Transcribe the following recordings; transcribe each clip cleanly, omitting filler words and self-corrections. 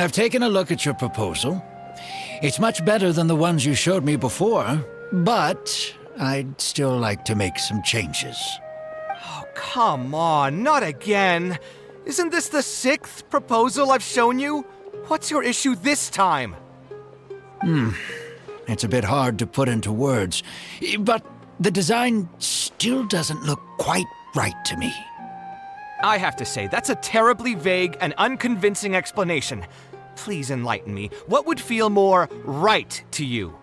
I've taken a look at your proposal. It's much better than the ones you showed me before, but I'd still like to make some changes. Oh, come on, not again. Isn't this the 6th proposal I've shown you? What's your issue this time? It's a bit hard to put into words, but the design still doesn't look quite right to me. I have to say, that's a terribly vague and unconvincing explanation. Please enlighten me. What would feel more right to you?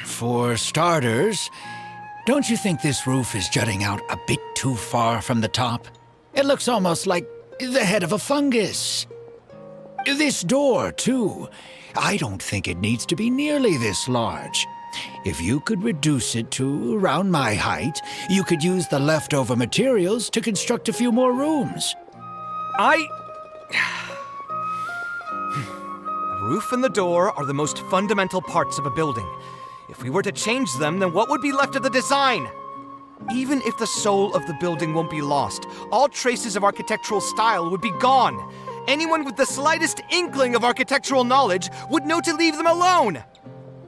For starters, don't you think this roof is jutting out a bit too far from the top? It looks almost like the head of a fungus. This door, too. I don't think it needs to be nearly this large. If you could reduce it to around my height, you could use the leftover materials to construct a few more rooms. The roof and the door are the most fundamental parts of a building. If we were to change them, then what would be left of the design? Even if the soul of the building won't be lost, all traces of architectural style would be gone. Anyone with the slightest inkling of architectural knowledge would know to leave them alone.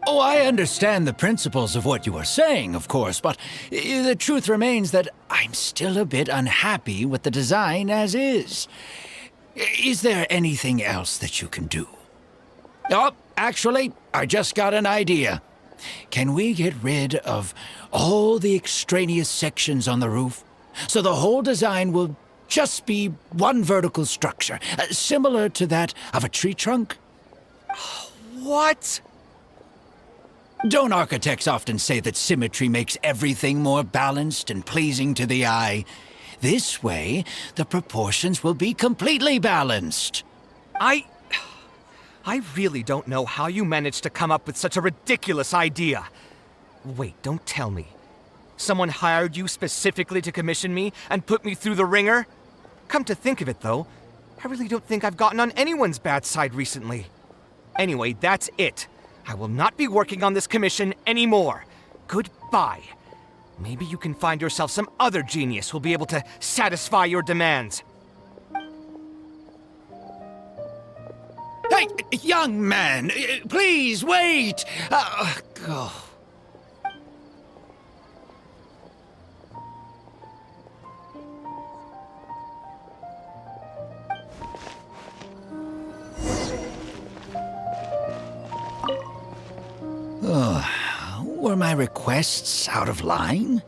Oh, I understand the principles of what you are saying, of course, but the truth remains that I'm still a bit unhappy with the design as is. Is there anything else that you can do? Oh, actually, I just got an idea. Can we get rid of all the extraneous sections on the roof, so the whole design will just be one vertical structure, similar to that of a tree trunk? What? Don't architects often say that symmetry makes everything more balanced and pleasing to the eye? This way, the proportions will be completely balanced. I really don't know how you managed to come up with such a ridiculous idea. Wait, don't tell me. Someone hired you specifically to commission me and put me through the ringer? Come to think of it, though, I really don't think I've gotten on anyone's bad side recently. Anyway, that's it. I will not be working on this commission anymore. Goodbye. Maybe you can find yourself some other genius who'll be able to satisfy your demands. Hey, young man, please wait! Go. Were my requests out of line?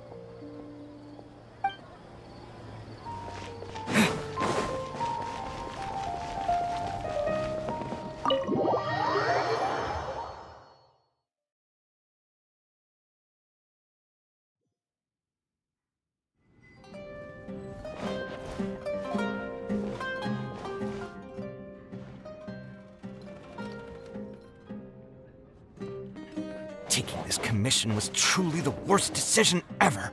Taking this commission was truly the worst decision ever.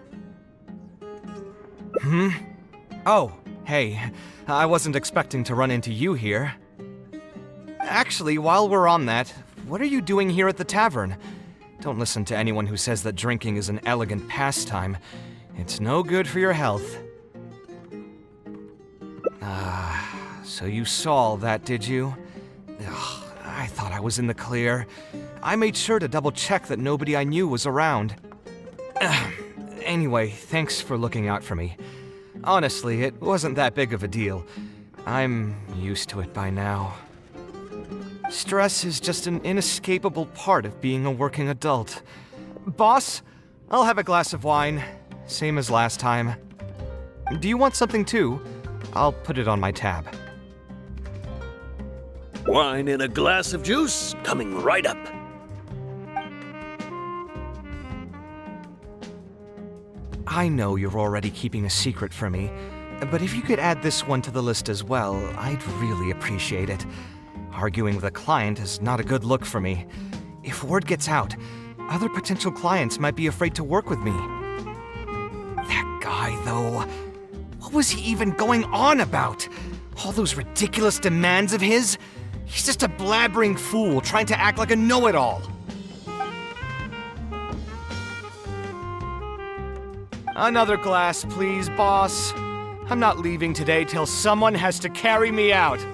Oh, hey, I wasn't expecting to run into you here. Actually, while we're on that, what are you doing here at the tavern? Don't listen to anyone who says that drinking is an elegant pastime. It's no good for your health. So you saw all that, did you? Ugh, I thought I was in the clear. I made sure to double-check that nobody I knew was around. Anyway, thanks for looking out for me. Honestly, it wasn't that big of a deal. I'm used to it by now. Stress is just an inescapable part of being a working adult. Boss, I'll have a glass of wine, same as last time. Do you want something too? I'll put it on my tab. Wine and a glass of juice coming right up. I know you're already keeping a secret from me, but if you could add this one to the list as well, I'd really appreciate it. Arguing with a client is not a good look for me. If word gets out, other potential clients might be afraid to work with me. That guy, though, what was he even going on about? All those ridiculous demands of his? He's just a blabbering fool trying to act like a know-it-all. Another glass, please, boss. I'm not leaving today till someone has to carry me out.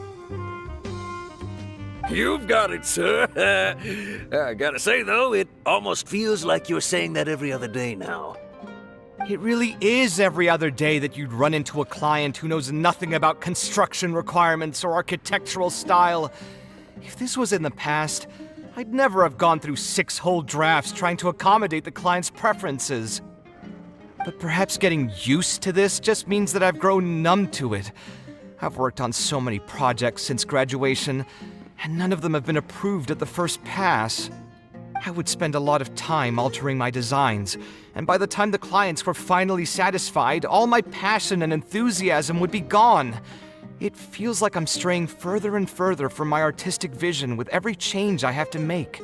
You've got it, sir. I gotta say, though, it almost feels like you're saying that every other day now. It really is every other day that you'd run into a client who knows nothing about construction requirements or architectural style. If this was in the past, I'd never have gone through 6 whole drafts trying to accommodate the client's preferences. But perhaps getting used to this just means that I've grown numb to it. I've worked on so many projects since graduation, and none of them have been approved at the first pass. I would spend a lot of time altering my designs, and by the time the clients were finally satisfied, all my passion and enthusiasm would be gone. It feels like I'm straying further and further from my artistic vision with every change I have to make.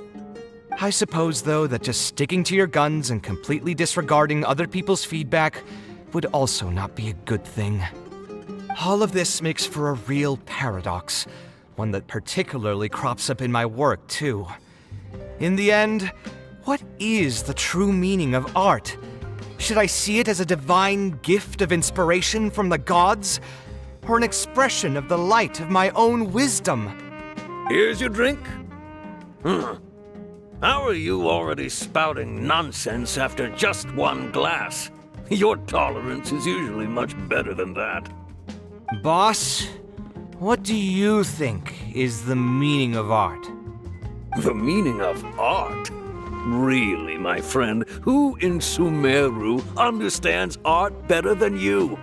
I suppose, though, that just sticking to your guns and completely disregarding other people's feedback would also not be a good thing. All of this makes for a real paradox, one that particularly crops up in my work, too. In the end, what is the true meaning of art? Should I see it as a divine gift of inspiration from the gods, or an expression of the light of my own wisdom? Here's your drink. How are you already spouting nonsense after just one glass? Your tolerance is usually much better than that. Boss, what do you think is the meaning of art? The meaning of art? Really, my friend, who in Sumeru understands art better than you?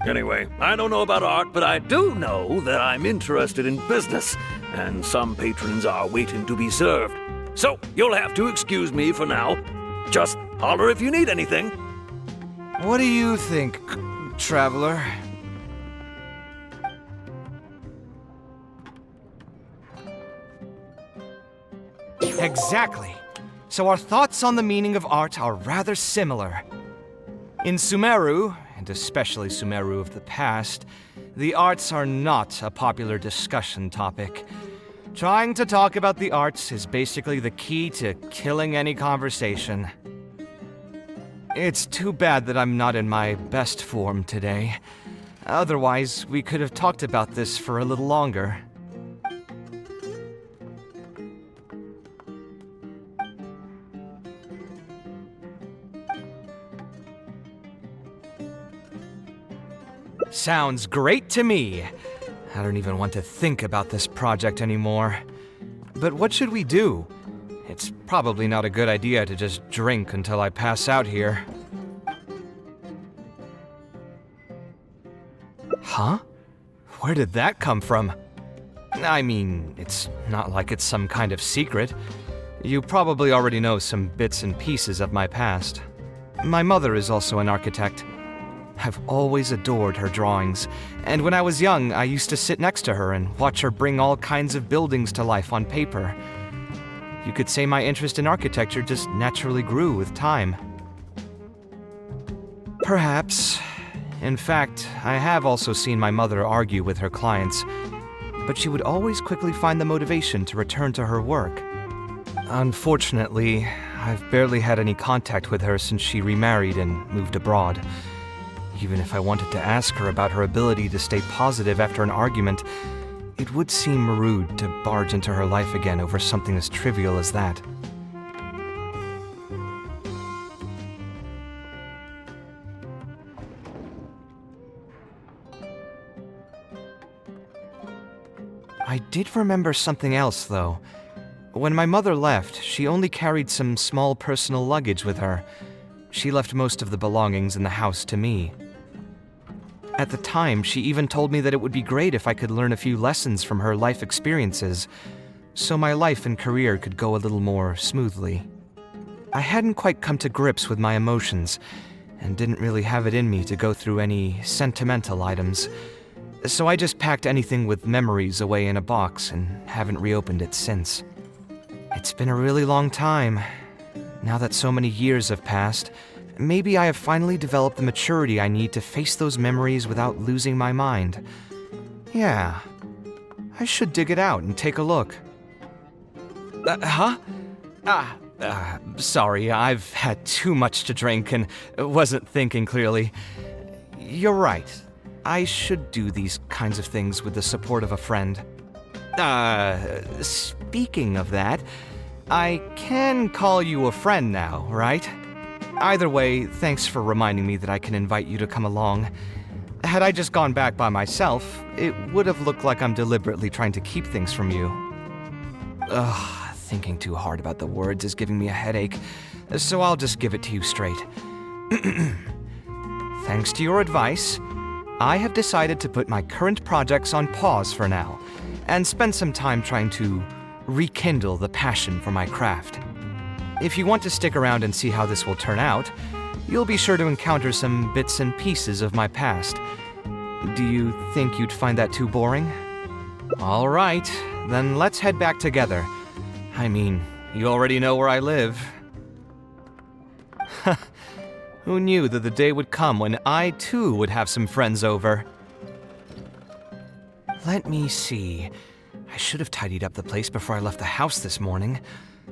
Anyway, I don't know about art, but I do know that I'm interested in business, and some patrons are waiting to be served. So, you'll have to excuse me for now. Just holler if you need anything. What do you think, traveler? Exactly. So our thoughts on the meaning of art are rather similar. In Sumeru, and especially Sumeru of the past, the arts are not a popular discussion topic. Trying to talk about the arts is basically the key to killing any conversation. It's too bad that I'm not in my best form today. Otherwise, we could have talked about this for a little longer. Sounds great to me. I don't even want to think about this project anymore. But what should we do? It's probably not a good idea to just drink until I pass out here. Huh? Where did that come from? I mean, it's not like it's some kind of secret. You probably already know some bits and pieces of my past. My mother is also an architect. I've always adored her drawings, and when I was young, I used to sit next to her and watch her bring all kinds of buildings to life on paper. You could say my interest in architecture just naturally grew with time. Perhaps. In fact, I have also seen my mother argue with her clients, but she would always quickly find the motivation to return to her work. Unfortunately, I've barely had any contact with her since she remarried and moved abroad. Even if I wanted to ask her about her ability to stay positive after an argument, it would seem rude to barge into her life again over something as trivial as that. I did remember something else, though. When my mother left, she only carried some small personal luggage with her. She left most of the belongings in the house to me. At the time, she even told me that it would be great if I could learn a few lessons from her life experiences, so my life and career could go a little more smoothly. I hadn't quite come to grips with my emotions, and didn't really have it in me to go through any sentimental items, so I just packed anything with memories away in a box and haven't reopened it since. It's been a really long time. Now that so many years have passed, maybe I have finally developed the maturity I need to face those memories without losing my mind. Yeah, I should dig it out and take a look. Sorry, I've had too much to drink and wasn't thinking clearly. You're right. I should do these kinds of things with the support of a friend. Speaking of that, I can call you a friend now, right? Either way, thanks for reminding me that I can invite you to come along. Had I just gone back by myself, it would have looked like I'm deliberately trying to keep things from you. Ugh, thinking too hard about the words is giving me a headache, so I'll just give it to you straight. Thanks to your advice, I have decided to put my current projects on pause for now, and spend some time trying to rekindle the passion for my craft. If you want to stick around and see how this will turn out, you'll be sure to encounter some bits and pieces of my past. Do you think you'd find that too boring? All right, then let's head back together. I mean, you already know where I live. Who knew that the day would come when I too would have some friends over? Let me see. I should have tidied up the place before I left the house this morning.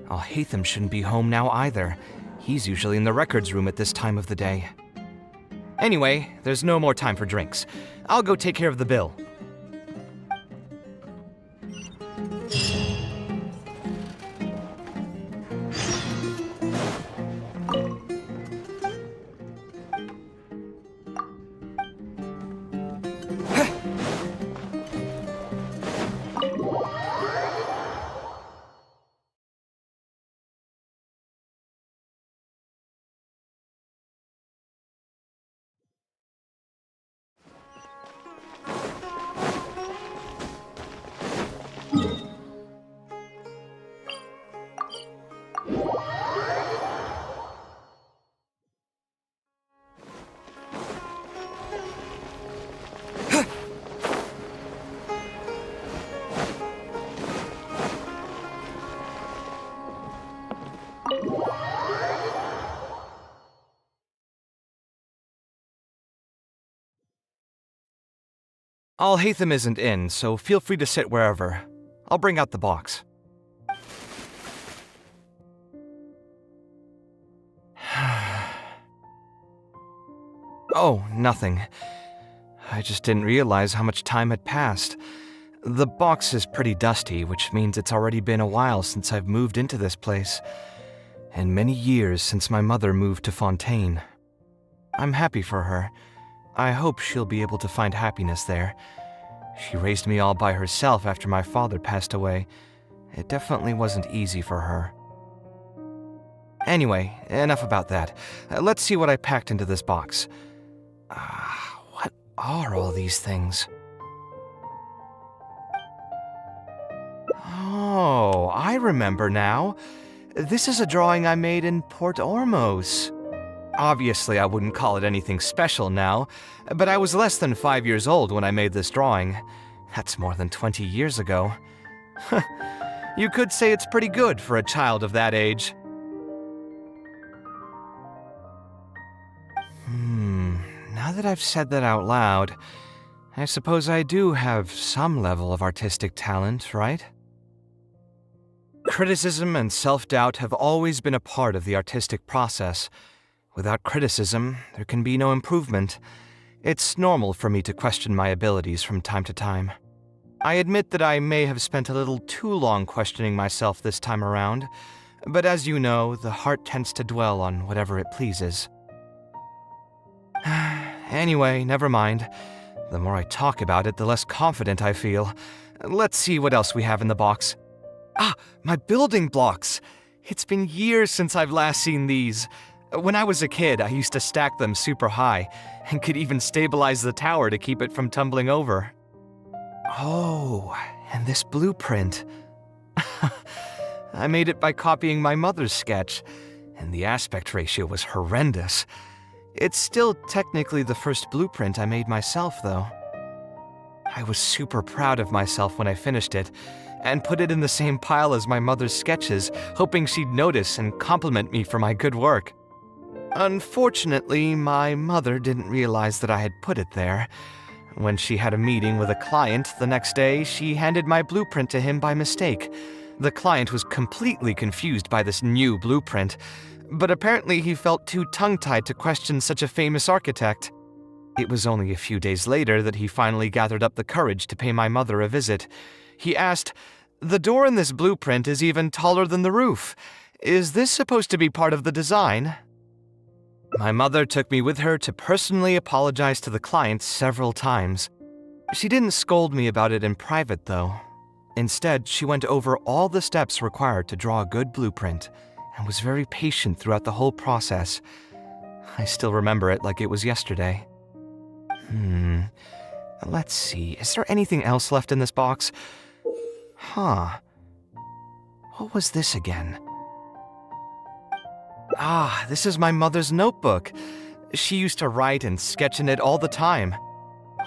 Alhaitham shouldn't be home now either. He's usually in the records room at this time of the day. Anyway, there's no more time for drinks. I'll go take care of the bill. Alhaitham isn't in, so feel free to sit wherever. I'll bring out the box. Oh, nothing. I just didn't realize how much time had passed. The box is pretty dusty, which means it's already been a while since I've moved into this place, and many years since my mother moved to Fontaine. I'm happy for her. I hope she'll be able to find happiness there. She raised me all by herself after my father passed away. It definitely wasn't easy for her. Anyway, enough about that. Let's see what I packed into this box. What are all these things? Oh, I remember now. This is a drawing I made in Port Ormos. Obviously, I wouldn't call it anything special now, but I was less than 5 years old when I made this drawing. That's more than 20 years ago. You could say it's pretty good for a child of that age. Now that I've said that out loud, I suppose I do have some level of artistic talent, right? Criticism and self-doubt have always been a part of the artistic process. Without criticism, there can be no improvement. It's normal for me to question my abilities from time to time. I admit that I may have spent a little too long questioning myself this time around, but as you know, the heart tends to dwell on whatever it pleases. Anyway, never mind. The more I talk about it, the less confident I feel. Let's see what else we have in the box. My building blocks! It's been years since I've last seen these. When I was a kid, I used to stack them super high, and could even stabilize the tower to keep it from tumbling over. Oh, and this blueprint. I made it by copying my mother's sketch, and the aspect ratio was horrendous. It's still technically the first blueprint I made myself, though. I was super proud of myself when I finished it, and put it in the same pile as my mother's sketches, hoping she'd notice and compliment me for my good work. Unfortunately, my mother didn't realize that I had put it there. When she had a meeting with a client the next day, she handed my blueprint to him by mistake. The client was completely confused by this new blueprint, but apparently he felt too tongue-tied to question such a famous architect. It was only a few days later that he finally gathered up the courage to pay my mother a visit. He asked, "The door in this blueprint is even taller than the roof. Is this supposed to be part of the design?" My mother took me with her to personally apologize to the client several times. She didn't scold me about it in private, though. Instead, she went over all the steps required to draw a good blueprint and was very patient throughout the whole process. I still remember it like it was yesterday. Let's see, is there anything else left in this box? What was this again? This is my mother's notebook. She used to write and sketch in it all the time.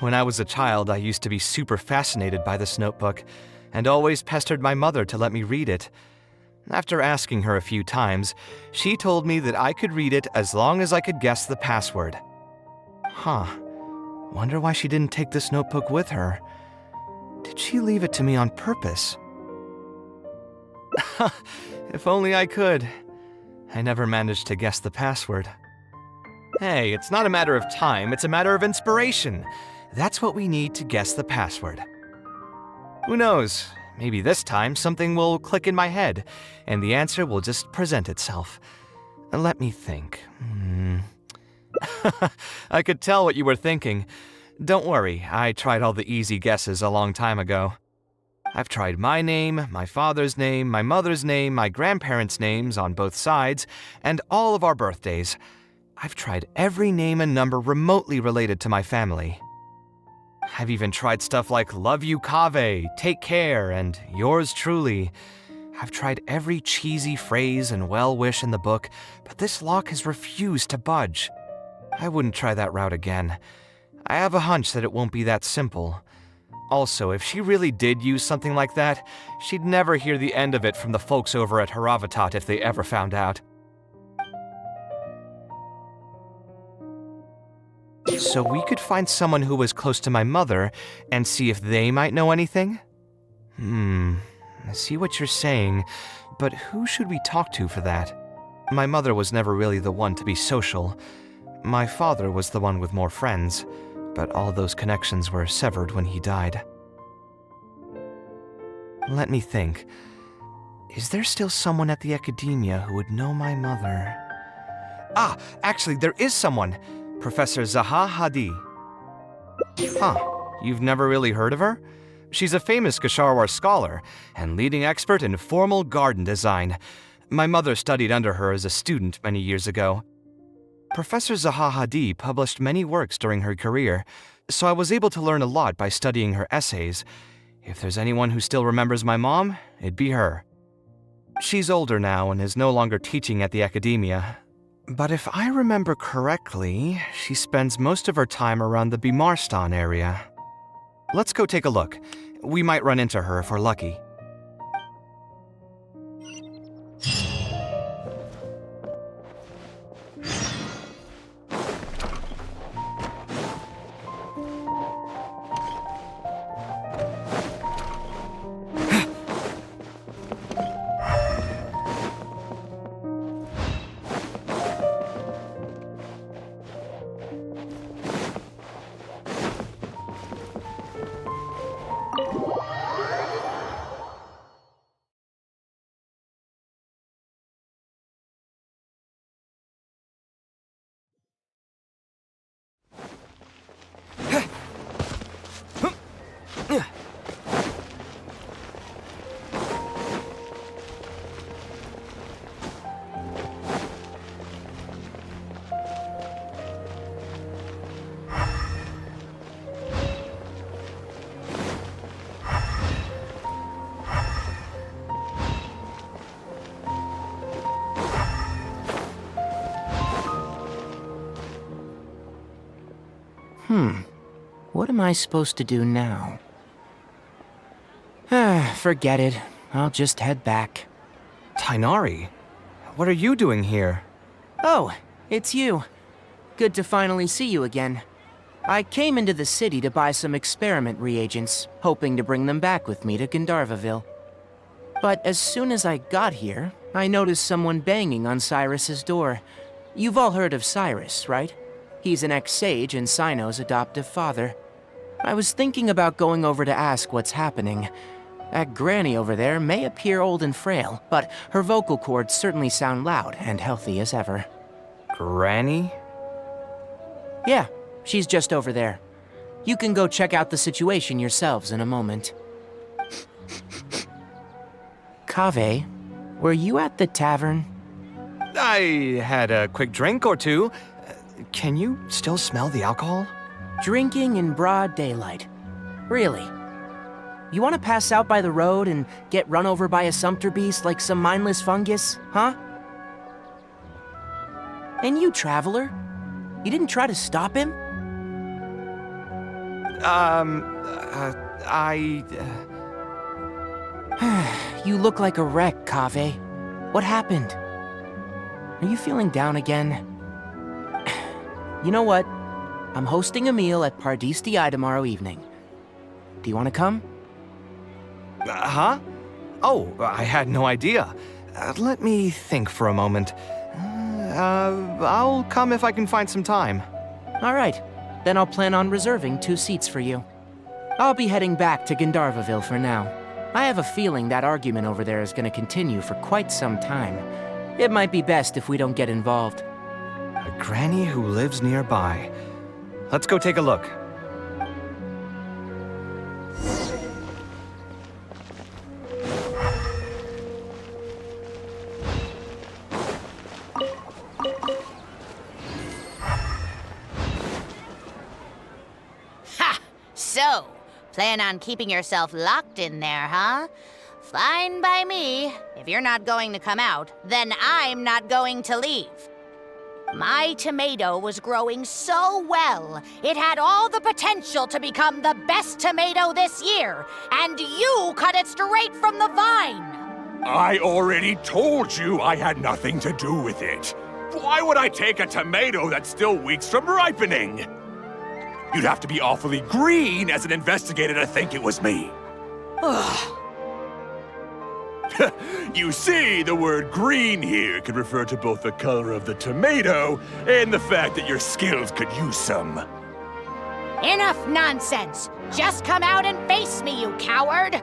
When I was a child, I used to be super fascinated by this notebook and always pestered my mother to let me read it. After asking her a few times, she told me that I could read it as long as I could guess the password. Wonder why she didn't take this notebook with her. Did she leave it to me on purpose? If only I could. I never managed to guess the password. Hey, it's not a matter of time, it's a matter of inspiration. That's what we need to guess the password. Who knows? Maybe this time something will click in my head, and the answer will just present itself. Let me think. I could tell what you were thinking. Don't worry, I tried all the easy guesses a long time ago. I've tried my name, my father's name, my mother's name, my grandparents' names on both sides, and all of our birthdays. I've tried every name and number remotely related to my family. I've even tried stuff like "Love you, Kaveh," "Take care," and "Yours truly." I've tried every cheesy phrase and well-wish in the book, but this lock has refused to budge. I wouldn't try that route again. I have a hunch that it won't be that simple. Also, if she really did use something like that, she'd never hear the end of it from the folks over at Haravatat if they ever found out. So we could find someone who was close to my mother and see if they might know anything? I see what you're saying, but who should we talk to for that? My mother was never really the one to be social. My father was the one with more friends, but all those connections were severed when he died. Let me think. Is there still someone at the academia who would know my mother? Actually, there is someone. Professor Zaha Hadi. You've never really heard of her? She's a famous Gasharwar scholar and leading expert in formal garden design. My mother studied under her as a student many years ago. Professor Zaha Hadi published many works during her career, so I was able to learn a lot by studying her essays. If there's anyone who still remembers my mom, it'd be her. She's older now and is no longer teaching at the academia. But if I remember correctly, she spends most of her time around the Bimarstan area. Let's go take a look. We might run into her if we're lucky. What am I supposed to do now? Forget it. I'll just head back. Tighnari, what are you doing here? Oh, it's you. Good to finally see you again. I came into the city to buy some experiment reagents, hoping to bring them back with me to Gandharvaville. But as soon as I got here, I noticed someone banging on Cyrus's door. You've all heard of Cyrus, right? He's an ex-sage and Sino's adoptive father. I was thinking about going over to ask what's happening. That granny over there may appear old and frail, but her vocal cords certainly sound loud and healthy as ever. Granny? Yeah, she's just over there. You can go check out the situation yourselves in a moment. Kaveh, were you at the tavern? I had a quick drink or two. Can you still smell the alcohol? Drinking in broad daylight. Really? You want to pass out by the road and get run over by a sumpter beast like some mindless fungus, huh? And you, traveler? You didn't try to stop him? You look like a wreck, Kaveh. What happened? Are you feeling down again? You know what? I'm hosting a meal at Pardis the Eye tomorrow evening. Do you want to come? Huh? Oh, I had no idea. Let me think for a moment. I'll come if I can find some time. All right. Then I'll plan on reserving 2 seats for you. I'll be heading back to Gandharvaville for now. I have a feeling that argument over there is going to continue for quite some time. It might be best if we don't get involved. A granny who lives nearby. Let's go take a look. Ha! So, plan on keeping yourself locked in there, huh? Fine by me. If you're not going to come out, then I'm not going to leave. My tomato was growing so well, it had all the potential to become the best tomato this year, and you cut it straight from the vine. I already told you I had nothing to do with it. Why would I take a tomato that's still weeks from ripening? You'd have to be awfully green as an investigator to think it was me. Ugh. You see, the word green here could refer to both the color of the tomato and the fact that your skills could use some. Enough nonsense! Just come out and face me, you coward!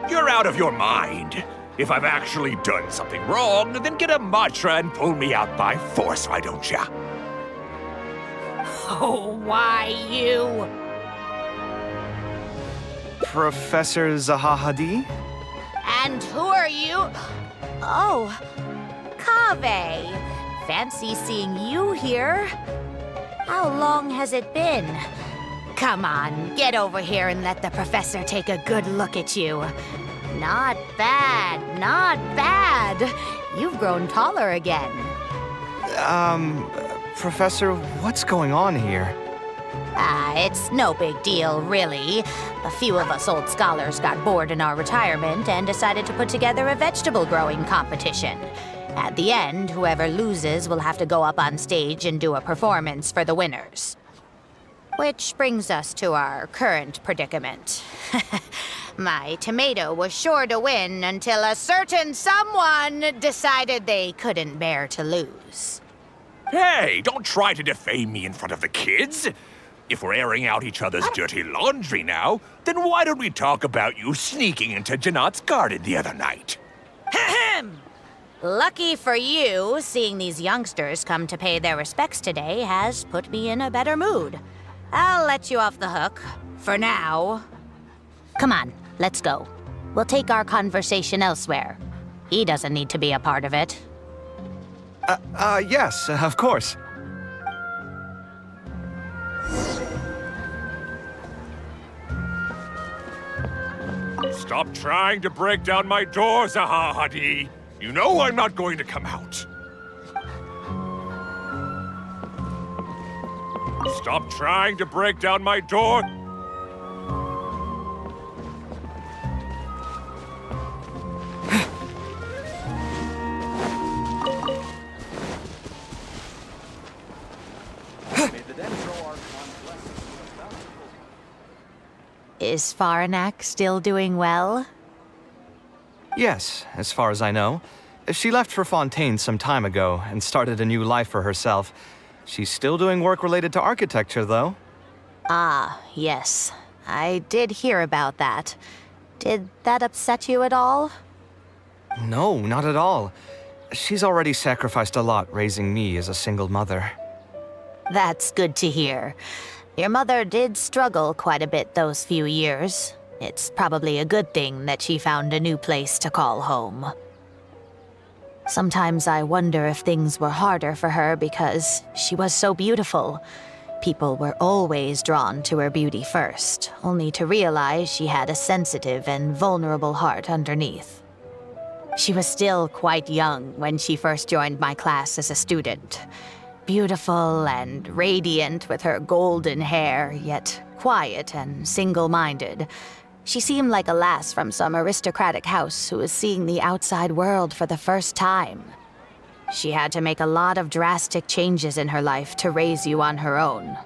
You're out of your mind. If I've actually done something wrong, then get a mantra and pull me out by force, why don't ya? Oh, why you? Professor Zahahadi? And who are you? Oh, Kaveh. Fancy seeing you here. How long has it been? Come on, get over here and let the professor take a good look at you. Not bad, not bad. You've grown taller again. Professor, what's going on here? It's no big deal, really. A few of us old scholars got bored in our retirement and decided to put together a vegetable growing competition. At the end, whoever loses will have to go up on stage and do a performance for the winners. Which brings us to our current predicament. My tomato was sure to win until a certain someone decided they couldn't bear to lose. Hey, don't try to defame me in front of the kids. If we're airing out each other's dirty laundry now, then why don't we talk about you sneaking into Janat's garden the other night? Ahem! Lucky for you, seeing these youngsters come to pay their respects today has put me in a better mood. I'll let you off the hook, for now. Come on, let's go. We'll take our conversation elsewhere. He doesn't need to be a part of it. Yes, of course. Stop trying to break down my door, Zahahadi. You know I'm not going to come out. Stop trying to break down my door. Is Faranak still doing well? Yes, as far as I know. She left for Fontaine some time ago and started a new life for herself. She's still doing work related to architecture, though. Ah, yes. I did hear about that. Did that upset you at all? No, not at all. She's already sacrificed a lot raising me as a single mother. That's good to hear. Your mother did struggle quite a bit those few years. It's probably a good thing that she found a new place to call home. Sometimes I wonder if things were harder for her because she was so beautiful. People were always drawn to her beauty first, only to realize she had a sensitive and vulnerable heart underneath. She was still quite young when she first joined my class as a student. Beautiful and radiant with her golden hair, yet quiet and single-minded. She seemed like a lass from some aristocratic house who was seeing the outside world for the first time. She had to make a lot of drastic changes in her life to raise you on her own.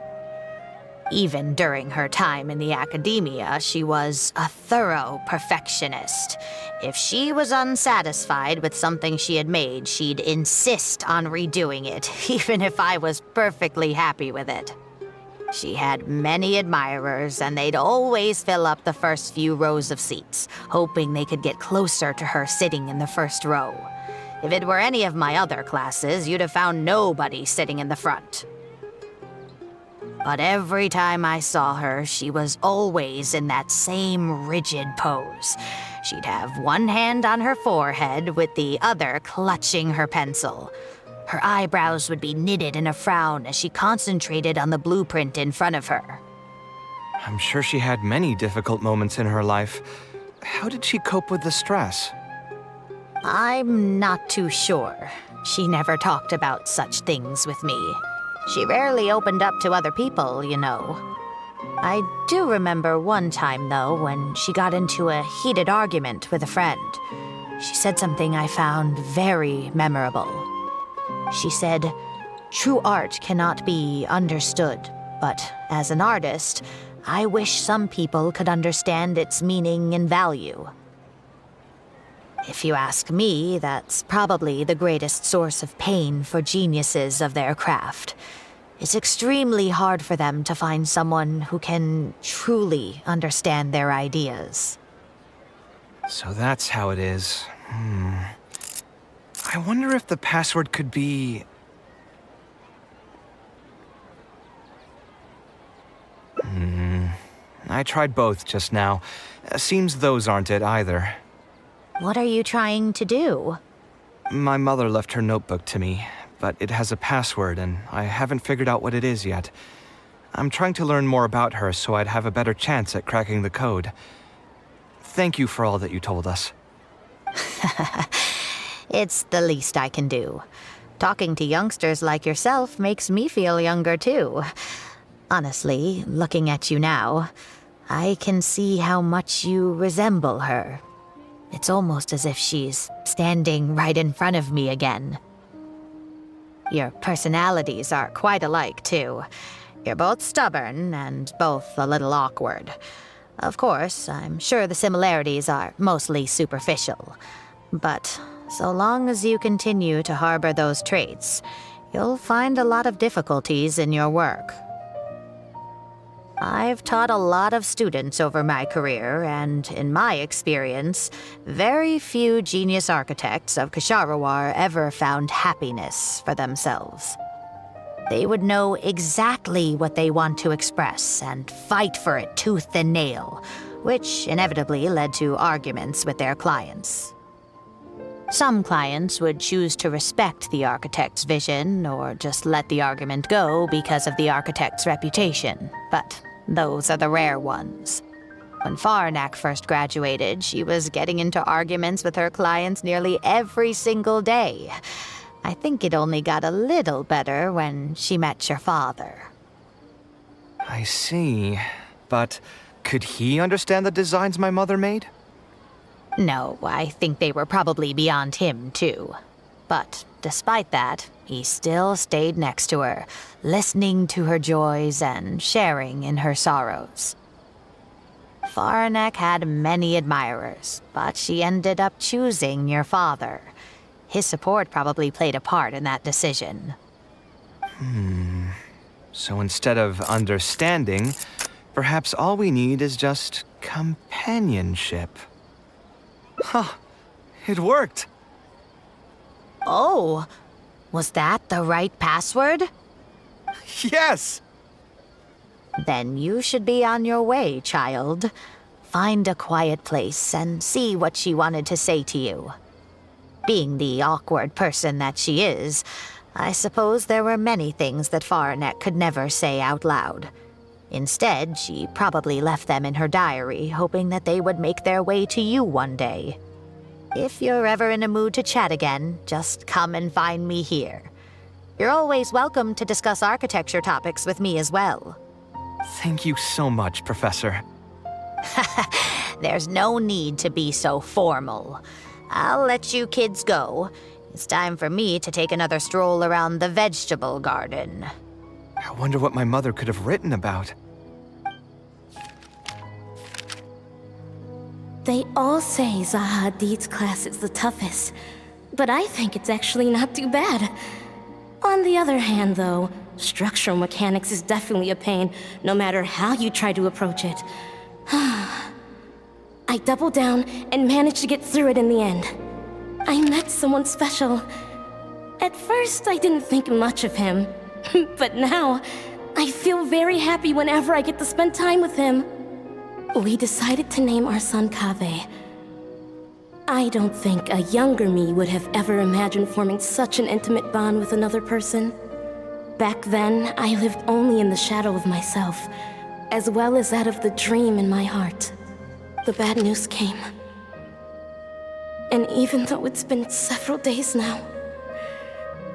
Even during her time in the academia, she was a thorough perfectionist. If she was unsatisfied with something she had made, she'd insist on redoing it, even if I was perfectly happy with it. She had many admirers, and they'd always fill up the first few rows of seats, hoping they could get closer to her sitting in the first row. If it were any of my other classes, you'd have found nobody sitting in the front. But every time I saw her, she was always in that same rigid pose. She'd have one hand on her forehead with the other clutching her pencil. Her eyebrows would be knitted in a frown as she concentrated on the blueprint in front of her. I'm sure she had many difficult moments in her life. How did she cope with the stress? I'm not too sure. She never talked about such things with me. She rarely opened up to other people, you know. I do remember one time, though, when she got into a heated argument with a friend. She said something I found very memorable. She said, "True art cannot be understood, but as an artist, I wish some people could understand its meaning and value." If you ask me, that's probably the greatest source of pain for geniuses of their craft. It's extremely hard for them to find someone who can truly understand their ideas. So that's how it is. I wonder if the password could be... I tried both just now. Seems those aren't it either. What are you trying to do? My mother left her notebook to me, but it has a password and I haven't figured out what it is yet. I'm trying to learn more about her so I'd have a better chance at cracking the code. Thank you for all that you told us. It's the least I can do. Talking to youngsters like yourself makes me feel younger too. Honestly, looking at you now, I can see how much you resemble her. It's almost as if she's standing right in front of me again. Your personalities are quite alike, too. You're both stubborn and both a little awkward. Of course, I'm sure the similarities are mostly superficial. But so long as you continue to harbor those traits, you'll find a lot of difficulties in your work. I've taught a lot of students over my career, and in my experience, very few genius architects of Ksharawar ever found happiness for themselves. They would know exactly what they want to express and fight for it tooth and nail, which inevitably led to arguments with their clients. Some clients would choose to respect the architect's vision or just let the argument go because of the architect's reputation, but those are the rare ones. When Faranak first graduated, she was getting into arguments with her clients nearly every single day. I think it only got a little better when she met your father. I see. But could he understand the designs my mother made? No, I think they were probably beyond him, too. But despite that, he still stayed next to her, listening to her joys and sharing in her sorrows. Faranek had many admirers, but she ended up choosing your father. His support probably played a part in that decision. So instead of understanding, perhaps all we need is just Companionship. Huh. It worked. Oh, was that the right password? Yes! Then you should be on your way, child. Find a quiet place and see what she wanted to say to you. Being the awkward person that she is, I suppose there were many things that Faranet could never say out loud. Instead, she probably left them in her diary, hoping that they would make their way to you one day. If you're ever in a mood to chat again, just come and find me here. You're always welcome to discuss architecture topics with me as well. Thank you so much, Professor. There's no need to be so formal. I'll let you kids go. It's time for me to take another stroll around the vegetable garden. I wonder what my mother could have written about. They all say Zaha Hadid's class is the toughest, but I think it's actually not too bad. On the other hand, though, structural mechanics is definitely a pain, no matter how you try to approach it. I doubled down and managed to get through it in the end. I met someone special. At first, I didn't think much of him, but now, I feel very happy whenever I get to spend time with him. We decided to name our son Kaveh. I don't think a younger me would have ever imagined forming such an intimate bond with another person. Back then, I lived only in the shadow of myself, as well as that of the dream in my heart. The bad news came. And even though it's been several days now,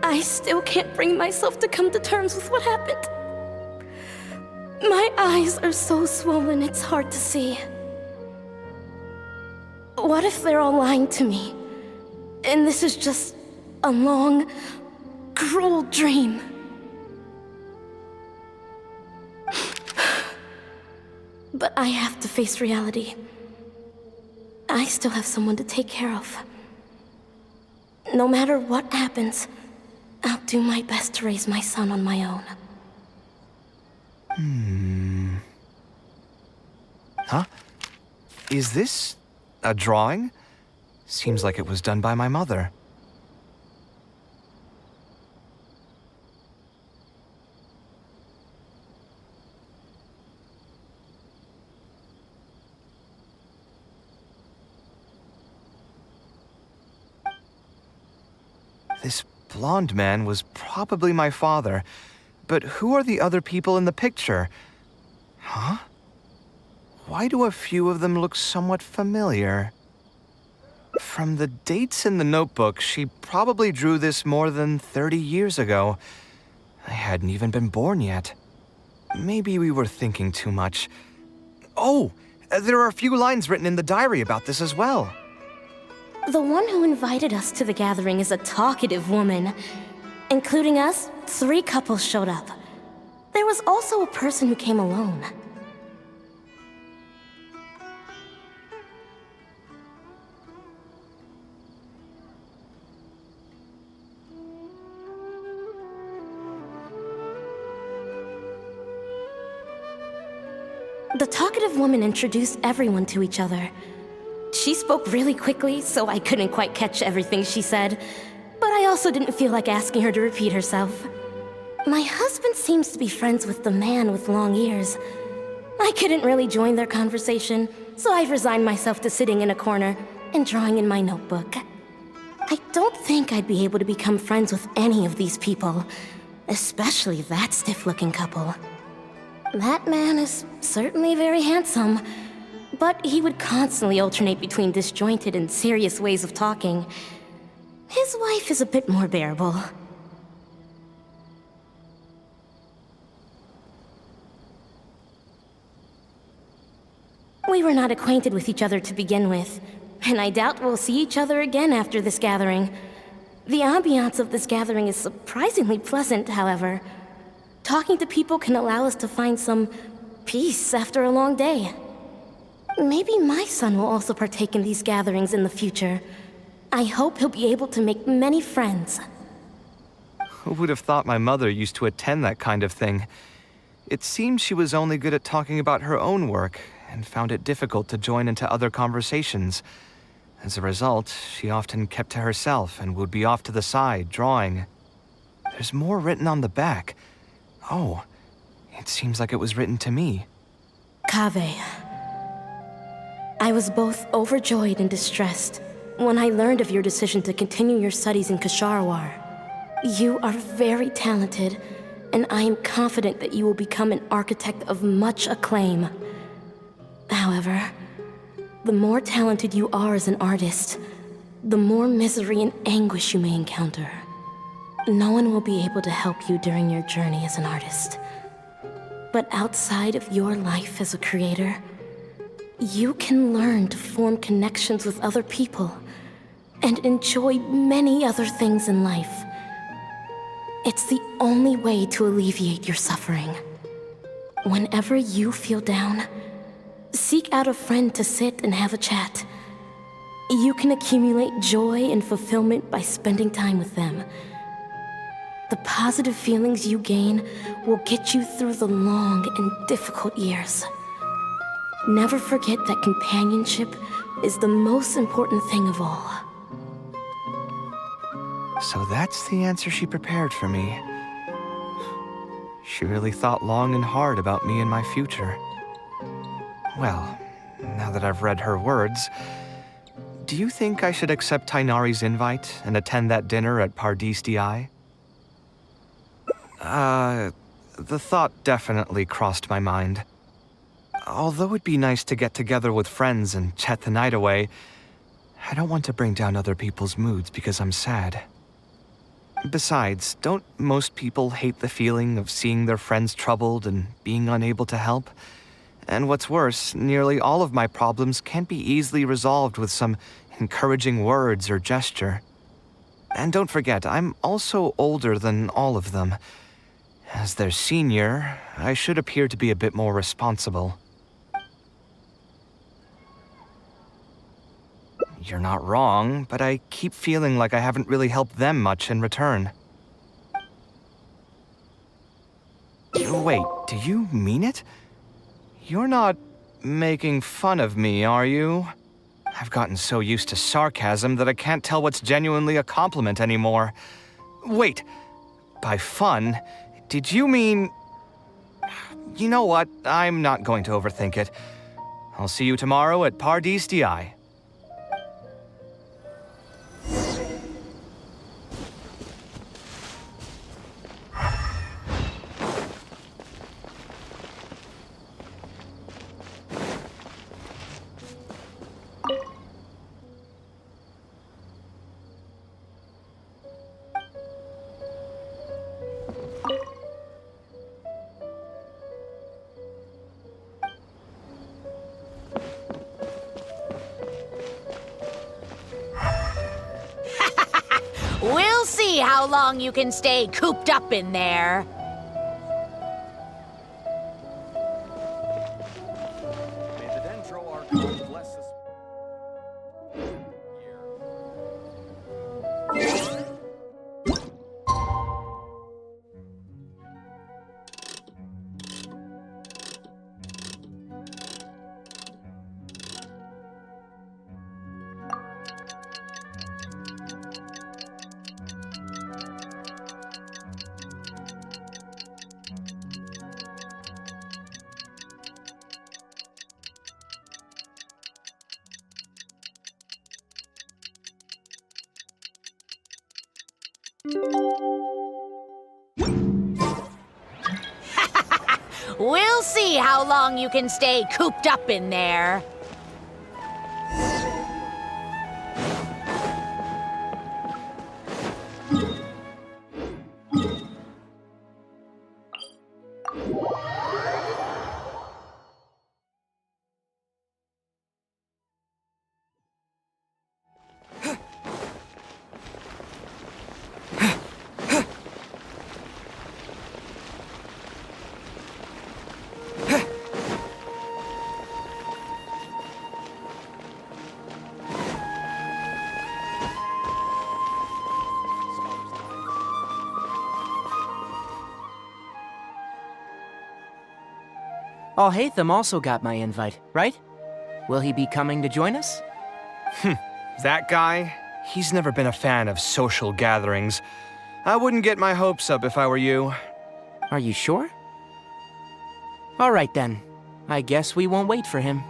I still can't bring myself to come to terms with what happened. My eyes are so swollen it's hard to see. What if they're all lying to me? And this is just a long, cruel dream. But I have to face reality. I still have someone to take care of. No matter what happens, I'll do my best to raise my son on my own. Huh? Is this a drawing? Seems like it was done by my mother. This blonde man was probably my father, but who are the other people in the picture? Huh? Why do a few of them look somewhat familiar? From the dates in the notebook, she probably drew this more than 30 years ago. I hadn't even been born yet. Maybe we were thinking too much. Oh, there are a few lines written in the diary about this as well. The one who invited us to the gathering is a talkative woman. Including us, 3 couples showed up. There was also a person who came alone. The talkative woman introduced everyone to each other. She spoke really quickly, so I couldn't quite catch everything she said, but I also didn't feel like asking her to repeat herself. My husband seems to be friends with the man with long ears. I couldn't really join their conversation, so I've resigned myself to sitting in a corner and drawing in my notebook. I don't think I'd be able to become friends with any of these people, especially that stiff-looking couple. That man is certainly very handsome, but he would constantly alternate between disjointed and serious ways of talking. His wife is a bit more bearable. We were not acquainted with each other to begin with, and I doubt we'll see each other again after this gathering. The ambiance of this gathering is surprisingly pleasant, however. Talking to people can allow us to find some peace after a long day. Maybe my son will also partake in these gatherings in the future. I hope he'll be able to make many friends. Who would have thought my mother used to attend that kind of thing? It seemed she was only good at talking about her own work, and found it difficult to join into other conversations. As a result, she often kept to herself and would be off to the side, drawing. There's more written on the back. Oh, it seems like it was written to me. Kaveh, I was both overjoyed and distressed when I learned of your decision to continue your studies in Kasharwar. You are very talented, and I am confident that you will become an architect of much acclaim. However, the more talented you are as an artist, the more misery and anguish you may encounter. No one will be able to help you during your journey as an artist. But outside of your life as a creator, you can learn to form connections with other people and enjoy many other things in life. It's the only way to alleviate your suffering. Whenever you feel down, seek out a friend to sit and have a chat. You can accumulate joy and fulfillment by spending time with them. The positive feelings you gain will get you through the long and difficult years. Never forget that companionship is the most important thing of all. So that's the answer she prepared for me. She really thought long and hard about me and my future. Well, now that I've read her words, do you think I should accept Tainari's invite and attend that dinner at Pardis Di? The thought definitely crossed my mind. Although it'd be nice to get together with friends and chat the night away, I don't want to bring down other people's moods because I'm sad. Besides, don't most people hate the feeling of seeing their friends troubled and being unable to help? And what's worse, nearly all of my problems can't be easily resolved with some encouraging words or gesture. And don't forget, I'm also older than all of them. As their senior, I should appear to be a bit more responsible. You're not wrong, but I keep feeling like I haven't really helped them much in return. Wait, do you mean it? You're not making fun of me, are you? I've gotten so used to sarcasm that I can't tell what's genuinely a compliment anymore. Wait, by fun, did you mean... You know what? I'm not going to overthink it. I'll see you tomorrow at Pardis Di. We'll see how long you can stay cooped up in there. May the Dendro Archon bless us. We'll see how long you can stay cooped up in there. Alhaitham also got my invite, right? Will he be coming to join us? That guy, he's never been a fan of social gatherings. I wouldn't get my hopes up if I were you. Are you sure? All right then. I guess we won't wait for him.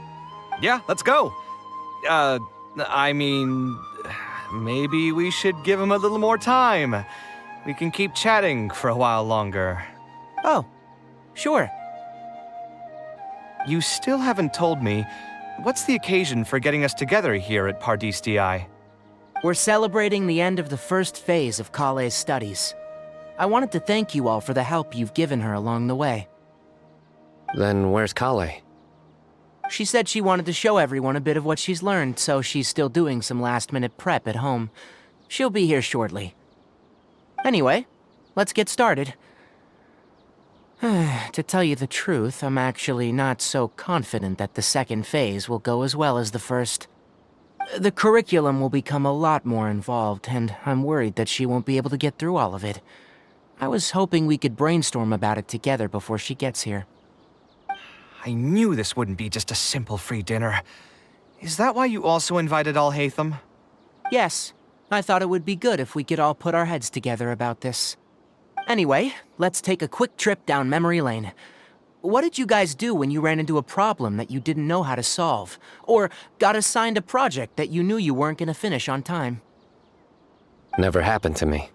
Yeah, let's go. I mean, maybe we should give him a little more time. We can keep chatting for a while longer. Oh, sure. You still haven't told me, what's the occasion for getting us together here at Pardistii? We're celebrating the end of the first phase of Kale's studies. I wanted to thank you all for the help you've given her along the way. Then where's Kale? She said she wanted to show everyone a bit of what she's learned, so she's still doing some last-minute prep at home. She'll be here shortly. Anyway, let's get started. To tell you the truth, I'm actually not so confident that the second phase will go as well as the first. The curriculum will become a lot more involved, and I'm worried that she won't be able to get through all of it. I was hoping we could brainstorm about it together before she gets here. I knew this wouldn't be just a simple free dinner. Is that why you also invited Alhaitham? Yes, I thought it would be good if we could all put our heads together about this. Anyway, let's take a quick trip down memory lane. What did you guys do when you ran into a problem that you didn't know how to solve? Or got assigned a project that you knew you weren't going to finish on time? Never happened to me.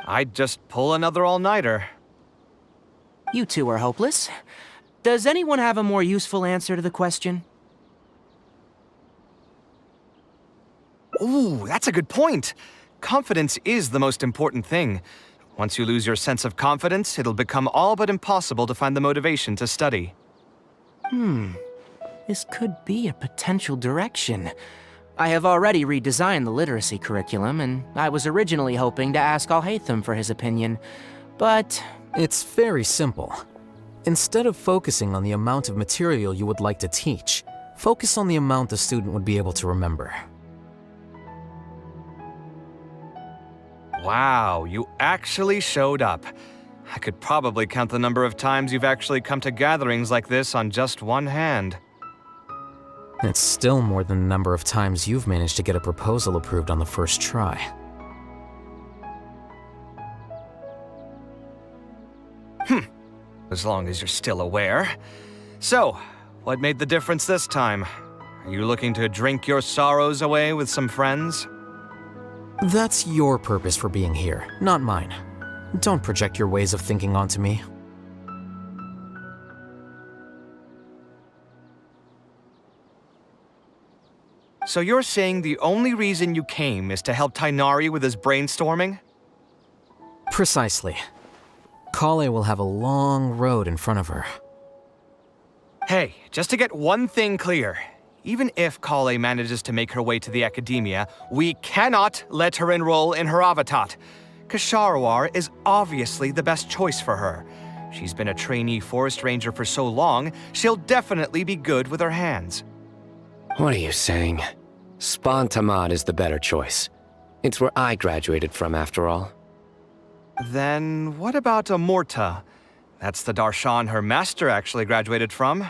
I'd just pull another all-nighter. You two are hopeless. Does anyone have a more useful answer to the question? Ooh, that's a good point. Confidence is the most important thing. Once you lose your sense of confidence, it'll become all but impossible to find the motivation to study. This could be a potential direction. I have already redesigned the literacy curriculum, and I was originally hoping to ask Alhaitham for his opinion, but... It's very simple. Instead of focusing on the amount of material you would like to teach, focus on the amount the student would be able to remember. Wow, you actually showed up. I could probably count the number of times you've actually come to gatherings like this on just one hand. It's still more than the number of times you've managed to get a proposal approved on the first try. As long as you're still aware. So, what made the difference this time? Are you looking to drink your sorrows away with some friends? That's your purpose for being here, not mine. Don't project your ways of thinking onto me. So you're saying the only reason you came is to help Tighnari with his brainstorming? Precisely. Kale will have a long road in front of her. Hey, just to get one thing clear. Even if Kale manages to make her way to the academia, we cannot let her enroll in Haravatat. Ksharawar is obviously the best choice for her. She's been a trainee forest ranger for so long, she'll definitely be good with her hands. What are you saying? Spontamad is the better choice. It's where I graduated from, after all. Then what about Amorta? That's the darshan her master actually graduated from.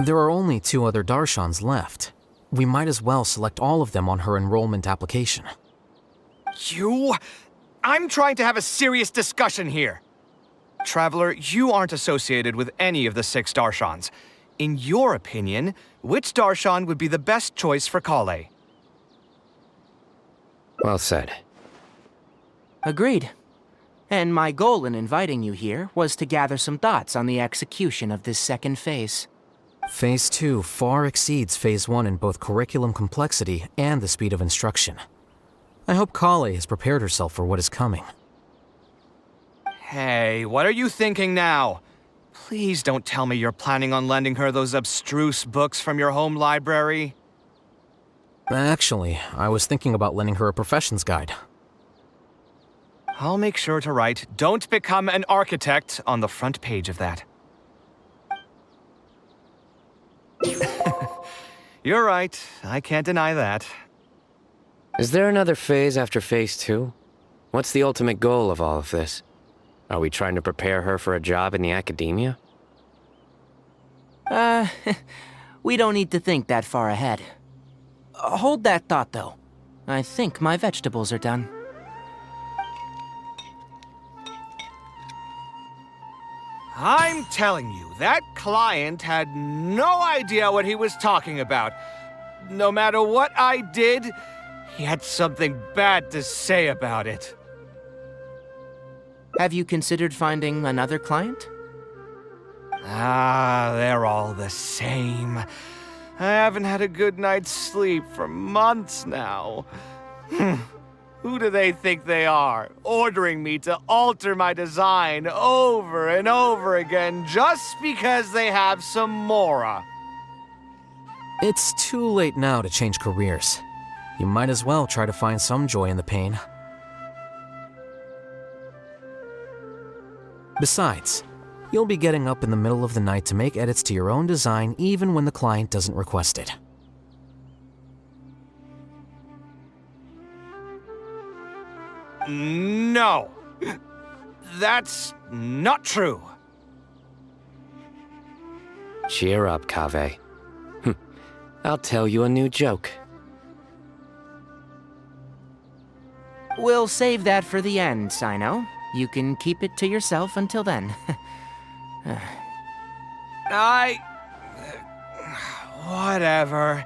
There are only 2 other darshans left. We might as well select all of them on her enrollment application. I'm trying to have a serious discussion here. Traveler, you aren't associated with any of the 6 darshans. In your opinion, which darshan would be the best choice for Kale? Well said. Agreed. And my goal in inviting you here was to gather some thoughts on the execution of this second phase. Phase 2 far exceeds Phase 1 in both curriculum complexity and the speed of instruction. I hope Kale has prepared herself for what is coming. Hey, what are you thinking now? Please don't tell me you're planning on lending her those abstruse books from your home library. Actually, I was thinking about lending her a professions guide. I'll make sure to write, "Don't become an architect" on the front page of that. You're right, I can't deny that. Is there another phase after Phase 2? What's the ultimate goal of all of this? Are we trying to prepare her for a job in the academia? We don't need to think that far ahead. Hold that thought, though. I think my vegetables are done. I'm telling you, that client had no idea what he was talking about. No matter what I did, he had something bad to say about it. Have you considered finding another client? They're all the same. I haven't had a good night's sleep for months now. Who do they think they are, ordering me to alter my design over and over again just because they have some mora? It's too late now to change careers. You might as well try to find some joy in the pain. Besides, you'll be getting up in the middle of the night to make edits to your own design even when the client doesn't request it. No, that's not true. Cheer up, Kaveh. I'll tell you a new joke. We'll save that for the end, Sino. You can keep it to yourself until then. Whatever.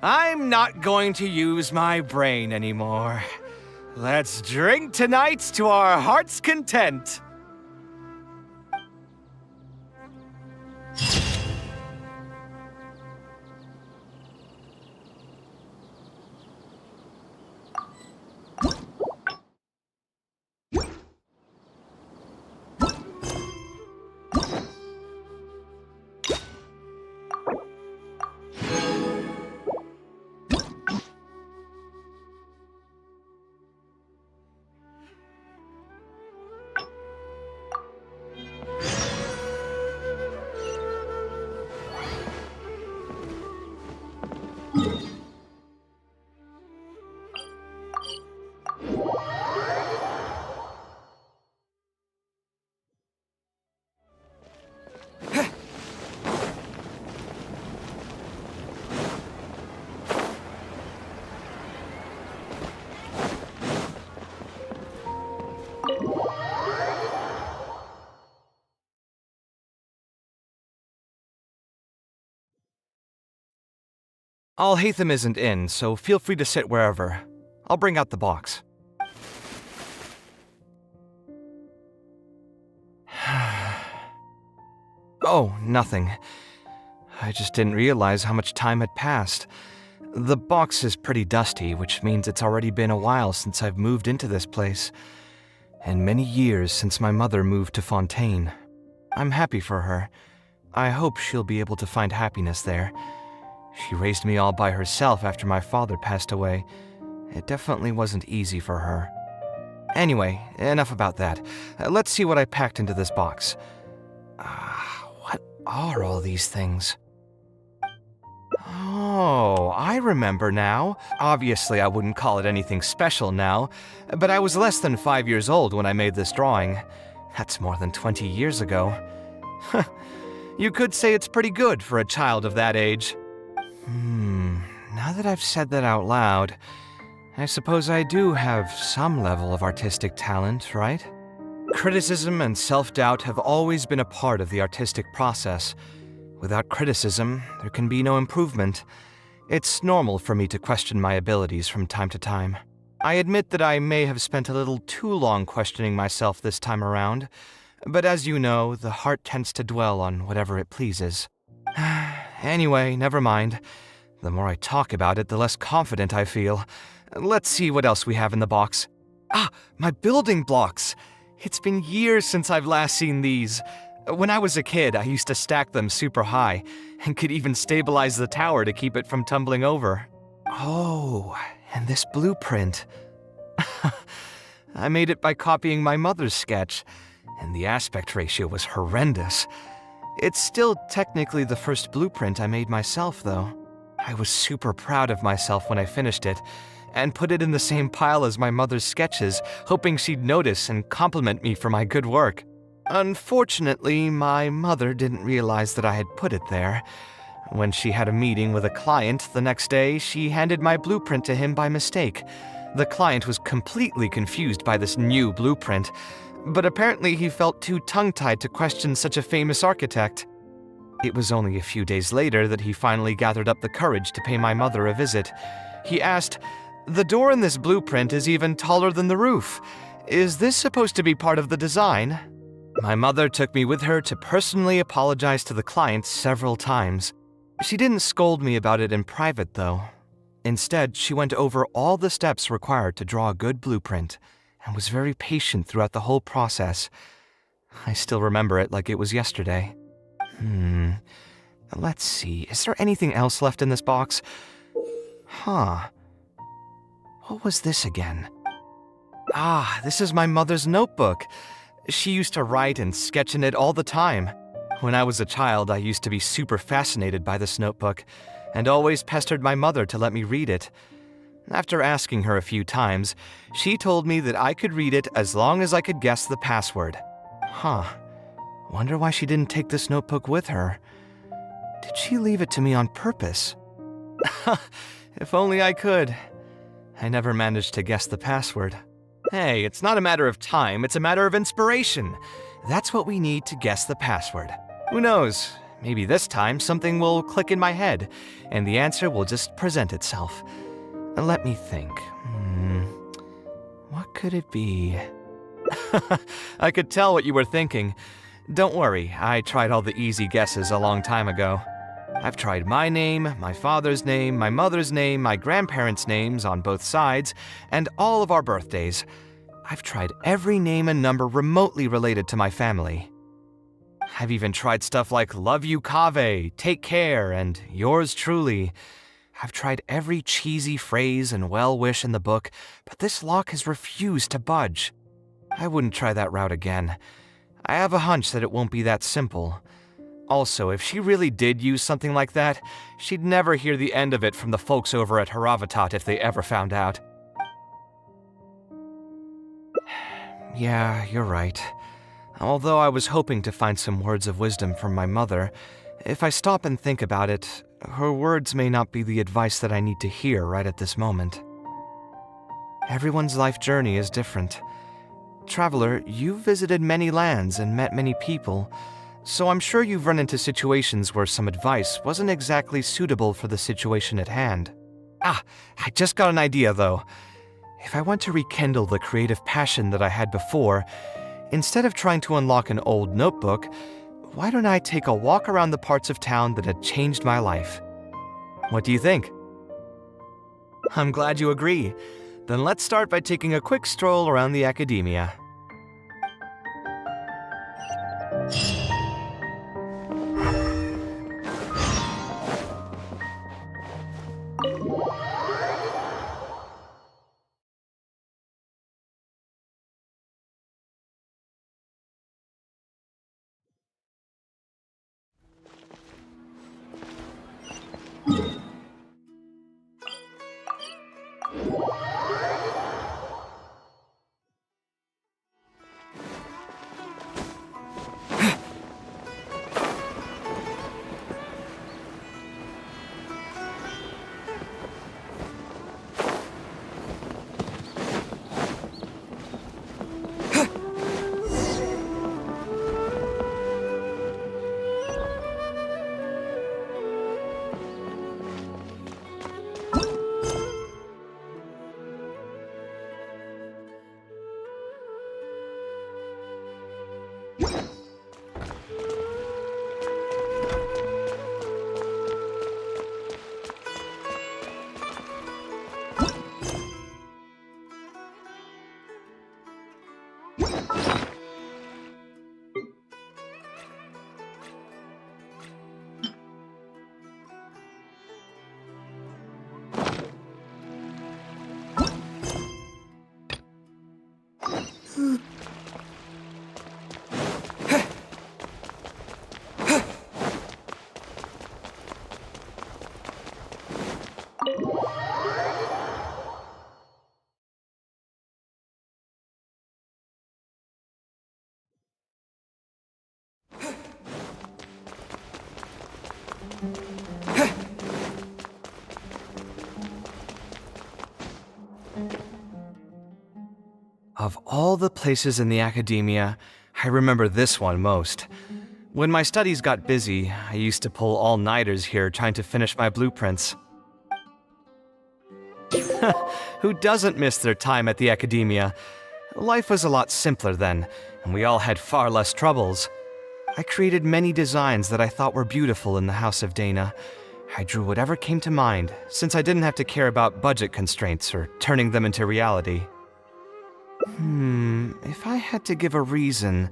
I'm not going to use my brain anymore. Let's drink tonight to our heart's content. Alhaitham isn't in, so feel free to sit wherever. I'll bring out the box. Oh, nothing. I just didn't realize how much time had passed. The box is pretty dusty, which means it's already been a while since I've moved into this place, and many years since my mother moved to Fontaine. I'm happy for her. I hope she'll be able to find happiness there. She raised me all by herself after my father passed away. It definitely wasn't easy for her. Anyway, enough about that. Let's see what I packed into this box. What are all these things? Oh, I remember now. Obviously, I wouldn't call it anything special now, but I was less than 5 years old when I made this drawing. That's more than 20 years ago. You could say it's pretty good for a child of that age. Now that I've said that out loud, I suppose I do have some level of artistic talent, right? Criticism and self-doubt have always been a part of the artistic process. Without criticism, there can be no improvement. It's normal for me to question my abilities from time to time. I admit that I may have spent a little too long questioning myself this time around, but as you know, the heart tends to dwell on whatever it pleases. Anyway, never mind. The more I talk about it, the less confident I feel. Let's see what else we have in the box. My building blocks! It's been years since I've last seen these. When I was a kid, I used to stack them super high, and could even stabilize the tower to keep it from tumbling over. Oh, and this blueprint. I made it by copying my mother's sketch, and the aspect ratio was horrendous. It's still technically the first blueprint I made myself, though. I was super proud of myself when I finished it, and put it in the same pile as my mother's sketches, hoping she'd notice and compliment me for my good work. Unfortunately, my mother didn't realize that I had put it there. When she had a meeting with a client the next day, she handed my blueprint to him by mistake. The client was completely confused by this new blueprint, but apparently he felt too tongue-tied to question such a famous architect. It was only a few days later that he finally gathered up the courage to pay my mother a visit. He asked, "The door in this blueprint is even taller than the roof. Is this supposed to be part of the design?" My mother took me with her to personally apologize to the client several times. She didn't scold me about it in private, though. Instead, she went over all the steps required to draw a good blueprint and was very patient throughout the whole process. I still remember it like it was yesterday. Let's see, is there anything else left in this box? What was this again? This is my mother's notebook. She used to write and sketch in it all the time. When I was a child, I used to be super fascinated by this notebook, and always pestered my mother to let me read it. After asking her a few times, she told me that I could read it as long as I could guess the password. Wonder why she didn't take this notebook with her. Did she leave it to me on purpose? If only I could. I never managed to guess the password. Hey, it's not a matter of time, it's a matter of inspiration. That's what we need to guess the password. Who knows? Maybe this time something will click in my head, and the answer will just present itself. Let me think. What could it be? I could tell what you were thinking. Don't worry, I tried all the easy guesses a long time ago. I've tried my name, my father's name, my mother's name, my grandparents' names on both sides, and all of our birthdays. I've tried every name and number remotely related to my family. I've even tried stuff like love you Kaveh, take care, and yours truly. I've tried every cheesy phrase and well-wish in the book, but this lock has refused to budge. I wouldn't try that route again. I have a hunch that it won't be that simple. Also, if she really did use something like that, she'd never hear the end of it from the folks over at Haravatat if they ever found out. Yeah, you're right. Although I was hoping to find some words of wisdom from my mother, if I stop and think about it, her words may not be the advice that I need to hear right at this moment. Everyone's life journey is different. Traveler, you've visited many lands and met many people, so I'm sure you've run into situations where some advice wasn't exactly suitable for the situation at hand. I just got an idea though. If I want to rekindle the creative passion that I had before, instead of trying to unlock an old notebook, why don't I take a walk around the parts of town that had changed my life? What do you think? I'm glad you agree. Then let's start by taking a quick stroll around the academia. Of all the places in the academia, I remember this one most. When my studies got busy, I used to pull all-nighters here trying to finish my blueprints. Who doesn't miss their time at the academia? Life was a lot simpler then, and we all had far less troubles. I created many designs that I thought were beautiful in the House of Dana. I drew whatever came to mind, since I didn't have to care about budget constraints or turning them into reality. If I had to give a reason,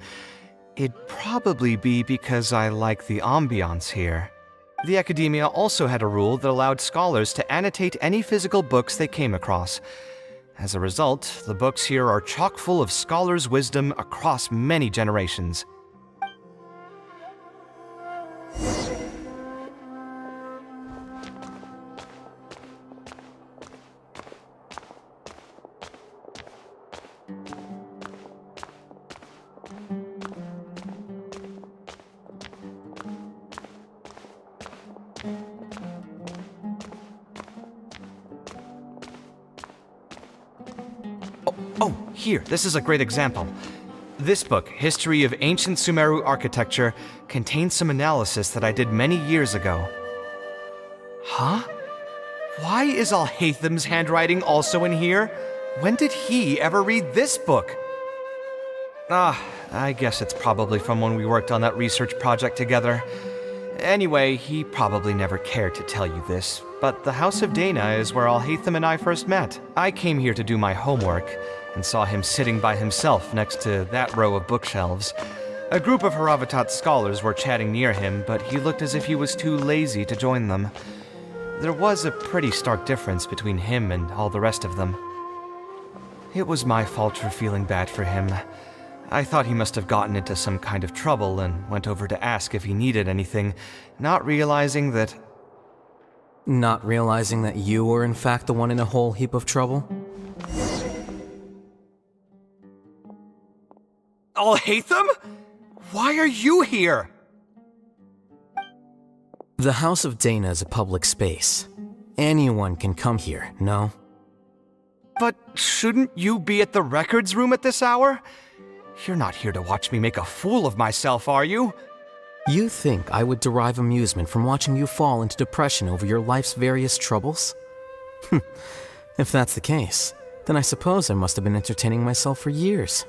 it'd probably be because I like the ambiance here. The academia also had a rule that allowed scholars to annotate any physical books they came across. As a result, the books here are chock full of scholars' wisdom across many generations. Here, this is a great example. This book, History of Ancient Sumeru Architecture, contains some analysis that I did many years ago. Huh? Why is Alhatham's handwriting also in here? When did he ever read this book? I guess it's probably from when we worked on that research project together. Anyway, he probably never cared to tell you this, but the House of Dana is where Alhatham and I first met. I came here to do my homework, and saw him sitting by himself next to that row of bookshelves. A group of Haravatat scholars were chatting near him, but he looked as if he was too lazy to join them. There was a pretty stark difference between him and all the rest of them. It was my fault for feeling bad for him. I thought he must have gotten into some kind of trouble and went over to ask if he needed anything, not realizing that... Not realizing that you were in fact the one in a whole heap of trouble? Alhatham? Why are you here? The House of Dana is a public space. Anyone can come here, no? But shouldn't you be at the records room at this hour? You're not here to watch me make a fool of myself, are you? You think I would derive amusement from watching you fall into depression over your life's various troubles? If that's the case, then I suppose I must have been entertaining myself for years.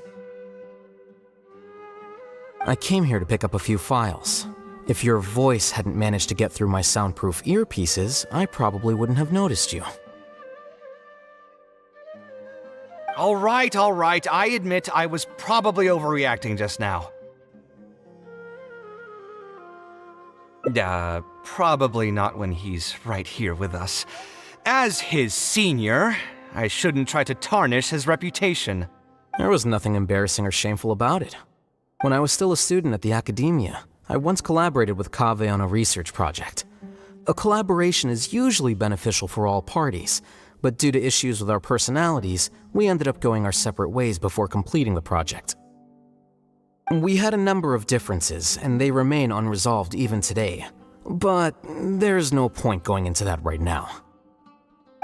I came here to pick up a few files. If your voice hadn't managed to get through my soundproof earpieces, I probably wouldn't have noticed you. All right, I admit I was probably overreacting just now. Probably not when he's right here with us. As his senior, I shouldn't try to tarnish his reputation. There was nothing embarrassing or shameful about it. When I was still a student at the academia, I once collaborated with Kaveh on a research project. A collaboration is usually beneficial for all parties, but due to issues with our personalities, we ended up going our separate ways before completing the project. We had a number of differences, and they remain unresolved even today. But there's no point going into that right now.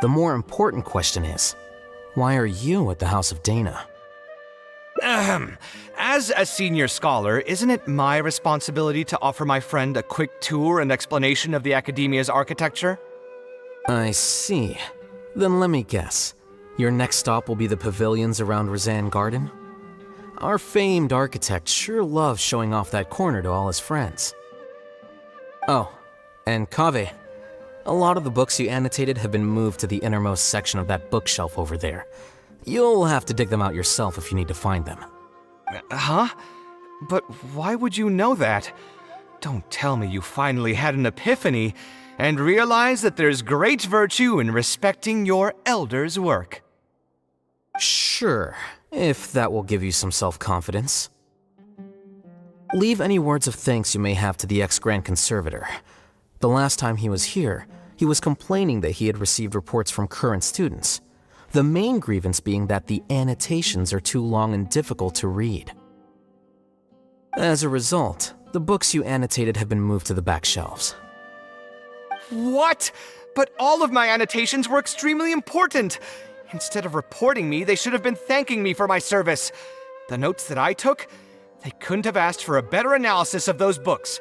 The more important question is, why are you at the House of Dana? As a senior scholar, isn't it my responsibility to offer my friend a quick tour and explanation of the academia's architecture? I see. Then let me guess. Your next stop will be the pavilions around Razan Garden? Our famed architect sure loves showing off that corner to all his friends. Oh, and Kaveh, a lot of the books you annotated have been moved to the innermost section of that bookshelf over there. You'll have to dig them out yourself if you need to find them. Huh? But why would you know that? Don't tell me you finally had an epiphany and realized that there's great virtue in respecting your elders' work. Sure, if that will give you some self-confidence. Leave any words of thanks you may have to the ex-Grand Conservator. The last time he was here, he was complaining that he had received reports from current students. The main grievance being that the annotations are too long and difficult to read. As a result, the books you annotated have been moved to the back shelves. What? But all of my annotations were extremely important. Instead of reporting me, they should have been thanking me for my service. The notes that I took, they couldn't have asked for a better analysis of those books.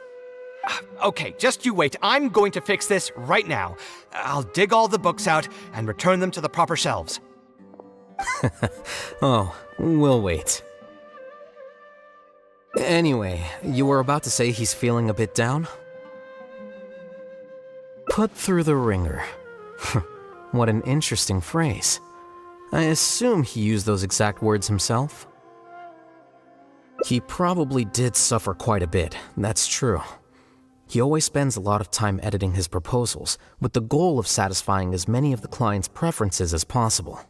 Okay, just you wait. I'm going to fix this right now. I'll dig all the books out and return them to the proper shelves. Oh, we'll wait. Anyway, you were about to say he's feeling a bit down? Put through the ringer. What an interesting phrase. I assume he used those exact words himself? He probably did suffer quite a bit, that's true. He always spends a lot of time editing his proposals, with the goal of satisfying as many of the client's preferences as possible.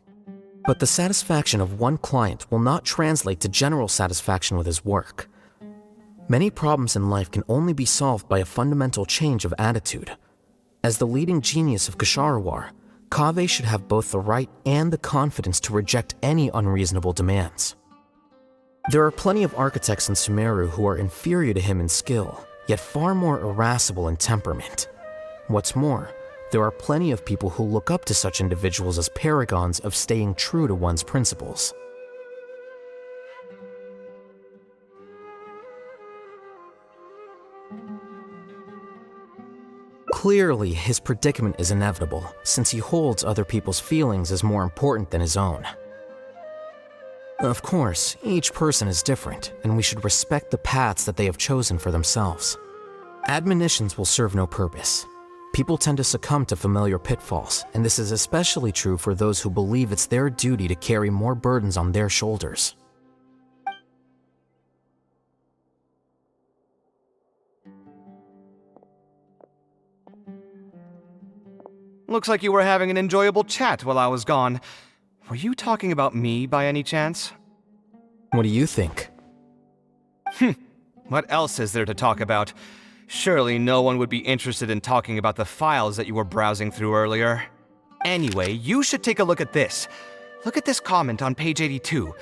But the satisfaction of one client will not translate to general satisfaction with his work. Many problems in life can only be solved by a fundamental change of attitude. As the leading genius of Ksharawar, Kaveh should have both the right and the confidence to reject any unreasonable demands. There are plenty of architects in Sumeru who are inferior to him in skill, yet far more irascible in temperament. What's more, there are plenty of people who look up to such individuals as paragons of staying true to one's principles. Clearly, his predicament is inevitable, since he holds other people's feelings as more important than his own. Of course, each person is different, and we should respect the paths that they have chosen for themselves. Admonitions will serve no purpose. People tend to succumb to familiar pitfalls, and this is especially true for those who believe it's their duty to carry more burdens on their shoulders. Looks like you were having an enjoyable chat while I was gone. Were you talking about me by any chance? What do you think? What else is there to talk about? Surely no one would be interested in talking about the files that you were browsing through earlier. Anyway, you should take a look at this. Look at this comment on page 82.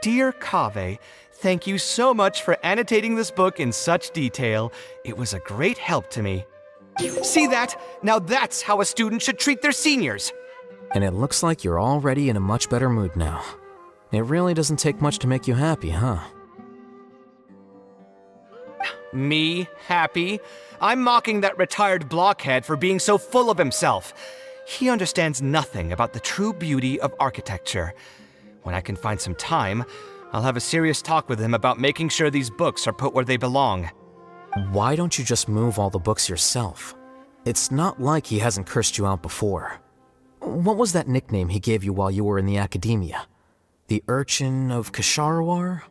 Dear Kaveh, thank you so much for annotating this book in such detail. It was a great help to me. See that? Now that's how a student should treat their seniors. And it looks like you're already in a much better mood now. It really doesn't take much to make you happy, huh? Me happy? I'm mocking that retired blockhead for being so full of himself. He understands nothing about the true beauty of architecture. When I can find some time, I'll have a serious talk with him about making sure these books are put where they belong. Why don't you just move all the books yourself? It's not like he hasn't cursed you out before. What was that nickname he gave you while you were in the academia? The Urchin of Ksharawar?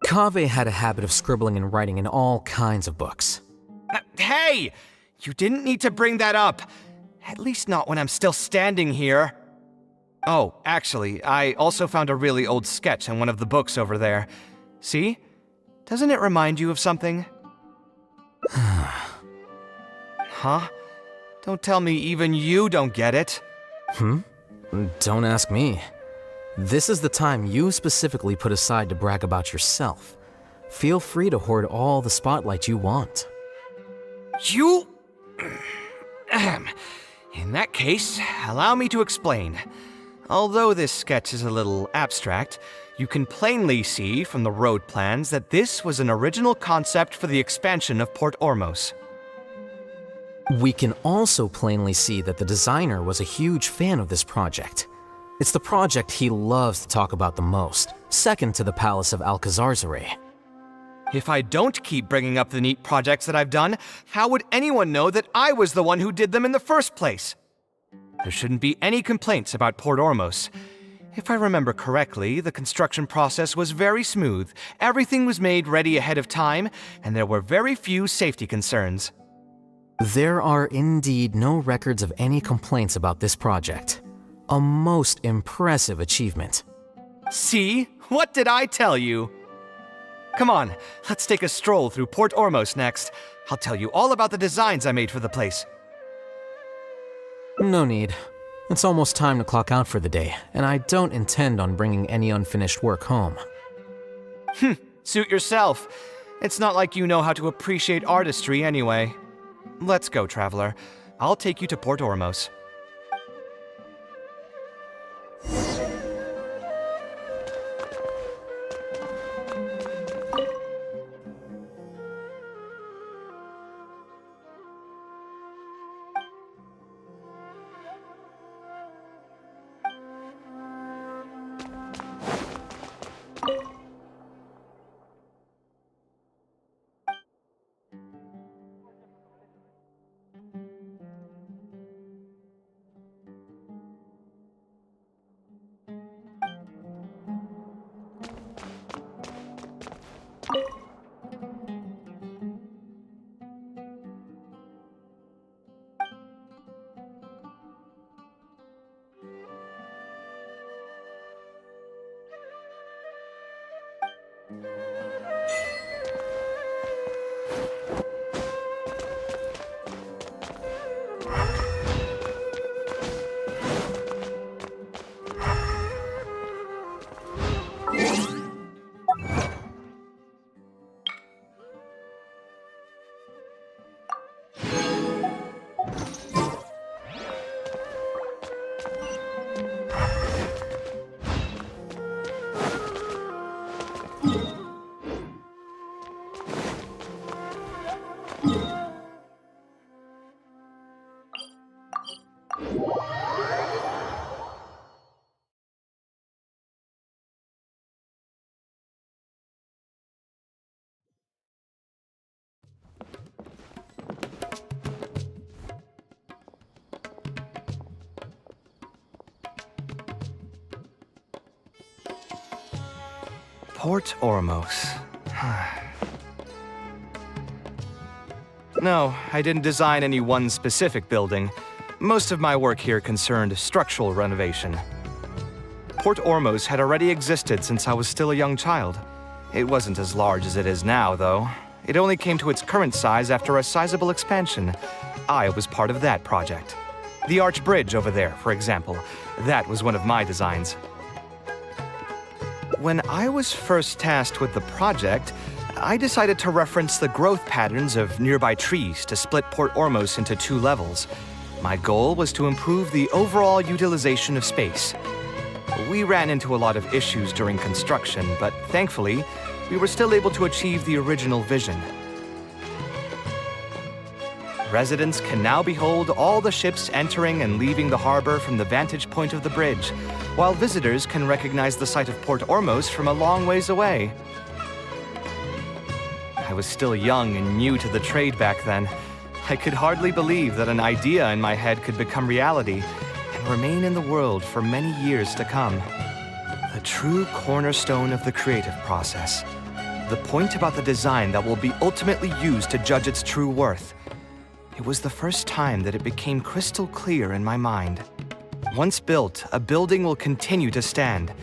Kaveh had a habit of scribbling and writing in all kinds of books. Hey! You didn't need to bring that up. At least not when I'm still standing here. Oh, actually, I also found a really old sketch in one of the books over there. See? Doesn't it remind you of something? Huh? Don't tell me even you don't get it. Don't ask me. This is the time you specifically put aside to brag about yourself. Feel free to hoard all the spotlight you want. You... In that case, allow me to explain. Although this sketch is a little abstract, you can plainly see from the road plans that this was an original concept for the expansion of Port Ormos. We can also plainly see that the designer was a huge fan of this project. It's the project he loves to talk about the most, second to the Palace of Alcazarzaray. If I don't keep bringing up the neat projects that I've done, how would anyone know that I was the one who did them in the first place? There shouldn't be any complaints about Port Ormos. If I remember correctly, the construction process was very smooth, everything was made ready ahead of time, and there were very few safety concerns. There are indeed no records of any complaints about this project. A most impressive achievement. See? What did I tell you? Come on, let's take a stroll through Port Ormos next. I'll tell you all about the designs I made for the place. No need. It's almost time to clock out for the day, and I don't intend on bringing any unfinished work home. Suit yourself. It's not like you know how to appreciate artistry anyway. Let's go, traveler. I'll take you to Port Ormos. Port Ormos. No, I didn't design any one specific building. Most of my work here concerned structural renovation. Port Ormos had already existed since I was still a young child. It wasn't as large as it is now, though. It only came to its current size after a sizable expansion. I was part of that project. The arch bridge over there, for example, that was one of my designs. When I was first tasked with the project, I decided to reference the growth patterns of nearby trees to split Port Ormos into 2 levels. My goal was to improve the overall utilization of space. We ran into a lot of issues during construction, but thankfully, we were still able to achieve the original vision. Residents can now behold all the ships entering and leaving the harbor from the vantage point of the bridge, while visitors can recognize the site of Port Ormos from a long ways away. I was still young and new to the trade back then. I could hardly believe that an idea in my head could become reality and remain in the world for many years to come. The true cornerstone of the creative process. The point about the design that will be ultimately used to judge its true worth. It was the first time that it became crystal clear in my mind. Once built, a building will continue to stand.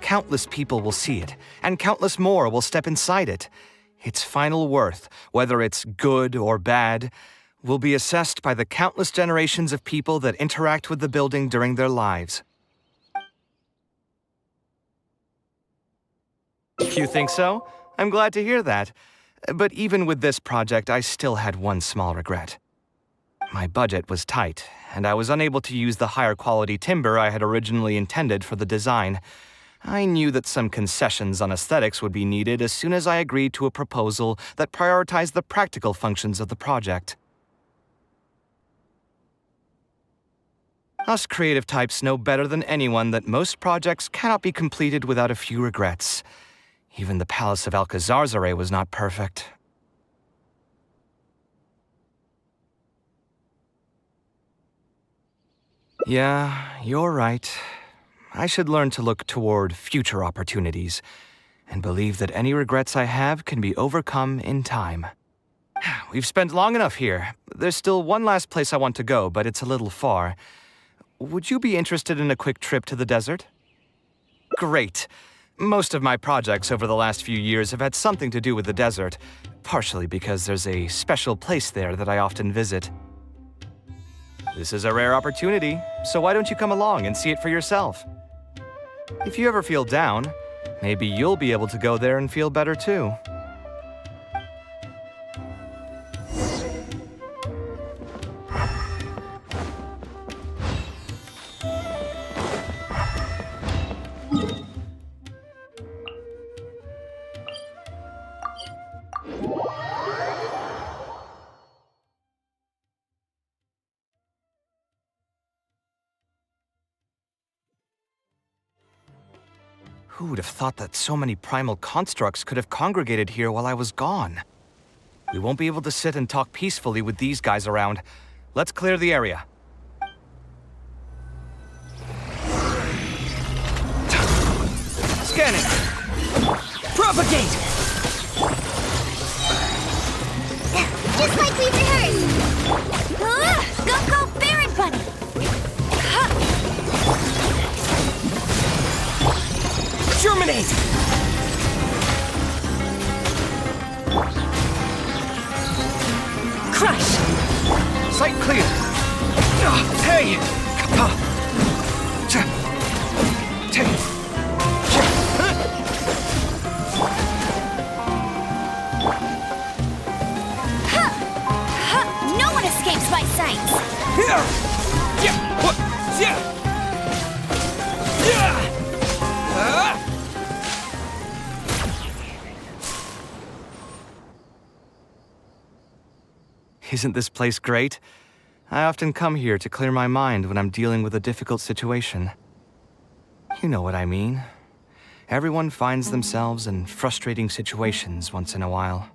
Countless people will see it, and countless more will step inside it. Its final worth, whether it's good or bad, will be assessed by the countless generations of people that interact with the building during their lives. You think so? I'm glad to hear that. But even with this project, I still had one small regret. My budget was tight, and I was unable to use the higher quality timber I had originally intended for the design. I knew that some concessions on aesthetics would be needed as soon as I agreed to a proposal that prioritized the practical functions of the project. Us creative types know better than anyone that most projects cannot be completed without a few regrets. Even the Palace of Alcazarzare was not perfect. Yeah, you're right. I should learn to look toward future opportunities, and believe that any regrets I have can be overcome in time. We've spent long enough here. There's still one last place I want to go, but it's a little far. Would you be interested in a quick trip to the desert? Great. Most of my projects over the last few years have had something to do with the desert, partially because there's a special place there that I often visit. This is a rare opportunity, so why don't you come along and see it for yourself? If you ever feel down, maybe you'll be able to go there and feel better too. Who would have thought that so many primal constructs could have congregated here while I was gone? We won't be able to sit and talk peacefully with these guys around. Let's clear the area. Scanning! Propagate! Just like we rehearsed! Go, Baron Bunny! Germinate! Crush! Sight clear! Hey! No one escapes my sights! Isn't this place great? I often come here to clear my mind when I'm dealing with a difficult situation. You know what I mean. Everyone finds themselves in frustrating situations once in a while.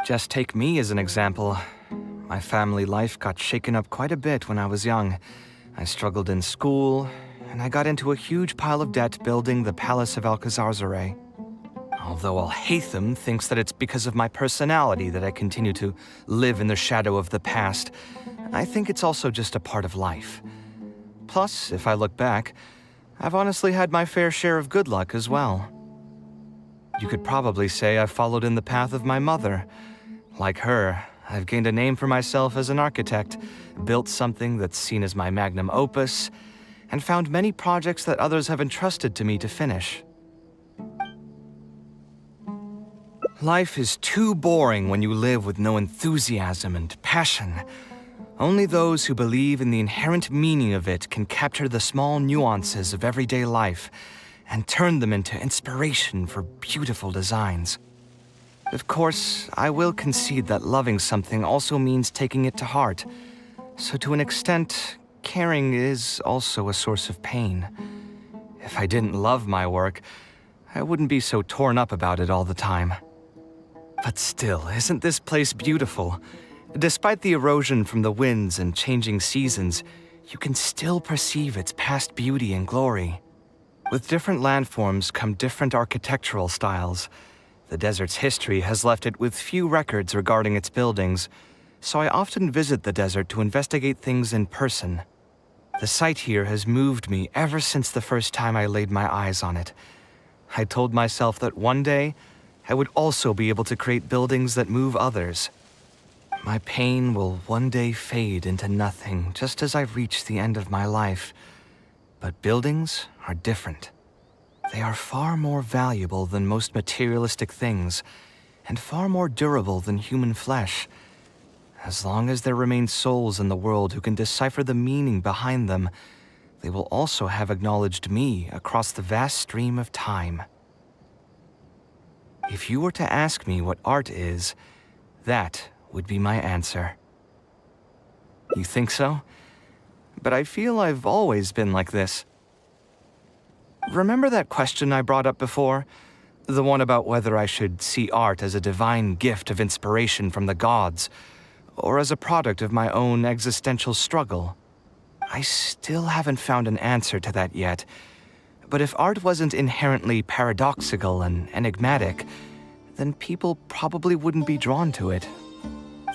Just take me as an example. My family life got shaken up quite a bit when I was young. I struggled in school, and I got into a huge pile of debt building the Palace of Alcazarzaray. Although Alhaitham thinks that it's because of my personality that I continue to live in the shadow of the past, I think it's also just a part of life. Plus, if I look back, I've honestly had my fair share of good luck as well. You could probably say I've followed in the path of my mother. Like her, I've gained a name for myself as an architect, built something that's seen as my magnum opus, and found many projects that others have entrusted to me to finish. Life is too boring when you live with no enthusiasm and passion. Only those who believe in the inherent meaning of it can capture the small nuances of everyday life and turn them into inspiration for beautiful designs. Of course, I will concede that loving something also means taking it to heart. So to an extent, caring is also a source of pain. If I didn't love my work, I wouldn't be so torn up about it all the time. But still, isn't this place beautiful? Despite the erosion from the winds and changing seasons, you can still perceive its past beauty and glory. With different landforms come different architectural styles. The desert's history has left it with few records regarding its buildings, so I often visit the desert to investigate things in person. The sight here has moved me ever since the first time I laid my eyes on it. I told myself that one day, I would also be able to create buildings that move others. My pain will one day fade into nothing just as I reach the end of my life. But buildings are different. They are far more valuable than most materialistic things, and far more durable than human flesh. As long as there remain souls in the world who can decipher the meaning behind them, they will also have acknowledged me across the vast stream of time. If you were to ask me what art is, that would be my answer. You think so? But I feel I've always been like this. Remember that question I brought up before? The one about whether I should see art as a divine gift of inspiration from the gods, or as a product of my own existential struggle? I still haven't found an answer to that yet. But if art wasn't inherently paradoxical and enigmatic, then people probably wouldn't be drawn to it.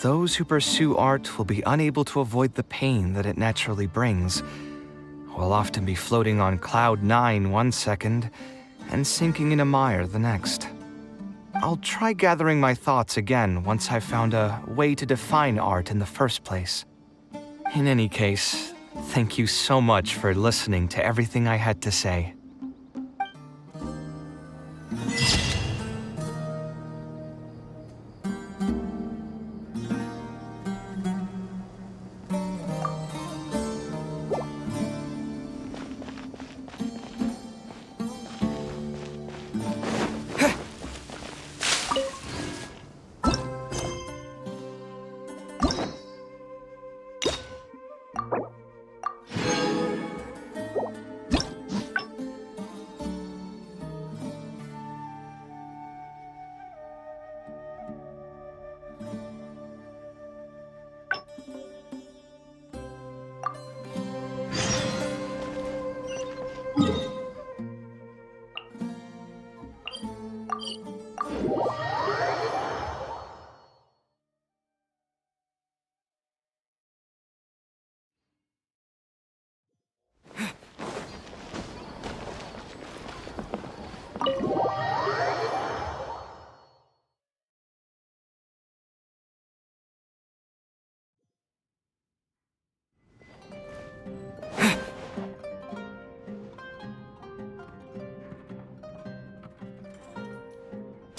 Those who pursue art will be unable to avoid the pain that it naturally brings. Will often be floating on cloud 9 one second and sinking in a mire the next. I'll try gathering my thoughts again once I've found a way to define art in the first place. In any case, thank you so much for listening to everything I had to say.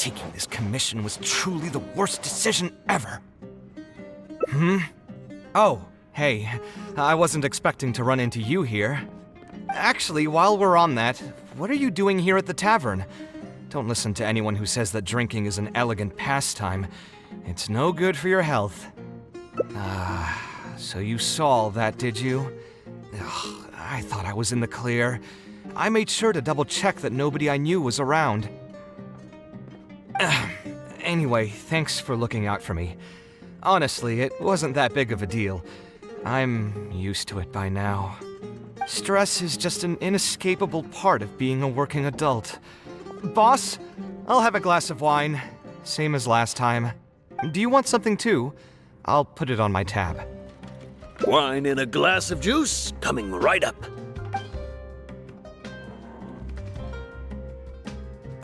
Taking this commission was truly the worst decision ever. Oh, hey, I wasn't expecting to run into you here. Actually, while we're on that, what are you doing here at the tavern? Don't listen to anyone who says that drinking is an elegant pastime. It's no good for your health. So you saw all that, did you? Ugh, I thought I was in the clear. I made sure to double-check that nobody I knew was around. Anyway, thanks for looking out for me. Honestly, it wasn't that big of a deal. I'm used to it by now. Stress is just an inescapable part of being a working adult. Boss, I'll have a glass of wine. Same as last time. Do you want something too? I'll put it on my tab. Wine in a glass of juice, coming right up.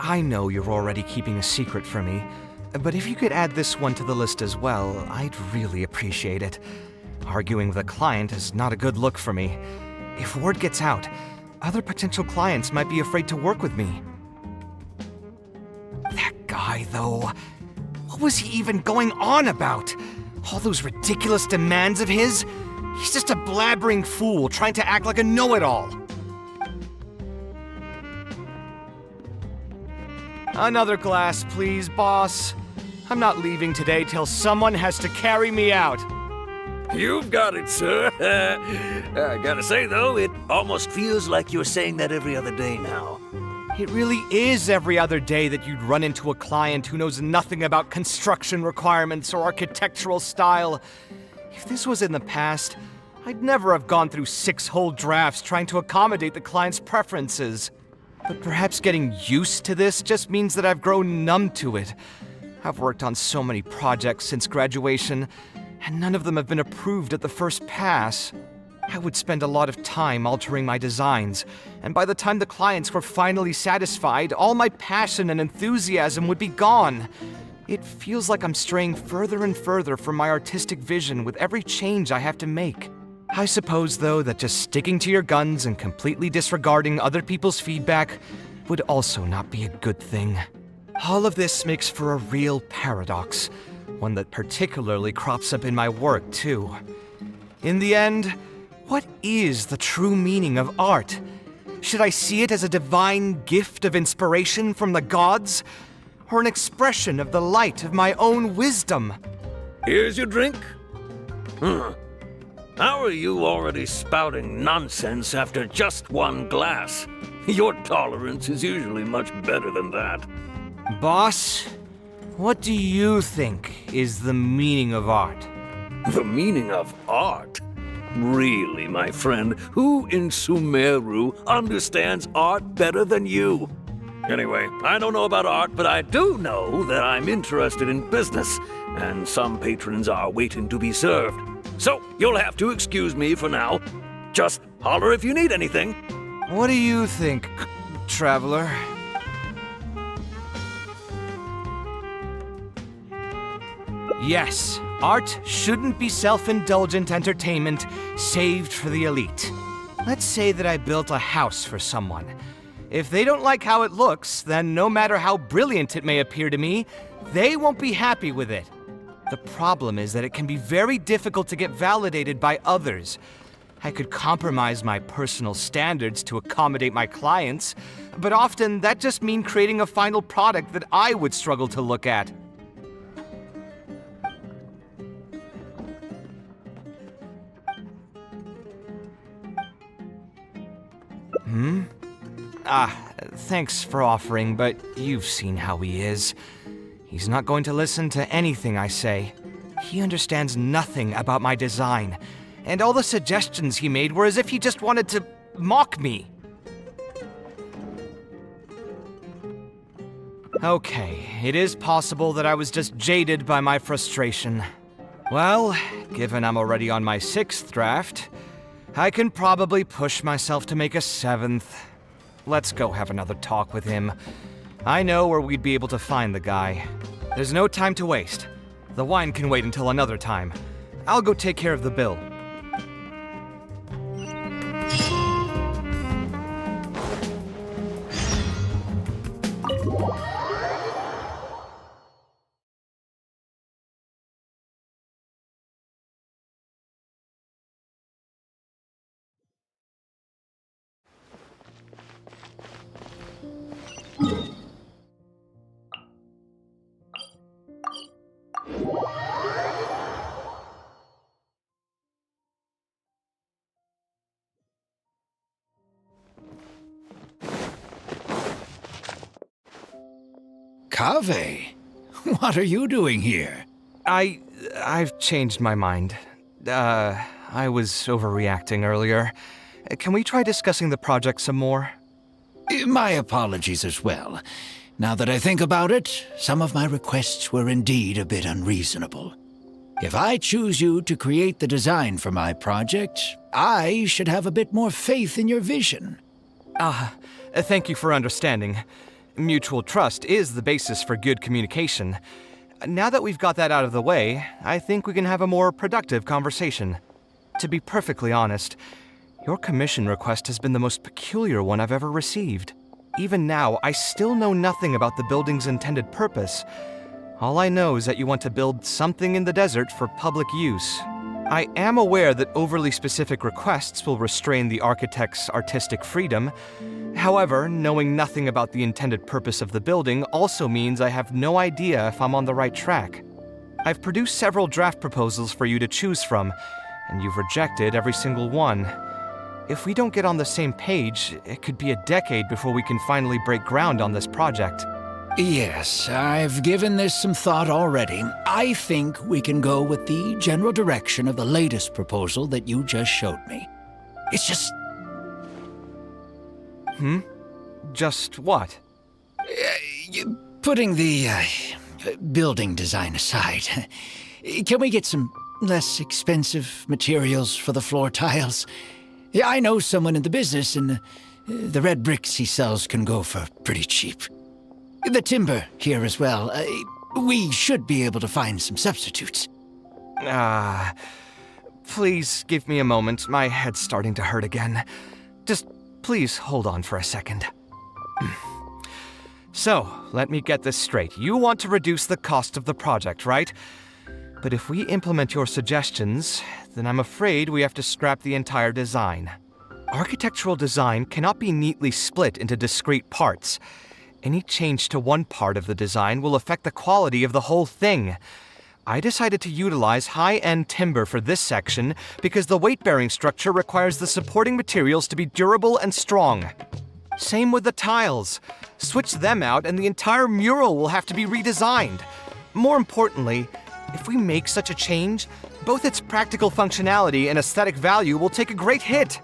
I know you're already keeping a secret from me, but if you could add this one to the list as well, I'd really appreciate it. Arguing with a client is not a good look for me. If word gets out, other potential clients might be afraid to work with me. That guy, though, what was he even going on about? All those ridiculous demands of his? He's just a blabbering fool trying to act like a know-it-all. Another glass, please, boss. I'm not leaving today till someone has to carry me out. You've got it, sir. I gotta say, though, it almost feels like you're saying that every other day now. It really is every other day that you'd run into a client who knows nothing about construction requirements or architectural style. If this was in the past, I'd never have gone through 6 whole drafts trying to accommodate the client's preferences. But perhaps getting used to this just means that I've grown numb to it. I've worked on so many projects since graduation, and none of them have been approved at the first pass. I would spend a lot of time altering my designs, and by the time the clients were finally satisfied, all my passion and enthusiasm would be gone. It feels like I'm straying further and further from my artistic vision with every change I have to make. I suppose, though, that just sticking to your guns and completely disregarding other people's feedback would also not be a good thing. All of this makes for a real paradox, one that particularly crops up in my work, too. In the end, what is the true meaning of art? Should I see it as a divine gift of inspiration from the gods, or an expression of the light of my own wisdom? Here's your drink. How are you already spouting nonsense after just one glass? Your tolerance is usually much better than that. Boss, what do you think is the meaning of art? The meaning of art? Really, my friend, who in Sumeru understands art better than you? Anyway, I don't know about art, but I do know that I'm interested in business, and some patrons are waiting to be served. So, you'll have to excuse me for now. Just holler if you need anything. What do you think, traveler? Yes, art shouldn't be self-indulgent entertainment saved for the elite. Let's say that I built a house for someone. If they don't like how it looks, then no matter how brilliant it may appear to me, they won't be happy with it. The problem is that it can be very difficult to get validated by others. I could compromise my personal standards to accommodate my clients, but often that just means creating a final product that I would struggle to look at. Thanks for offering, but you've seen how he is. He's not going to listen to anything I say. He understands nothing about my design, and all the suggestions he made were as if he just wanted to mock me. Okay, it is possible that I was just jaded by my frustration. Well, given I'm already on my 6th draft, I can probably push myself to make a 7th. Let's go have another talk with him. I know where we'd be able to find the guy. There's no time to waste. The wine can wait until another time. I'll go take care of the bill. Kaveh, what are you doing here? I've changed my mind. I was overreacting earlier. Can we try discussing the project some more? My apologies as well. Now that I think about it, some of my requests were indeed a bit unreasonable. If I choose you to create the design for my project, I should have a bit more faith in your vision. Thank you for understanding. Mutual trust is the basis for good communication. Now that we've got that out of the way, I think we can have a more productive conversation. To be perfectly honest, your commission request has been the most peculiar one I've ever received. Even now, I still know nothing about the building's intended purpose. All I know is that you want to build something in the desert for public use. I am aware that overly specific requests will restrain the architect's artistic freedom. However, knowing nothing about the intended purpose of the building also means I have no idea if I'm on the right track. I've produced several draft proposals for you to choose from, and you've rejected every single one. If we don't get on the same page, it could be a decade before we can finally break ground on this project. Yes, I've given this some thought already. I think we can go with the general direction of the latest proposal that you just showed me. It's just... Just what? Putting the building design aside, can we get some less expensive materials for the floor tiles? Yeah, I know someone in the business, and the red bricks he sells can go for pretty cheap. The timber here as well. We should be able to find some substitutes. Please give me a moment. My head's starting to hurt again. Just please hold on for a second. So, let me get this straight. You want to reduce the cost of the project, right? But if we implement your suggestions, then I'm afraid we have to scrap the entire design. Architectural design cannot be neatly split into discrete parts. Any change to one part of the design will affect the quality of the whole thing. I decided to utilize high-end timber for this section because the weight-bearing structure requires the supporting materials to be durable and strong. Same with the tiles. Switch them out and the entire mural will have to be redesigned. More importantly, if we make such a change, both its practical functionality and aesthetic value will take a great hit.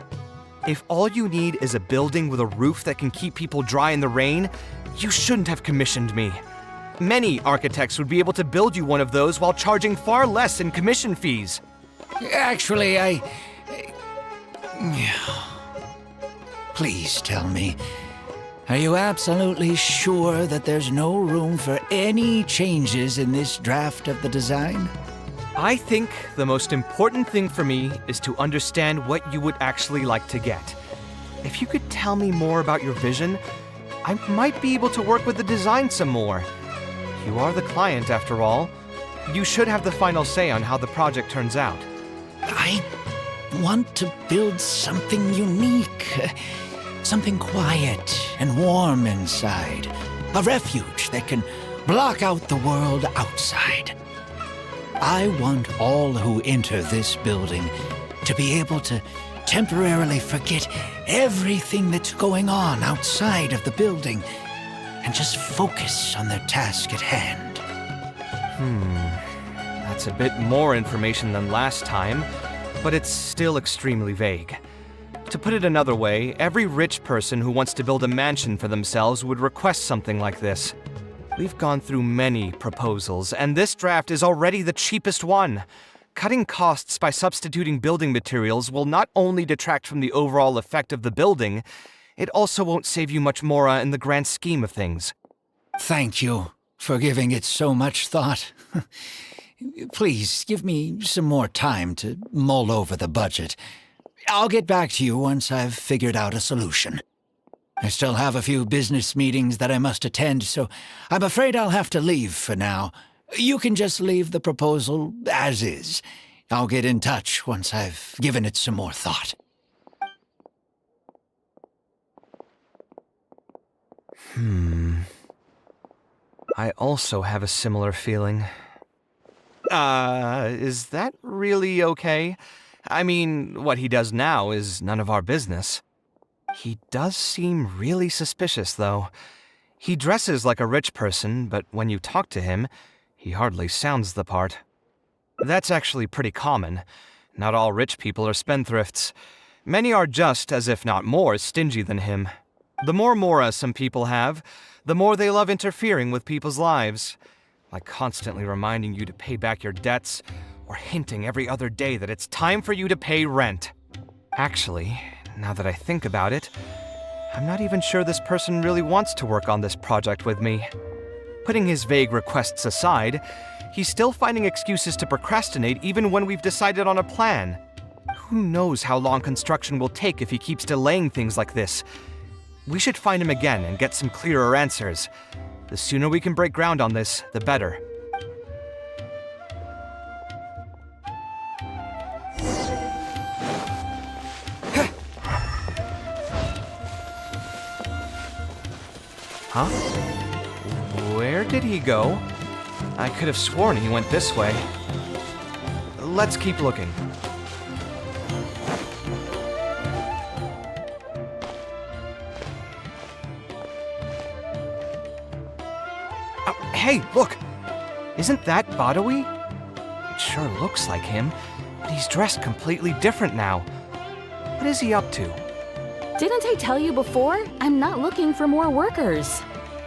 If all you need is a building with a roof that can keep people dry in the rain, you shouldn't have commissioned me. Many architects would be able to build you one of those while charging far less in commission fees. Actually, Please tell me, are you absolutely sure that there's no room for any changes in this draft of the design? I think the most important thing for me is to understand what you would actually like to get. If you could tell me more about your vision, I might be able to work with the design some more. You are the client, after all. You should have the final say on how the project turns out. I want to build something unique. Something quiet and warm inside. A refuge that can block out the world outside. I want all who enter this building to be able to temporarily forget everything that's going on outside of the building and just focus on their task at hand. That's a bit more information than last time, but it's still extremely vague. To put it another way, every rich person who wants to build a mansion for themselves would request something like this. We've gone through many proposals, and this draft is already the cheapest one. Cutting costs by substituting building materials will not only detract from the overall effect of the building, it also won't save you much more in the grand scheme of things. Thank you for giving it so much thought. Please, give me some more time to mull over the budget. I'll get back to you once I've figured out a solution. I still have a few business meetings that I must attend, so I'm afraid I'll have to leave for now. You can just leave the proposal as is. I'll get in touch once I've given it some more thought. I also have a similar feeling. Is that really okay? I mean, what he does now is none of our business. He does seem really suspicious, though. He dresses like a rich person, but when you talk to him, he hardly sounds the part. That's actually pretty common. Not all rich people are spendthrifts. Many are just, as if not more, stingy than him. The more mora some people have, the more they love interfering with people's lives. Like constantly reminding you to pay back your debts, or hinting every other day that it's time for you to pay rent. Actually, now that I think about it, I'm not even sure this person really wants to work on this project with me. Putting his vague requests aside, he's still finding excuses to procrastinate even when we've decided on a plan. Who knows how long construction will take if he keeps delaying things like this? We should find him again and get some clearer answers. The sooner we can break ground on this, the better. Huh? Where did he go? I could have sworn he went this way. Let's keep looking. Hey, look! Isn't that Badawi? It sure looks like him, but he's dressed completely different now. What is he up to? Didn't I tell you before? I'm not looking for more workers.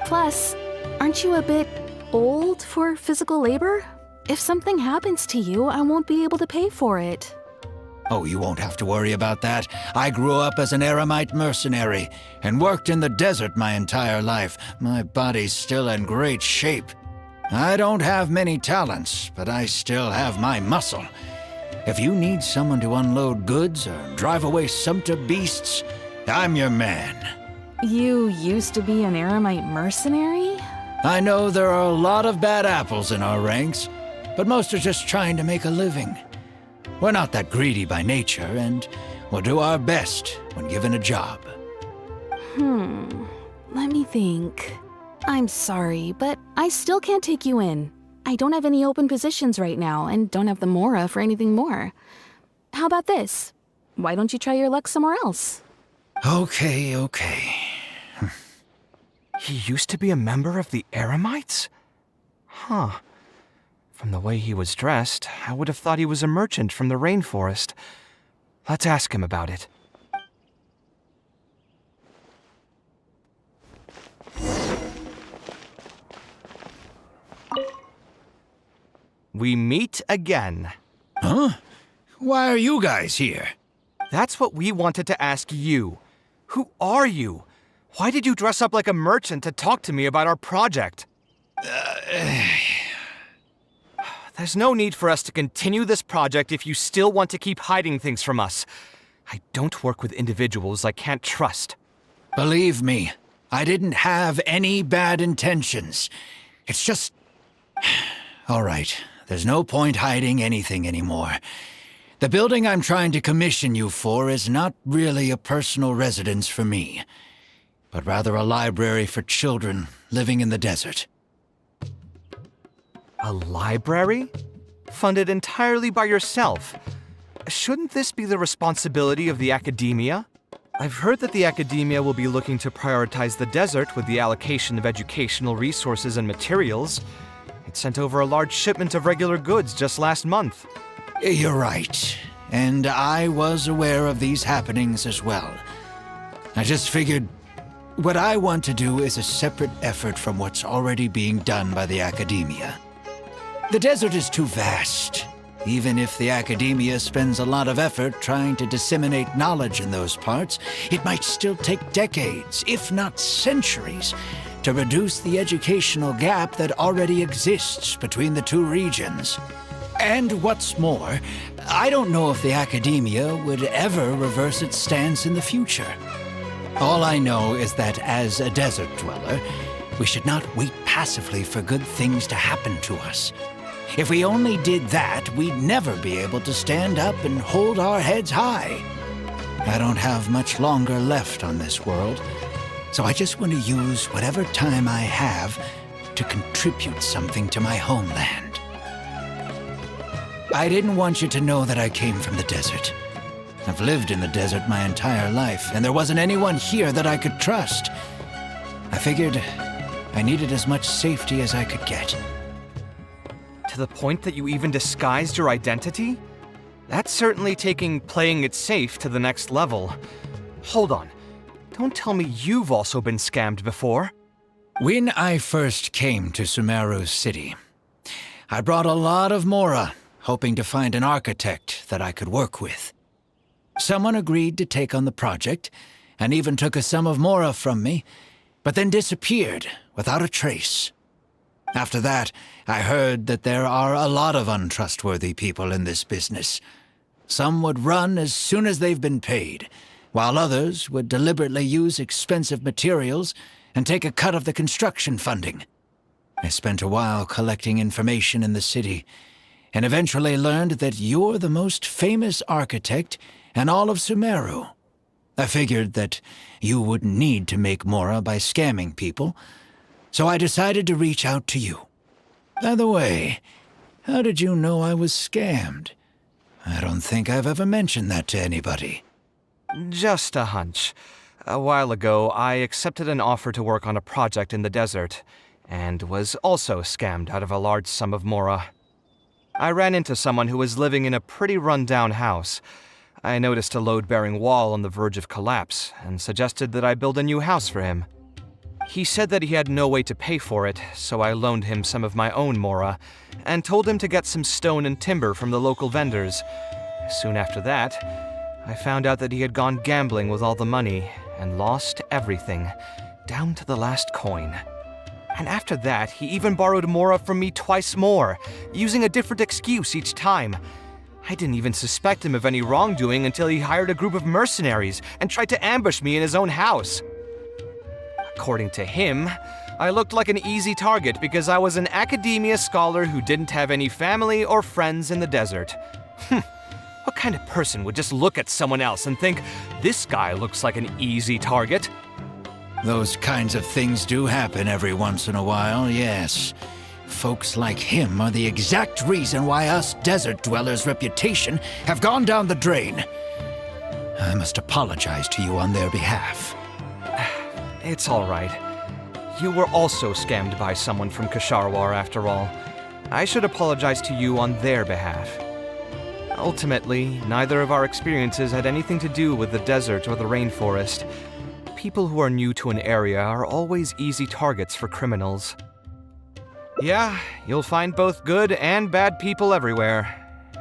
Plus, aren't you a bit old for physical labor? If something happens to you, I won't be able to pay for it. Oh, you won't have to worry about that. I grew up as an eremite mercenary and worked in the desert my entire life. My body's still in great shape. I don't have many talents, but I still have my muscle. If you need someone to unload goods or drive away sumpter beasts, I'm your man. You used to be an eremite mercenary? I know there are a lot of bad apples in our ranks, but most are just trying to make a living. We're not that greedy by nature, and we'll do our best when given a job. Let me think. I'm sorry, but I still can't take you in. I don't have any open positions right now, and don't have the mora for anything more. How about this? Why don't you try your luck somewhere else? Okay. He used to be a member of the Eremites? Huh. From the way he was dressed, I would have thought he was a merchant from the rainforest. Let's ask him about it. We meet again. Huh? Why are you guys here? That's what we wanted to ask you. Who are you? Why did you dress up like a merchant to talk to me about our project? There's no need for us to continue this project if you still want to keep hiding things from us. I don't work with individuals I can't trust. Believe me, I didn't have any bad intentions. It's just... All right, there's no point hiding anything anymore. The building I'm trying to commission you for is not really a personal residence for me, but rather a library for children living in the desert. A library? Funded entirely by yourself? Shouldn't this be the responsibility of the academia? I've heard that the academia will be looking to prioritize the desert with the allocation of educational resources and materials. It sent over a large shipment of regular goods just last month. You're right, and I was aware of these happenings as well. I just figured what I want to do is a separate effort from what's already being done by the academia. The desert is too vast. Even if the academia spends a lot of effort trying to disseminate knowledge in those parts, it might still take decades, if not centuries, to reduce the educational gap that already exists between the two regions. And what's more, I don't know if the academia would ever reverse its stance in the future. All I know is that as a desert dweller, we should not wait passively for good things to happen to us. If we only did that, we'd never be able to stand up and hold our heads high. I don't have much longer left on this world, so I just want to use whatever time I have to contribute something to my homeland. I didn't want you to know that I came from the desert. I've lived in the desert my entire life, and there wasn't anyone here that I could trust. I figured I needed as much safety as I could get. To the point that you even disguised your identity? That's certainly taking playing it safe to the next level. Hold on. Don't tell me you've also been scammed before. When I first came to Sumeru City, I brought a lot of Mora, hoping to find an architect that I could work with. Someone agreed to take on the project, and even took a sum of Mora from me, but then disappeared without a trace. After that, I heard that there are a lot of untrustworthy people in this business. Some would run as soon as they've been paid, while others would deliberately use expensive materials and take a cut of the construction funding. I spent a while collecting information in the city, and eventually learned that you're the most famous architect in all of Sumeru. I figured that you wouldn't need to make Mora by scamming people, so I decided to reach out to you. By the way, how did you know I was scammed? I don't think I've ever mentioned that to anybody. Just a hunch. A while ago, I accepted an offer to work on a project in the desert, and was also scammed out of a large sum of Mora. I ran into someone who was living in a pretty run-down house. I noticed a load-bearing wall on the verge of collapse, and suggested that I build a new house for him. He said that he had no way to pay for it, so I loaned him some of my own Mora, and told him to get some stone and timber from the local vendors. Soon after that, I found out that he had gone gambling with all the money, and lost everything, down to the last coin. And after that, he even borrowed Mora from me twice more, using a different excuse each time. I didn't even suspect him of any wrongdoing until he hired a group of mercenaries and tried to ambush me in his own house. According to him, I looked like an easy target because I was an academia scholar who didn't have any family or friends in the desert. What kind of person would just look at someone else and think, this guy looks like an easy target? Those kinds of things do happen every once in a while, yes. Folks like him are the exact reason why us desert dwellers' reputation have gone down the drain. I must apologize to you on their behalf. It's all right. You were also scammed by someone from Kasharwar after all. I should apologize to you on their behalf. Ultimately, neither of our experiences had anything to do with the desert or the rainforest. People who are new to an area are always easy targets for criminals. Yeah, you'll find both good and bad people everywhere.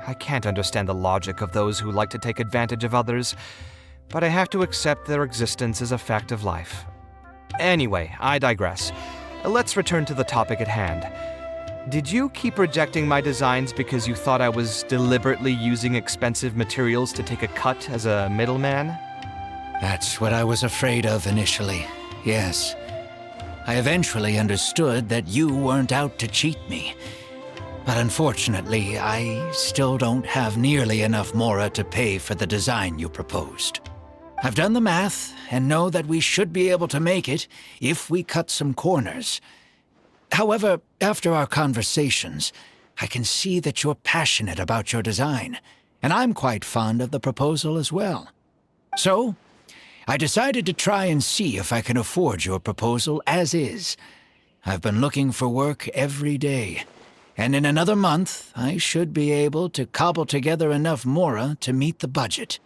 I can't understand the logic of those who like to take advantage of others, but I have to accept their existence as a fact of life. Anyway, I digress. Let's return to the topic at hand. Did you keep rejecting my designs because you thought I was deliberately using expensive materials to take a cut as a middleman? That's what I was afraid of initially, yes. I eventually understood that you weren't out to cheat me. But unfortunately, I still don't have nearly enough Mora to pay for the design you proposed. I've done the math and know that we should be able to make it if we cut some corners. However, after our conversations, I can see that you're passionate about your design, and I'm quite fond of the proposal as well. So, I decided to try and see if I can afford your proposal as is. I've been looking for work every day, and in another month, I should be able to cobble together enough Mora to meet the budget.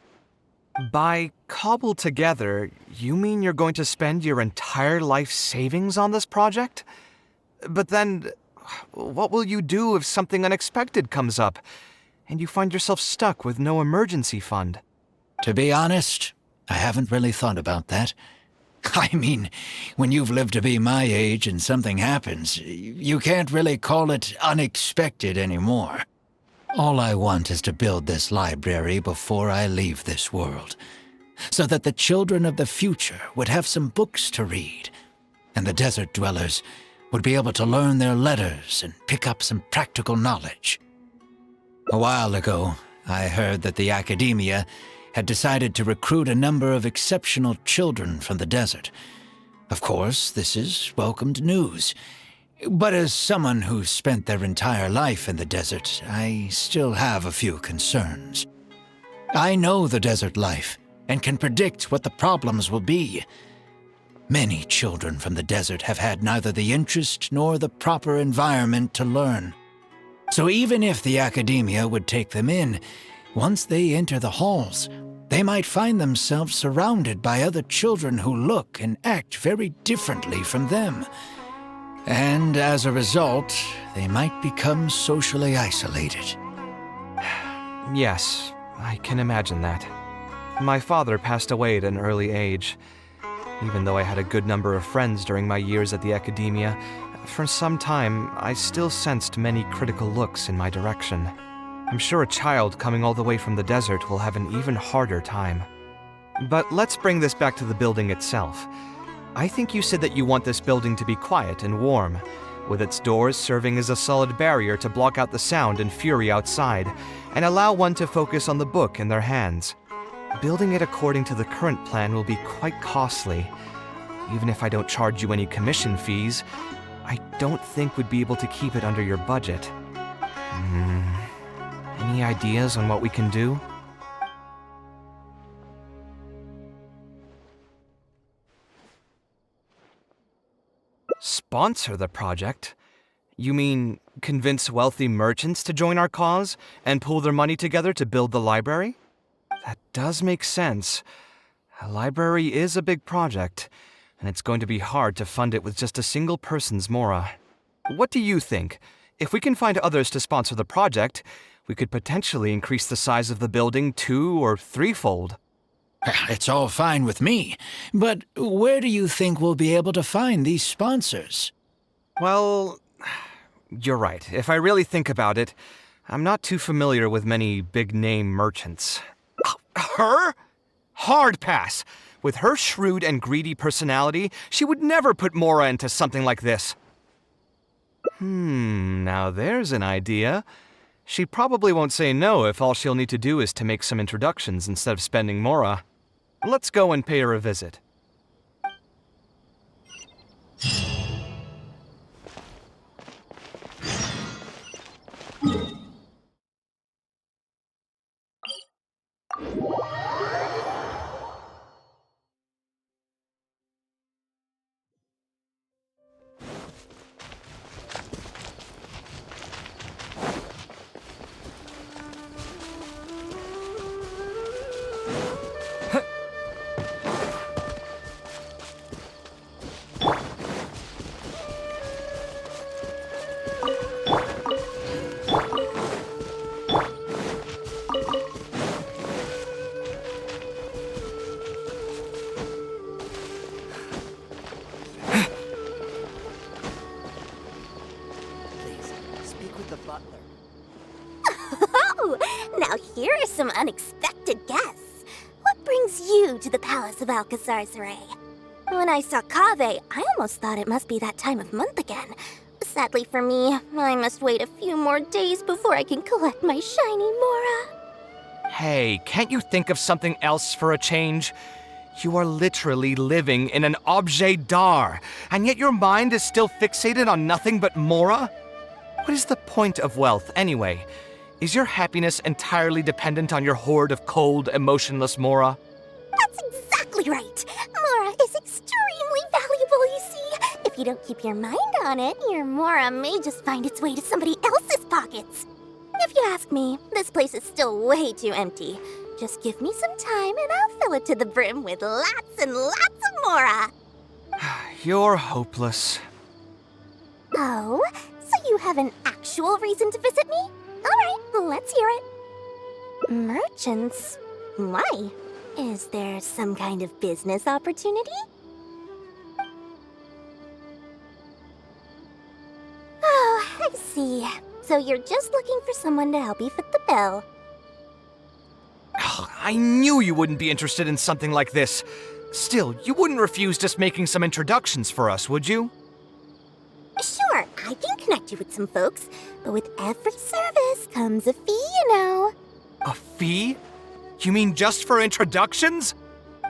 By cobble together, you mean you're going to spend your entire life savings on this project? But then, what will you do if something unexpected comes up, and you find yourself stuck with no emergency fund? To be honest, I haven't really thought about that. I mean, when you've lived to be my age and something happens, you can't really call it unexpected anymore. All I want is to build this library before I leave this world, so that the children of the future would have some books to read, and the desert dwellers would be able to learn their letters and pick up some practical knowledge. A while ago, I heard that the academia had decided to recruit a number of exceptional children from the desert. Of course, this is welcomed news. But as someone who's spent their entire life in the desert, I still have a few concerns. I know the desert life and can predict what the problems will be. Many children from the desert have had neither the interest nor the proper environment to learn. So even if the academia would take them in, once they enter the halls, they might find themselves surrounded by other children who look and act very differently from them. And as a result, they might become socially isolated. Yes, I can imagine that. My father passed away at an early age. Even though I had a good number of friends during my years at the academia, for some time I still sensed many critical looks in my direction. I'm sure a child coming all the way from the desert will have an even harder time. But let's bring this back to the building itself. I think you said that you want this building to be quiet and warm, with its doors serving as a solid barrier to block out the sound and fury outside, and allow one to focus on the book in their hands. Building it according to the current plan will be quite costly. Even if I don't charge you any commission fees, I don't think we'd be able to keep it under your budget. Any ideas on what we can do? Sponsor the project? You mean convince wealthy merchants to join our cause and pool their money together to build the library? That does make sense. A library is a big project, and it's going to be hard to fund it with just a single person's mora. What do you think? If we can find others to sponsor the project, we could potentially increase the size of the building 2- or 3-fold. It's all fine with me, but where do you think we'll be able to find these sponsors? Well, you're right. If I really think about it, I'm not too familiar with many big-name merchants. Her? Hard pass. With her shrewd and greedy personality, she would never put Mora into something like this. Now there's an idea. She probably won't say no if all she'll need to do is to make some introductions instead of spending Mora. Let's go and pay her a visit. Now here are some unexpected guests. What brings you to the Palace of Alcazar's Ray? When I saw Kaveh, I almost thought it must be that time of month again. Sadly for me, I must wait a few more days before I can collect my shiny Mora. Hey, can't you think of something else for a change? You are literally living in an objet d'art, and yet your mind is still fixated on nothing but Mora? What is the point of wealth, anyway? Is your happiness entirely dependent on your hoard of cold, emotionless Mora? That's exactly right. Mora is extremely valuable, you see. If you don't keep your mind on it, your Mora may just find its way to somebody else's pockets. If you ask me, this place is still way too empty. Just give me some time and I'll fill it to the brim with lots and lots of Mora. You're hopeless. Oh, so you have an actual reason to visit me? All right, let's hear it. Merchants? Why? Is there some kind of business opportunity? Oh, I see. So you're just looking for someone to help you fit the bill. I knew you wouldn't be interested in something like this. Still, you wouldn't refuse just making some introductions for us, would you? Sure, I can connect you with some folks, but with every service comes a fee, you know. A fee? You mean just for introductions?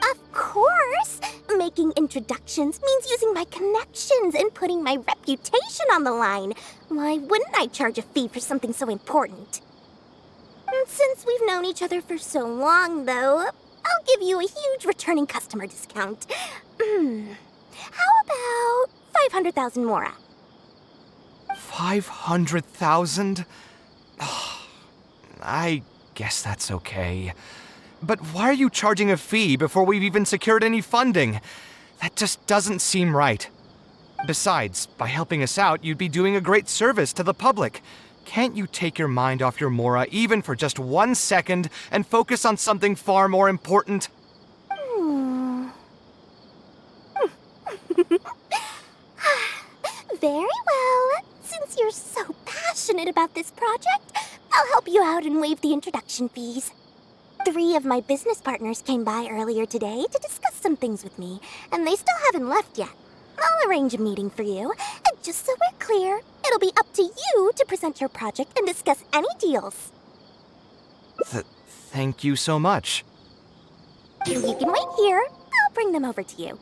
Of course! Making introductions means using my connections and putting my reputation on the line. Why wouldn't I charge a fee for something so important? Since we've known each other for so long, though, I'll give you a huge returning customer discount. 500,000 mora. 500,000? I guess that's okay. But why are you charging a fee before we've even secured any funding? That just doesn't seem right. Besides, by helping us out, you'd be doing a great service to the public. Can't you take your mind off your mora even for just 1 second and focus on something far more important? Very well. Since you're so passionate about this project, I'll help you out and waive the introduction fees. 3 of my business partners came by earlier today to discuss some things with me, and they still haven't left yet. I'll arrange a meeting for you, and just so we're clear, it'll be up to you to present your project and discuss any deals. Thank you so much. You can wait here. I'll bring them over to you.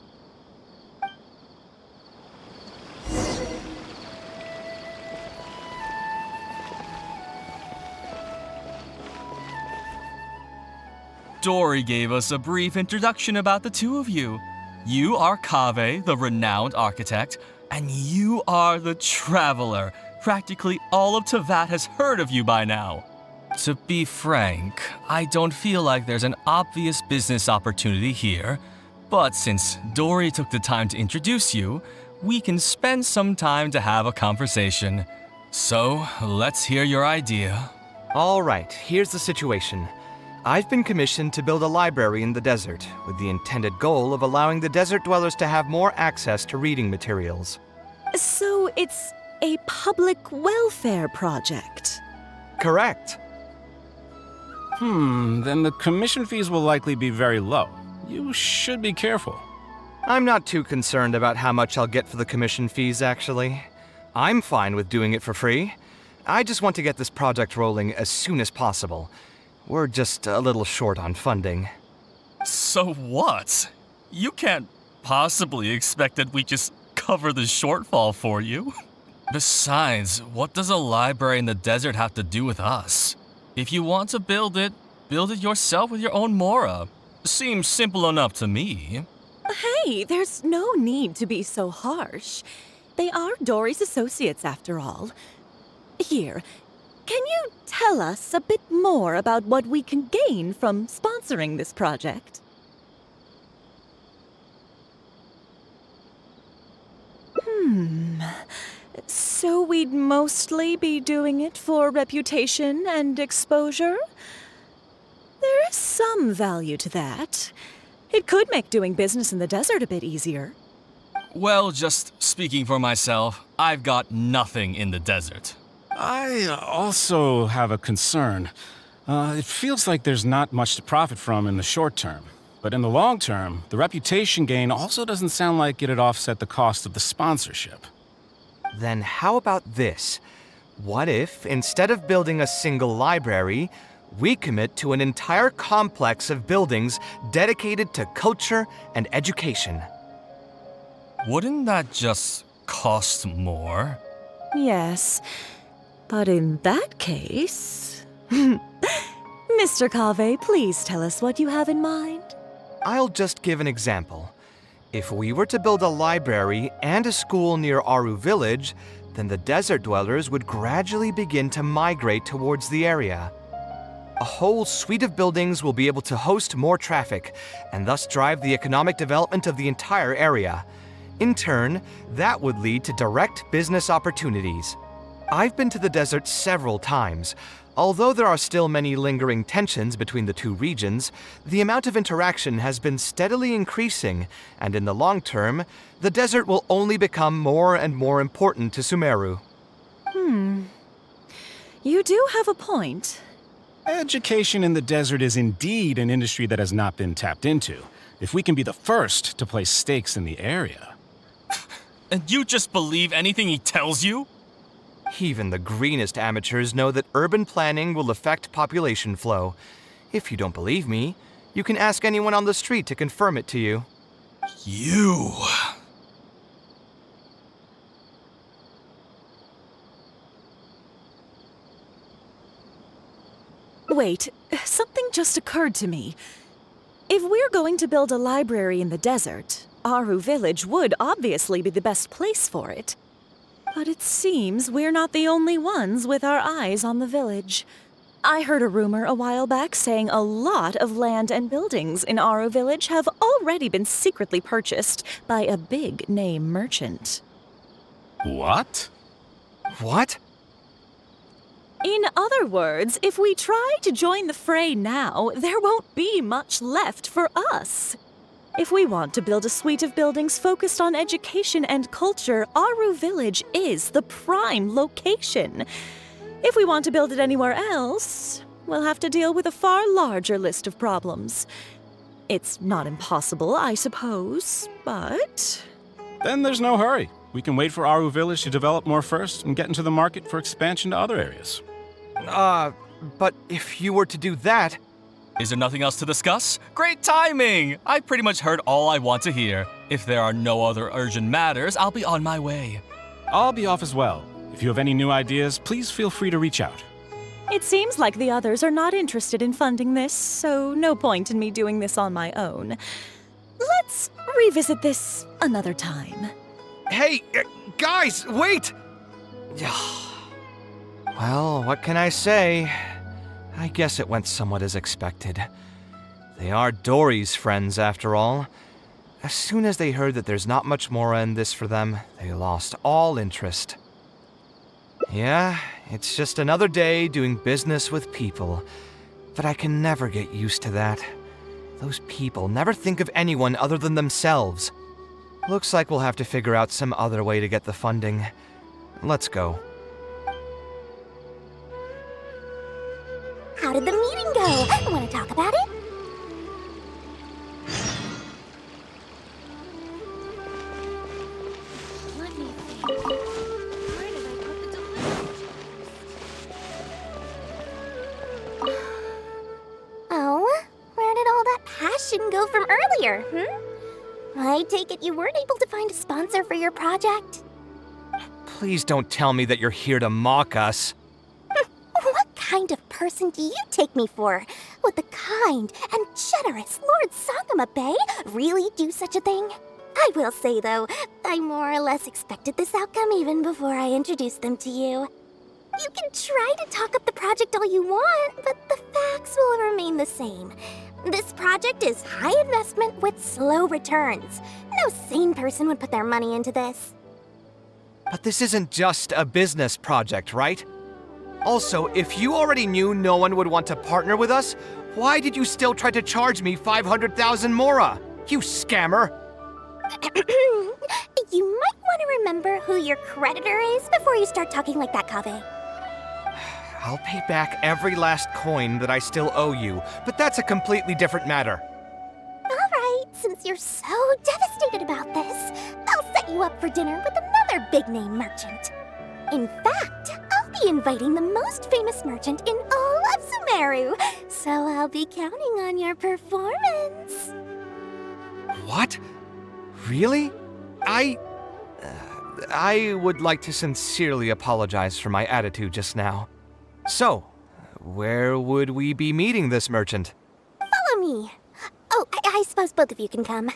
Dory gave us a brief introduction about the two of you. You are Kaveh, the renowned architect, and you are the traveler. Practically all of Teyvat has heard of you by now. To be frank, I don't feel like there's an obvious business opportunity here, but since Dory took the time to introduce you, we can spend some time to have a conversation. So, let's hear your idea. All right, here's the situation. I've been commissioned to build a library in the desert, with the intended goal of allowing the desert dwellers to have more access to reading materials. So it's a public welfare project? Correct. Then the commission fees will likely be very low. You should be careful. I'm not too concerned about how much I'll get for the commission fees, actually. I'm fine with doing it for free. I just want to get this project rolling as soon as possible. We're just a little short on funding. So what? You can't possibly expect that we just cover the shortfall for you. Besides, what does a library in the desert have to do with us? If you want to build it yourself with your own mora. Seems simple enough to me. Hey, there's no need to be so harsh. They are Dory's associates after all. Here, can you tell us a bit more about what we can gain from sponsoring this project? So we'd mostly be doing it for reputation and exposure? There is some value to that. It could make doing business in the desert a bit easier. Well, just speaking for myself, I've got nothing in the desert. I also have a concern. It feels like there's not much to profit from in the short term. But in the long term, the reputation gain also doesn't sound like it'd offset the cost of the sponsorship. Then how about this? What if, instead of building a single library, we commit to an entire complex of buildings dedicated to culture and education? Wouldn't that just cost more? Yes, but in that case... Mr. Kaveh, please tell us what you have in mind. I'll just give an example. If we were to build a library and a school near Aru village, then the desert dwellers would gradually begin to migrate towards the area. A whole suite of buildings will be able to host more traffic, and thus drive the economic development of the entire area. In turn, that would lead to direct business opportunities. I've been to the desert several times. Although there are still many lingering tensions between the two regions, the amount of interaction has been steadily increasing, and in the long term, the desert will only become more and more important to Sumeru. You do have a point. Education in the desert is indeed an industry that has not been tapped into. If we can be the first to place stakes in the area. And you just believe anything he tells you? Even the greenest amateurs know that urban planning will affect population flow. If you don't believe me, you can ask anyone on the street to confirm it to you. You... Wait, something just occurred to me. If we're going to build a library in the desert, Aru Village would obviously be the best place for it. But it seems we're not the only ones with our eyes on the village. I heard a rumor a while back saying a lot of land and buildings in Aru Village have already been secretly purchased by a big-name merchant. What? What? In other words, if we try to join the fray now, there won't be much left for us. If we want to build a suite of buildings focused on education and culture, Aru Village is the prime location. If we want to build it anywhere else, we'll have to deal with a far larger list of problems. It's not impossible, I suppose, but... Then there's no hurry. We can wait for Aru Village to develop more first and get into the market for expansion to other areas. But if you were to do that... Is there nothing else to discuss? Great timing! I pretty much heard all I want to hear. If there are no other urgent matters, I'll be on my way. I'll be off as well. If you have any new ideas, please feel free to reach out. It seems like the others are not interested in funding this, so no point in me doing this on my own. Let's revisit this another time. Hey, guys, wait! Well, what can I say? I guess it went somewhat as expected. They are Dory's friends, after all. As soon as they heard that there's not much more in this for them, they lost all interest. Yeah, it's just another day doing business with people. But I can never get used to that. Those people never think of anyone other than themselves. Looks like we'll have to figure out some other way to get the funding. Let's go. How did the meeting go? Want to talk about it? Let me think. Where did I put the Oh, where did all that passion go from earlier, I take it you weren't able to find a sponsor for your project? Please don't tell me that you're here to mock us. What kind of person do you take me for? Would the kind and generous Lord Sakuma Bay really do such a thing? I will say, though, I more or less expected this outcome even before I introduced them to you. You can try to talk up the project all you want, but the facts will remain the same. This project is high investment with slow returns. No sane person would put their money into this. But this isn't just a business project, right? Also, if you already knew no one would want to partner with us, why did you still try to charge me 500,000 mora? You scammer! You might want to remember who your creditor is before you start talking like that, Kaveh. I'll pay back every last coin that I still owe you, but that's a completely different matter. Alright, since you're so devastated about this, I'll set you up for dinner with another big-name merchant. In fact, I'll be inviting the most famous merchant in all of Sumeru, so I'll be counting on your performance. What? Really? I would like to sincerely apologize for my attitude just now. So, where would we be meeting this merchant? Follow me. Oh, I suppose both of you can come.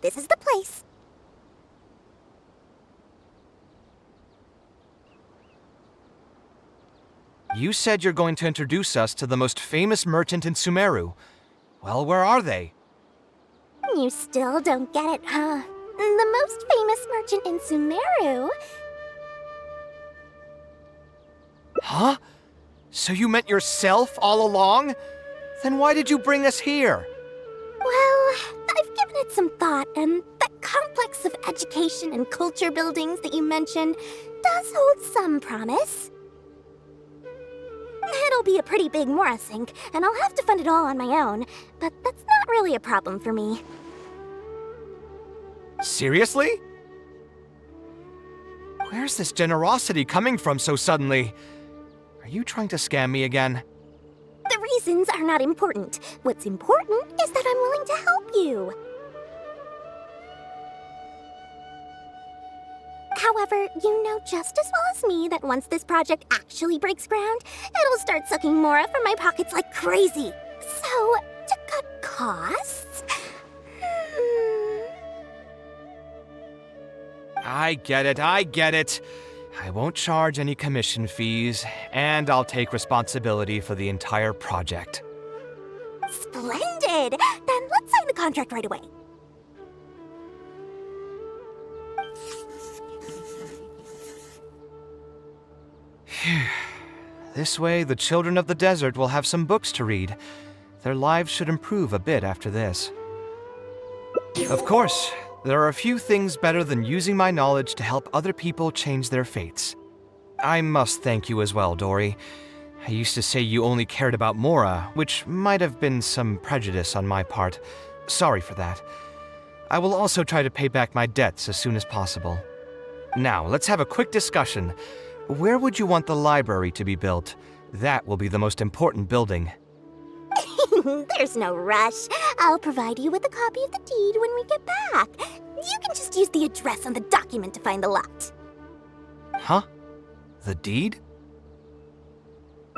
This is the place. You said you're going to introduce us to the most famous merchant in Sumeru. Well, where are they? You still don't get it, huh? The most famous merchant in Sumeru. Huh? So you meant yourself all along? Then why did you bring us here? Well, I've given it some thought, and that complex of education and culture buildings that you mentioned does hold some promise. be a pretty big Mora sink, and I'll have to fund it all on my own. But that's not really a problem for me. Seriously? Where's this generosity coming from so suddenly? Are you trying to scam me again? The reasons are not important. What's important is that I'm willing to help you. However, you know just as well as me that once this project actually breaks ground, it'll start sucking Mora from my pockets like crazy. So, to cut costs... I get it. I won't charge any commission fees, and I'll take responsibility for the entire project. Splendid! Then let's sign the contract right away. This way, the children of the desert will have some books to read. Their lives should improve a bit after this. Of course, there are a few things better than using my knowledge to help other people change their fates. I must thank you as well, Dory. I used to say you only cared about Mora, which might have been some prejudice on my part. Sorry for that. I will also try to pay back my debts as soon as possible. Now, let's have a quick discussion. Where would you want the library to be built? That will be the most important building. There's no rush. I'll provide you with a copy of the deed when we get back. You can just use the address on the document to find the lot. Huh? The deed?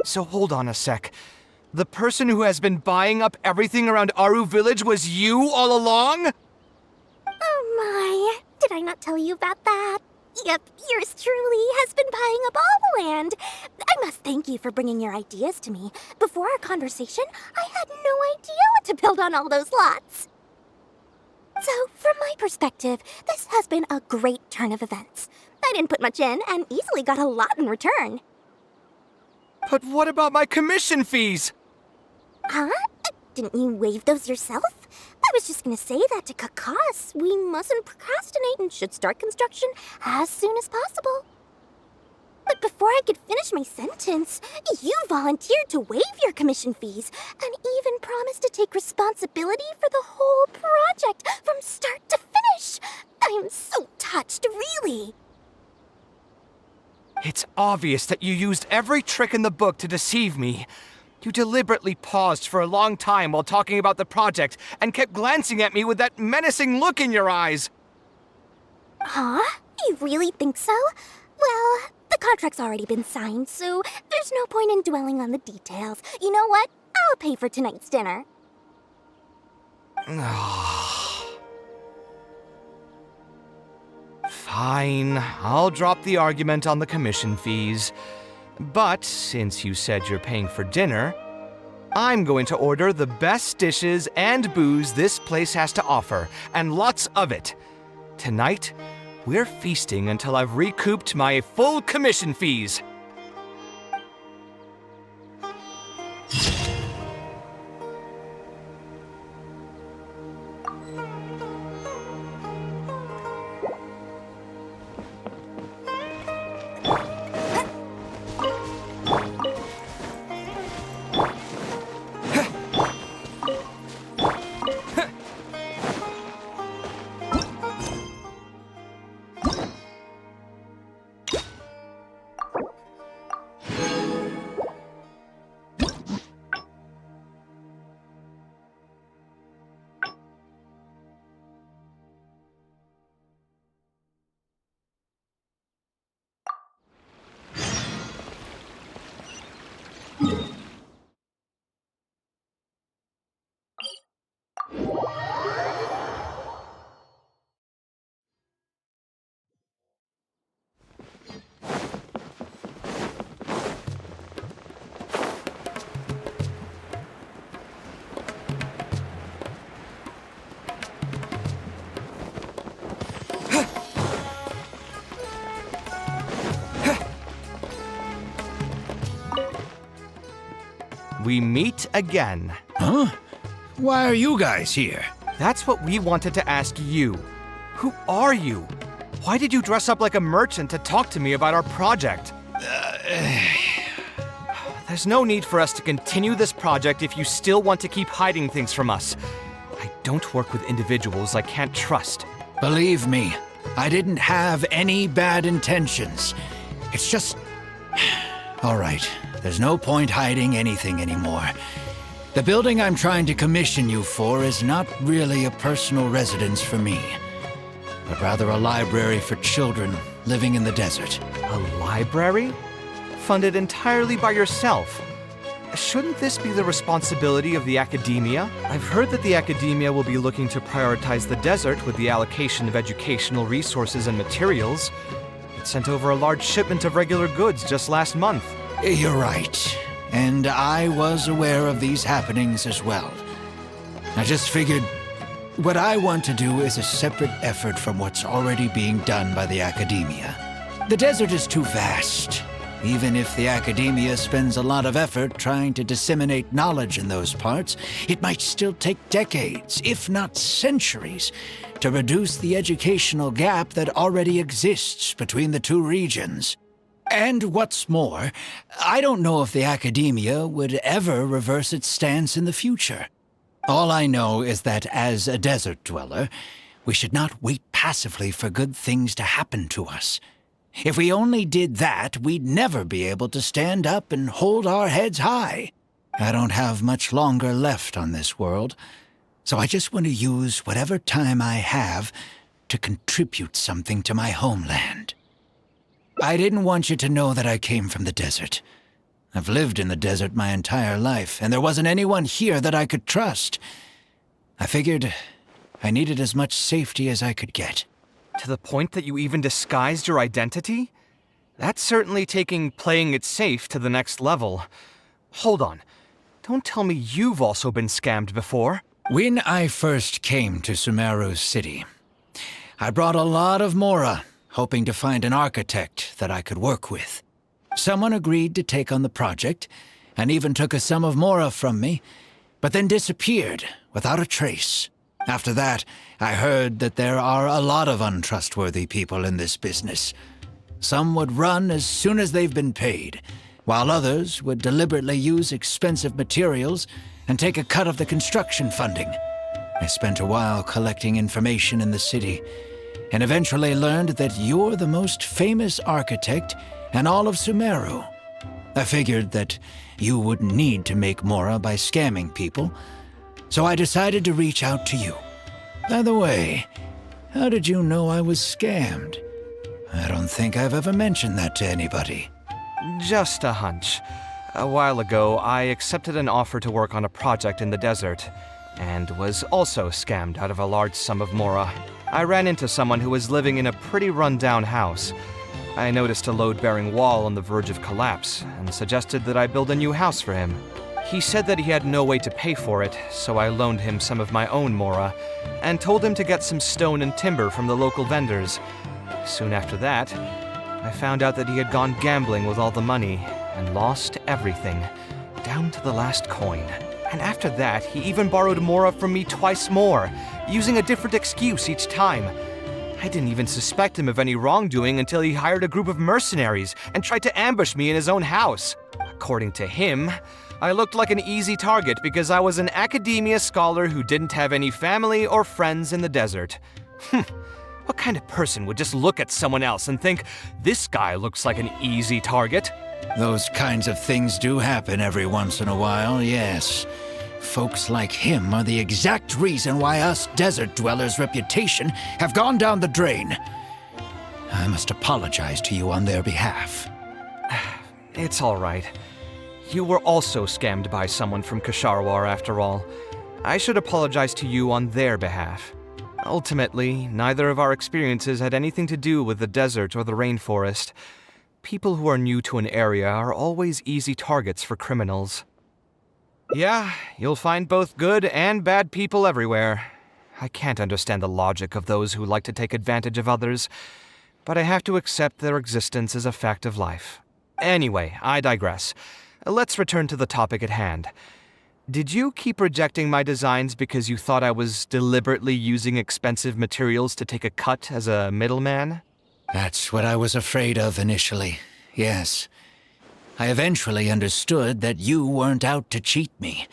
So hold on a sec. The person who has been buying up everything around Aru Village was you all along? Oh my, did I not tell you about that? Yep, yours truly has been buying up all the land. I must thank you for bringing your ideas to me. Before our conversation, I had no idea what to build on all those lots. So, from my perspective, this has been a great turn of events. I didn't put much in and easily got a lot in return. But what about my commission fees? Huh? Didn't you waive those yourself? I was just gonna say that to cut costs. We mustn't procrastinate and should start construction as soon as possible. But before I could finish my sentence, you volunteered to waive your commission fees and even promised to take responsibility for the whole project from start to finish. I am so touched, really. It's obvious that you used every trick in the book to deceive me. You deliberately paused for a long time while talking about the project and kept glancing at me with that menacing look in your eyes. Huh? You really think so? Well, the contract's already been signed, so there's no point in dwelling on the details. You know what? I'll pay for tonight's dinner. Fine, I'll drop the argument on the commission fees. But since you said you're paying for dinner, I'm going to order the best dishes and booze this place has to offer, and lots of it. Tonight, we're feasting until I've recouped my full commission fees. We meet again. Huh? Why are you guys here? That's what we wanted to ask you. Who are you? Why did you dress up like a merchant to talk to me about our project? There's There's no need for us to continue this project if you still want to keep hiding things from us. I don't work with individuals I can't trust. Believe me, I didn't have any bad intentions. It's just... All right, there's no point hiding anything anymore. The building I'm trying to commission you for is not really a personal residence for me, but rather a library for children living in the desert. A library? Funded entirely by yourself? Shouldn't this be the responsibility of the academia? I've heard that the academia will be looking to prioritize the desert with the allocation of educational resources and materials. It sent over a large shipment of regular goods just last month. You're right. And I was aware of these happenings as well. I just figured what I want to do is a separate effort from what's already being done by the academia. The desert is too vast. Even if the academia spends a lot of effort trying to disseminate knowledge in those parts, it might still take decades, if not centuries, to reduce the educational gap that already exists between the two regions. And what's more, I don't know if the academia would ever reverse its stance in the future. All I know is that as a desert dweller, we should not wait passively for good things to happen to us. If we only did that, we'd never be able to stand up and hold our heads high. I don't have much longer left on this world, so I just want to use whatever time I have to contribute something to my homeland. I didn't want you to know that I came from the desert. I've lived in the desert my entire life, and there wasn't anyone here that I could trust. I figured I needed as much safety as I could get. To the point that you even disguised your identity? That's certainly taking playing it safe to the next level. Hold on. Don't tell me you've also been scammed before. When I first came to Sumeru City, I brought a lot of Mora, hoping to find an architect that I could work with. Someone agreed to take on the project, and even took a sum of Mora from me, but then disappeared without a trace. After that, I heard that there are a lot of untrustworthy people in this business. Some would run as soon as they've been paid, while others would deliberately use expensive materials and take a cut of the construction funding. I spent a while collecting information in the city, and eventually learned that you're the most famous architect in all of Sumeru. I figured that you wouldn't need to make Mora by scamming people, so I decided to reach out to you. By the way, how did you know I was scammed? I don't think I've ever mentioned that to anybody. Just a hunch. A while ago, I accepted an offer to work on a project in the desert, and was also scammed out of a large sum of Mora. I ran into someone who was living in a pretty run-down house. I noticed a load-bearing wall on the verge of collapse, and suggested that I build a new house for him. He said that he had no way to pay for it, so I loaned him some of my own Mora, and told him to get some stone and timber from the local vendors. Soon after that, I found out that he had gone gambling with all the money, and lost everything, down to the last coin. And after that, he even borrowed Mora from me twice more, using a different excuse each time. I didn't even suspect him of any wrongdoing until he hired a group of mercenaries and tried to ambush me in his own house. According to him, I looked like an easy target because I was an academia scholar who didn't have any family or friends in the desert. What kind of person would just look at someone else and think, this guy looks like an easy target? Those kinds of things do happen every once in a while, yes. Folks like him are the exact reason why us desert dwellers' reputation have gone down the drain. I must apologize to you on their behalf. It's all right. You were also scammed by someone from Kasharwar, after all. I should apologize to you on their behalf. Ultimately, neither of our experiences had anything to do with the desert or the rainforest. People who are new to an area are always easy targets for criminals. Yeah, you'll find both good and bad people everywhere. I can't understand the logic of those who like to take advantage of others, but I have to accept their existence as a fact of life. Anyway, I digress. Let's return to the topic at hand. Did you keep rejecting my designs because you thought I was deliberately using expensive materials to take a cut as a middleman? That's what I was afraid of initially, yes. I eventually understood that you weren't out to cheat me.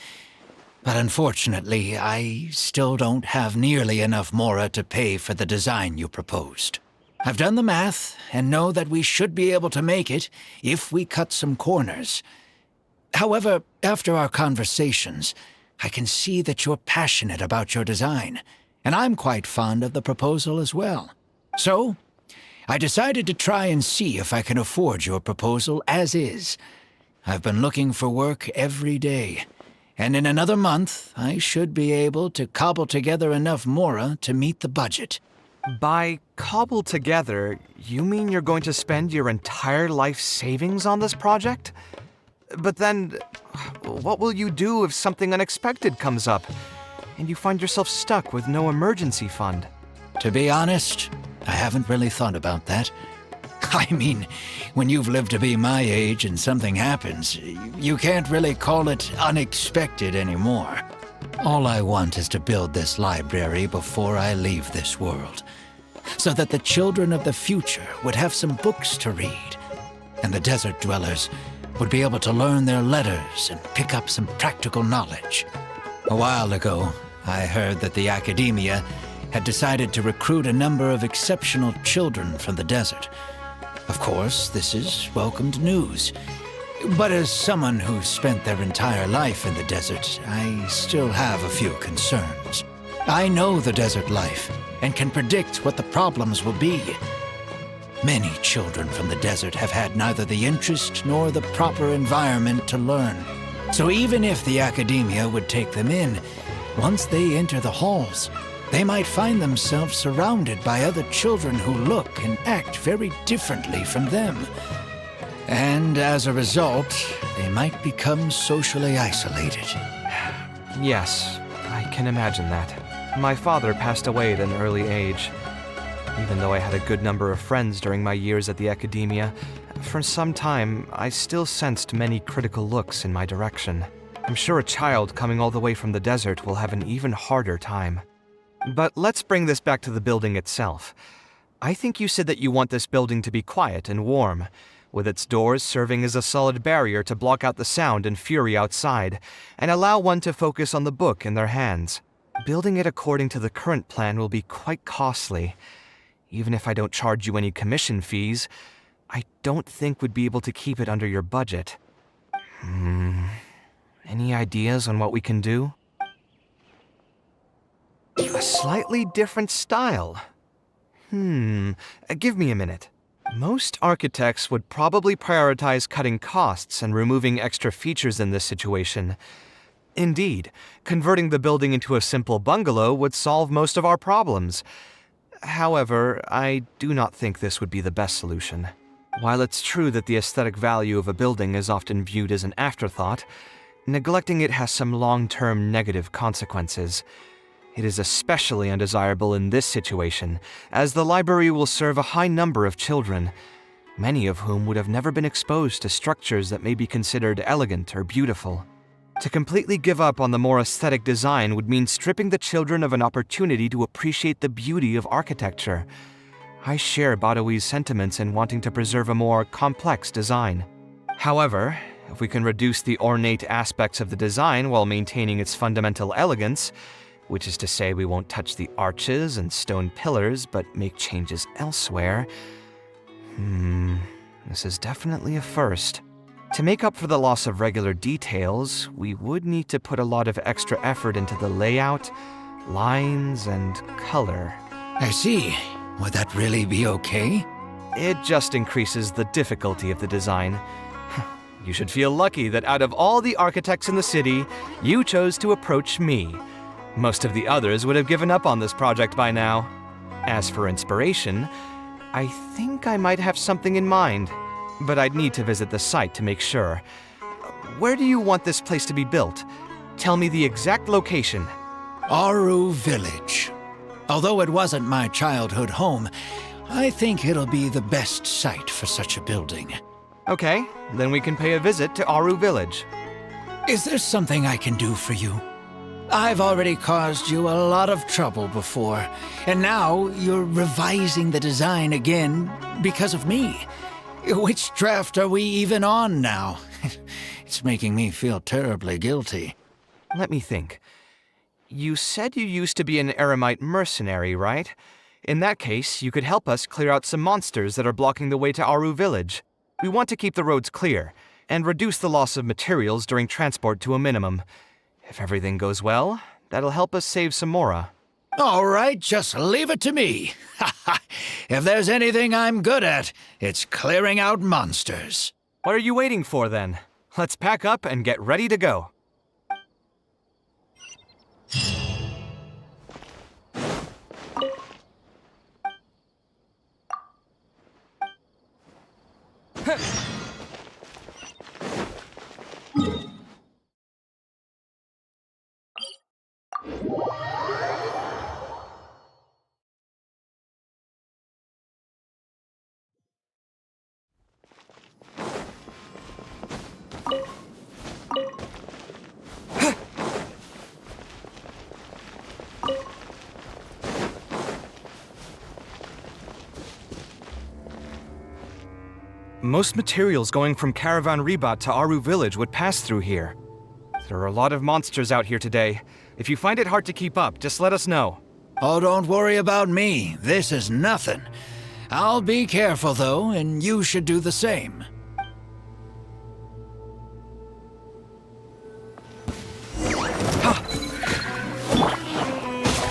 But unfortunately, I still don't have nearly enough mora to pay for the design you proposed. I've done the math and know that we should be able to make it if we cut some corners. However, after our conversations, I can see that you're passionate about your design, and I'm quite fond of the proposal as well. So, I decided to try and see if I can afford your proposal as is. I've been looking for work every day, and in another month, I should be able to cobble together enough mora to meet the budget. By cobble together, you mean you're going to spend your entire life savings on this project? But then, what will you do if something unexpected comes up, and you find yourself stuck with no emergency fund? To be honest, I haven't really thought about that. I mean, when you've lived to be my age and something happens, you can't really call it unexpected anymore. All I want is to build this library before I leave this world, so that the children of the future would have some books to read, and the desert dwellers would be able to learn their letters and pick up some practical knowledge. A while ago, I heard that the academia had decided to recruit a number of exceptional children from the desert. Of course, this is welcomed news. But as someone who's spent their entire life in the desert, I still have a few concerns. I know the desert life and can predict what the problems will be. Many children from the desert have had neither the interest nor the proper environment to learn. So even if the academia would take them in, once they enter the halls, they might find themselves surrounded by other children who look and act very differently from them. And as a result, they might become socially isolated. Yes, I can imagine that. My father passed away at an early age. Even though I had a good number of friends during my years at the academia, for some time, I still sensed many critical looks in my direction. I'm sure a child coming all the way from the desert will have an even harder time. But let's bring this back to the building itself. I think you said that you want this building to be quiet and warm, with its doors serving as a solid barrier to block out the sound and fury outside, and allow one to focus on the book in their hands. Building it according to the current plan will be quite costly. Even if I don't charge you any commission fees, I don't think we'd be able to keep it under your budget. Any ideas on what we can do? A slightly different style. Give me a minute. Most architects would probably prioritize cutting costs and removing extra features in this situation. Indeed, converting the building into a simple bungalow would solve most of our problems. However, I do not think this would be the best solution. While it's true that the aesthetic value of a building is often viewed as an afterthought, neglecting it has some long-term negative consequences. It is especially undesirable in this situation, as the library will serve a high number of children, many of whom would have never been exposed to structures that may be considered elegant or beautiful. To completely give up on the more aesthetic design would mean stripping the children of an opportunity to appreciate the beauty of architecture. I share Badawi's sentiments in wanting to preserve a more complex design. However, if we can reduce the ornate aspects of the design while maintaining its fundamental elegance, which is to say we won't touch the arches and stone pillars, but make changes elsewhere. This is definitely a first. To make up for the loss of regular details, we would need to put a lot of extra effort into the layout, lines, and color. I see. Would that really be okay? It just increases the difficulty of the design. You should feel lucky that out of all the architects in the city, you chose to approach me. Most of the others would have given up on this project by now. As for inspiration, I think I might have something in mind, but I'd need to visit the site to make sure. Where do you want this place to be built? Tell me the exact location. Aru Village. Although it wasn't my childhood home, I think it'll be the best site for such a building. Okay, then we can pay a visit to Aru Village. Is there something I can do for you? I've already caused you a lot of trouble before, and now you're revising the design again because of me. Which draft are we even on now? It's making me feel terribly guilty. Let me think. You said you used to be an eremite mercenary, right? In that case, you could help us clear out some monsters that are blocking the way to Aru Village. We want to keep the roads clear, and reduce the loss of materials during transport to a minimum. If everything goes well, that'll help us save some Mora. All right, just leave it to me. If there's anything I'm good at, it's clearing out monsters. What are you waiting for, then? Let's pack up and get ready to go. Most materials going from Caravan Ribat to Aru Village would pass through here. There are a lot of monsters out here today. If you find it hard to keep up, just let us know. Oh, don't worry about me. This is nothing. I'll be careful, though, and you should do the same.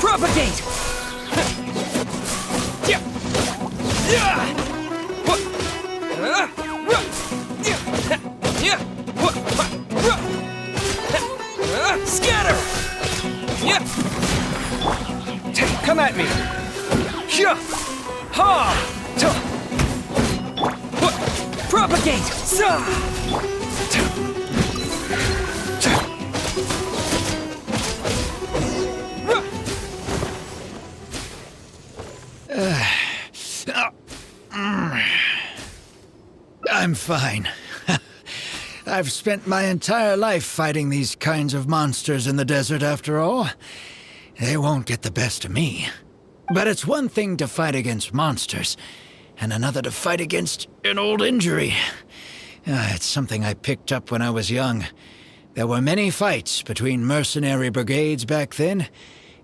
Propagate! Scatter! Come at me! Propagate! I'm fine. I've spent my entire life fighting these kinds of monsters in the desert, after all. They won't get the best of me. But it's one thing to fight against monsters, and another to fight against an old injury. It's something I picked up when I was young. There were many fights between mercenary brigades back then,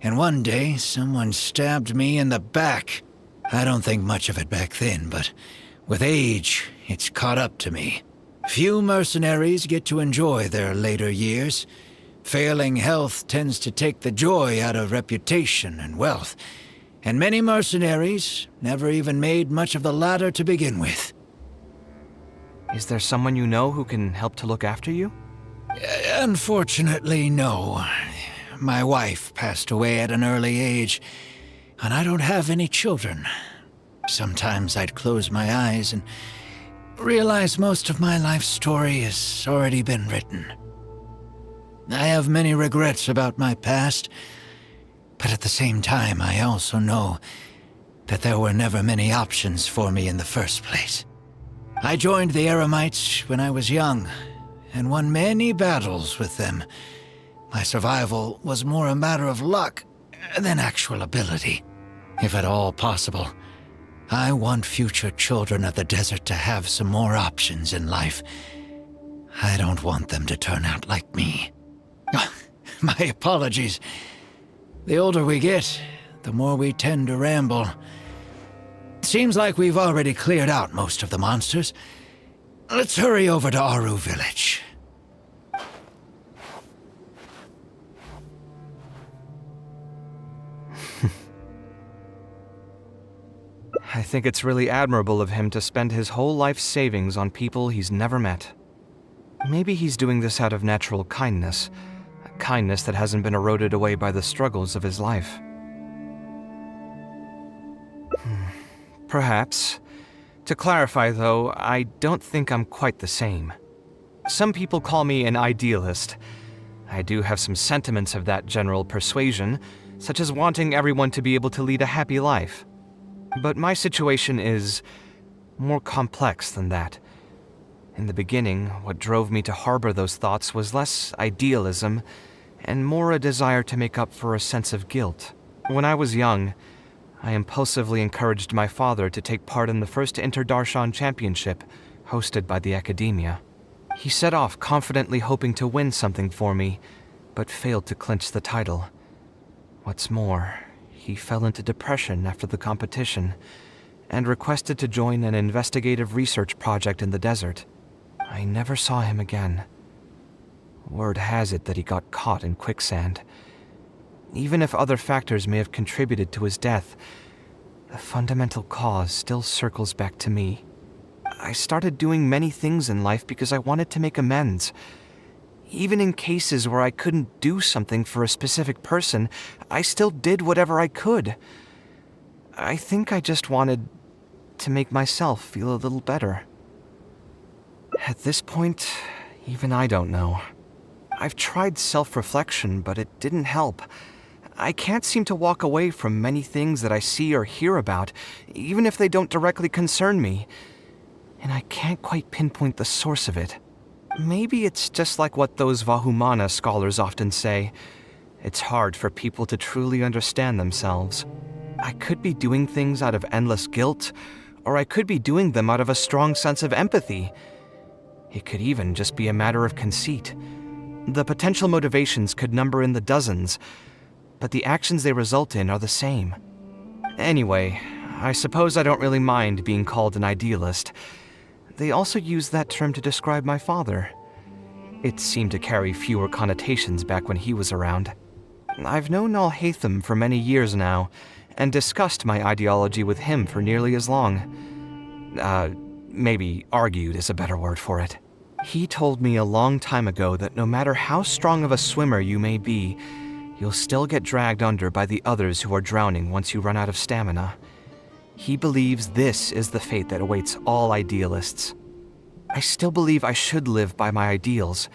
and one day someone stabbed me in the back. I don't think much of it back then, but with age, it's caught up to me. Few mercenaries get to enjoy their later years. Failing health tends to take the joy out of reputation and wealth, and many mercenaries never even made much of the latter to begin with. Is there someone you know who can help to look after you? Unfortunately, no. My wife passed away at an early age, and I don't have any children. Sometimes I'd close my eyes and realize most of my life story has already been written. I have many regrets about my past, but at the same time I also know that there were never many options for me in the first place. I joined the Eremites when I was young, and won many battles with them. My survival was more a matter of luck than actual ability. If at all possible, I want future children of the desert to have some more options in life. I don't want them to turn out like me. My apologies. The older we get, the more we tend to ramble. Seems like we've already cleared out most of the monsters. Let's hurry over to Aru Village. I think it's really admirable of him to spend his whole life savings on people he's never met. Maybe he's doing this out of natural kindness, a kindness that hasn't been eroded away by the struggles of his life. Perhaps. To clarify, though, I don't think I'm quite the same. Some people call me an idealist. I do have some sentiments of that general persuasion, such as wanting everyone to be able to lead a happy life. But my situation is more complex than that. In the beginning, what drove me to harbor those thoughts was less idealism and more a desire to make up for a sense of guilt. When I was young, I impulsively encouraged my father to take part in the first Interdarshan Championship, hosted by the Academia. He set off confidently hoping to win something for me, but failed to clinch the title. What's more, he fell into depression after the competition, and requested to join an investigative research project in the desert. I never saw him again. Word has it that he got caught in quicksand. Even if other factors may have contributed to his death, the fundamental cause still circles back to me. I started doing many things in life because I wanted to make amends. Even in cases where I couldn't do something for a specific person, I still did whatever I could. I think I just wanted to make myself feel a little better. At this point, even I don't know. I've tried self-reflection, but it didn't help. I can't seem to walk away from many things that I see or hear about, even if they don't directly concern me. And I can't quite pinpoint the source of it. Maybe it's just like what those Vahumana scholars often say. It's hard for people to truly understand themselves. I could be doing things out of endless guilt, or I could be doing them out of a strong sense of empathy. It could even just be a matter of conceit. The potential motivations could number in the dozens, but the actions they result in are the same. Anyway, I suppose I don't really mind being called an idealist. They also use that term to describe my father. It seemed to carry fewer connotations back when he was around. I've known Al-Haytham for many years now, and discussed my ideology with him for nearly as long. Maybe argued is a better word for it. He told me a long time ago that no matter how strong of a swimmer you may be, you'll still get dragged under by the others who are drowning once you run out of stamina. He believes this is the fate that awaits all idealists. I still believe I should live by my ideals,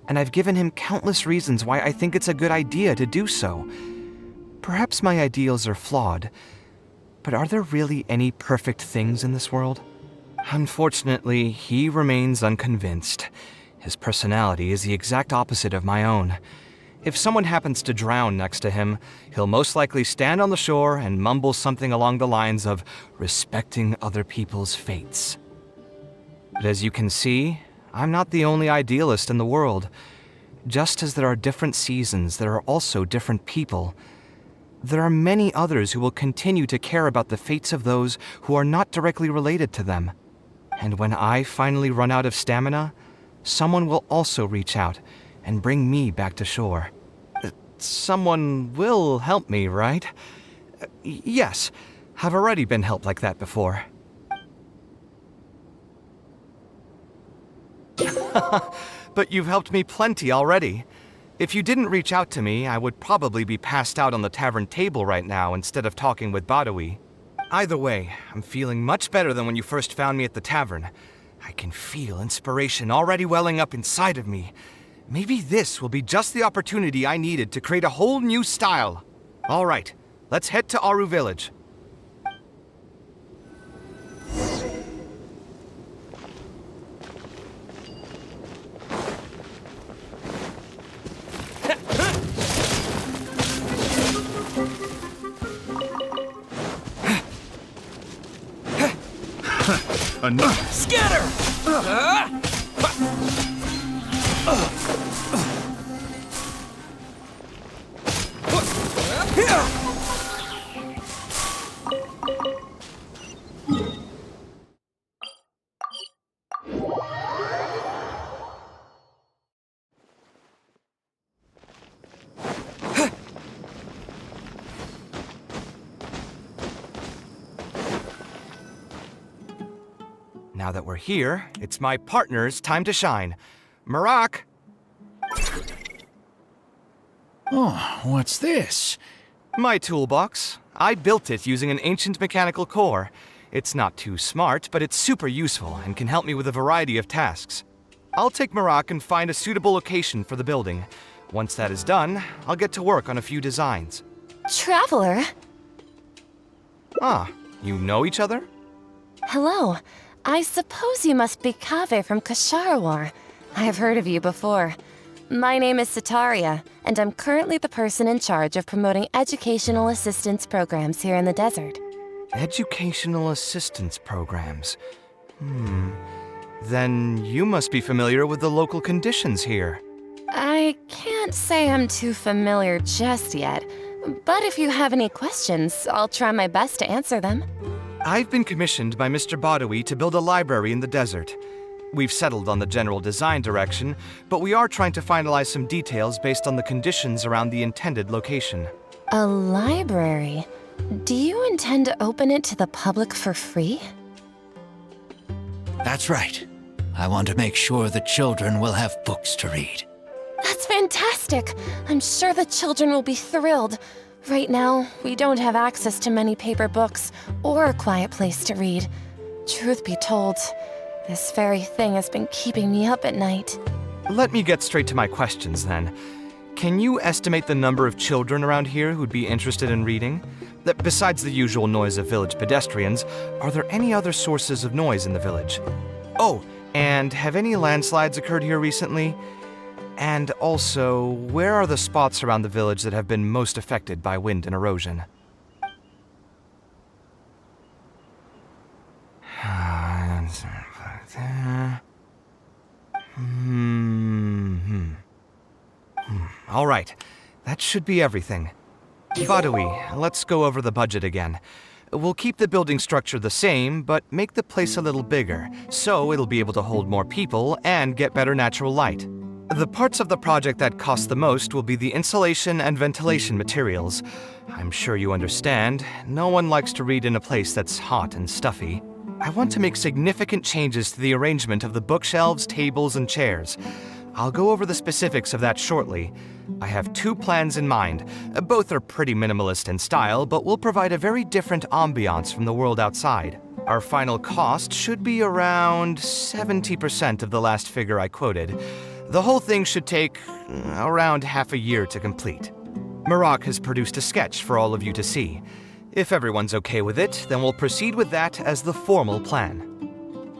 and I've given him countless reasons why I think it's a good idea to do so. Perhaps my ideals are flawed, but are there really any perfect things in this world? Unfortunately, he remains unconvinced. His personality is the exact opposite of my own. If someone happens to drown next to him, he'll most likely stand on the shore and mumble something along the lines of respecting other people's fates. But as you can see, I'm not the only idealist in the world. Just as there are different seasons, there are also different people. There are many others who will continue to care about the fates of those who are not directly related to them. And when I finally run out of stamina, someone will also reach out and bring me back to shore. Someone will help me, right? Yes, I've already been helped like that before. But you've helped me plenty already. If you didn't reach out to me, I would probably be passed out on the tavern table right now instead of talking with Badawi. Either way, I'm feeling much better than when you first found me at the tavern. I can feel inspiration already welling up inside of me. Maybe this will be just the opportunity I needed to create a whole new style. All right, let's head to Aru Village. Enough. Scatter! Now that we're here, it's my partner's time to shine. Marak! Oh, what's this? My toolbox. I built it using an ancient mechanical core. It's not too smart, but it's super useful and can help me with a variety of tasks. I'll take Marak and find a suitable location for the building. Once that is done, I'll get to work on a few designs. Traveler? Ah, you know each other? Hello. I suppose you must be Kaveh from Kasharawar. I have heard of you before. My name is Sataria, and I'm currently the person in charge of promoting educational assistance programs here in the desert. Educational assistance programs. Then you must be familiar with the local conditions here. I can't say I'm too familiar just yet, but if you have any questions, I'll try my best to answer them. I've been commissioned by Mr. Badawi to build a library in the desert. We've settled on the general design direction, but we are trying to finalize some details based on the conditions around the intended location. A library? Do you intend to open it to the public for free? That's right. I want to make sure the children will have books to read. That's fantastic! I'm sure the children will be thrilled. Right now, we don't have access to many paper books or a quiet place to read. Truth be told, this very thing has been keeping me up at night. Let me get straight to my questions then. Can you estimate the number of children around here who'd be interested in reading? Besides the usual noise of village pedestrians, are there any other sources of noise in the village? Oh, and have any landslides occurred here recently? And also, where are the spots around the village that have been most affected by wind and erosion? All right, that should be everything. Badawi, let's go over the budget again. We'll keep the building structure the same, but make the place a little bigger, so it'll be able to hold more people and get better natural light. The parts of the project that cost the most will be the insulation and ventilation materials. I'm sure you understand, no one likes to read in a place that's hot and stuffy. I want to make significant changes to the arrangement of the bookshelves, tables, and chairs. I'll go over the specifics of that shortly. I have 2 plans in mind. Both are pretty minimalist in style, but will provide a very different ambiance from the world outside. Our final cost should be around 70% of the last figure I quoted. The whole thing should take around half a year to complete. Marak has produced a sketch for all of you to see. If everyone's okay with it, then we'll proceed with that as the formal plan.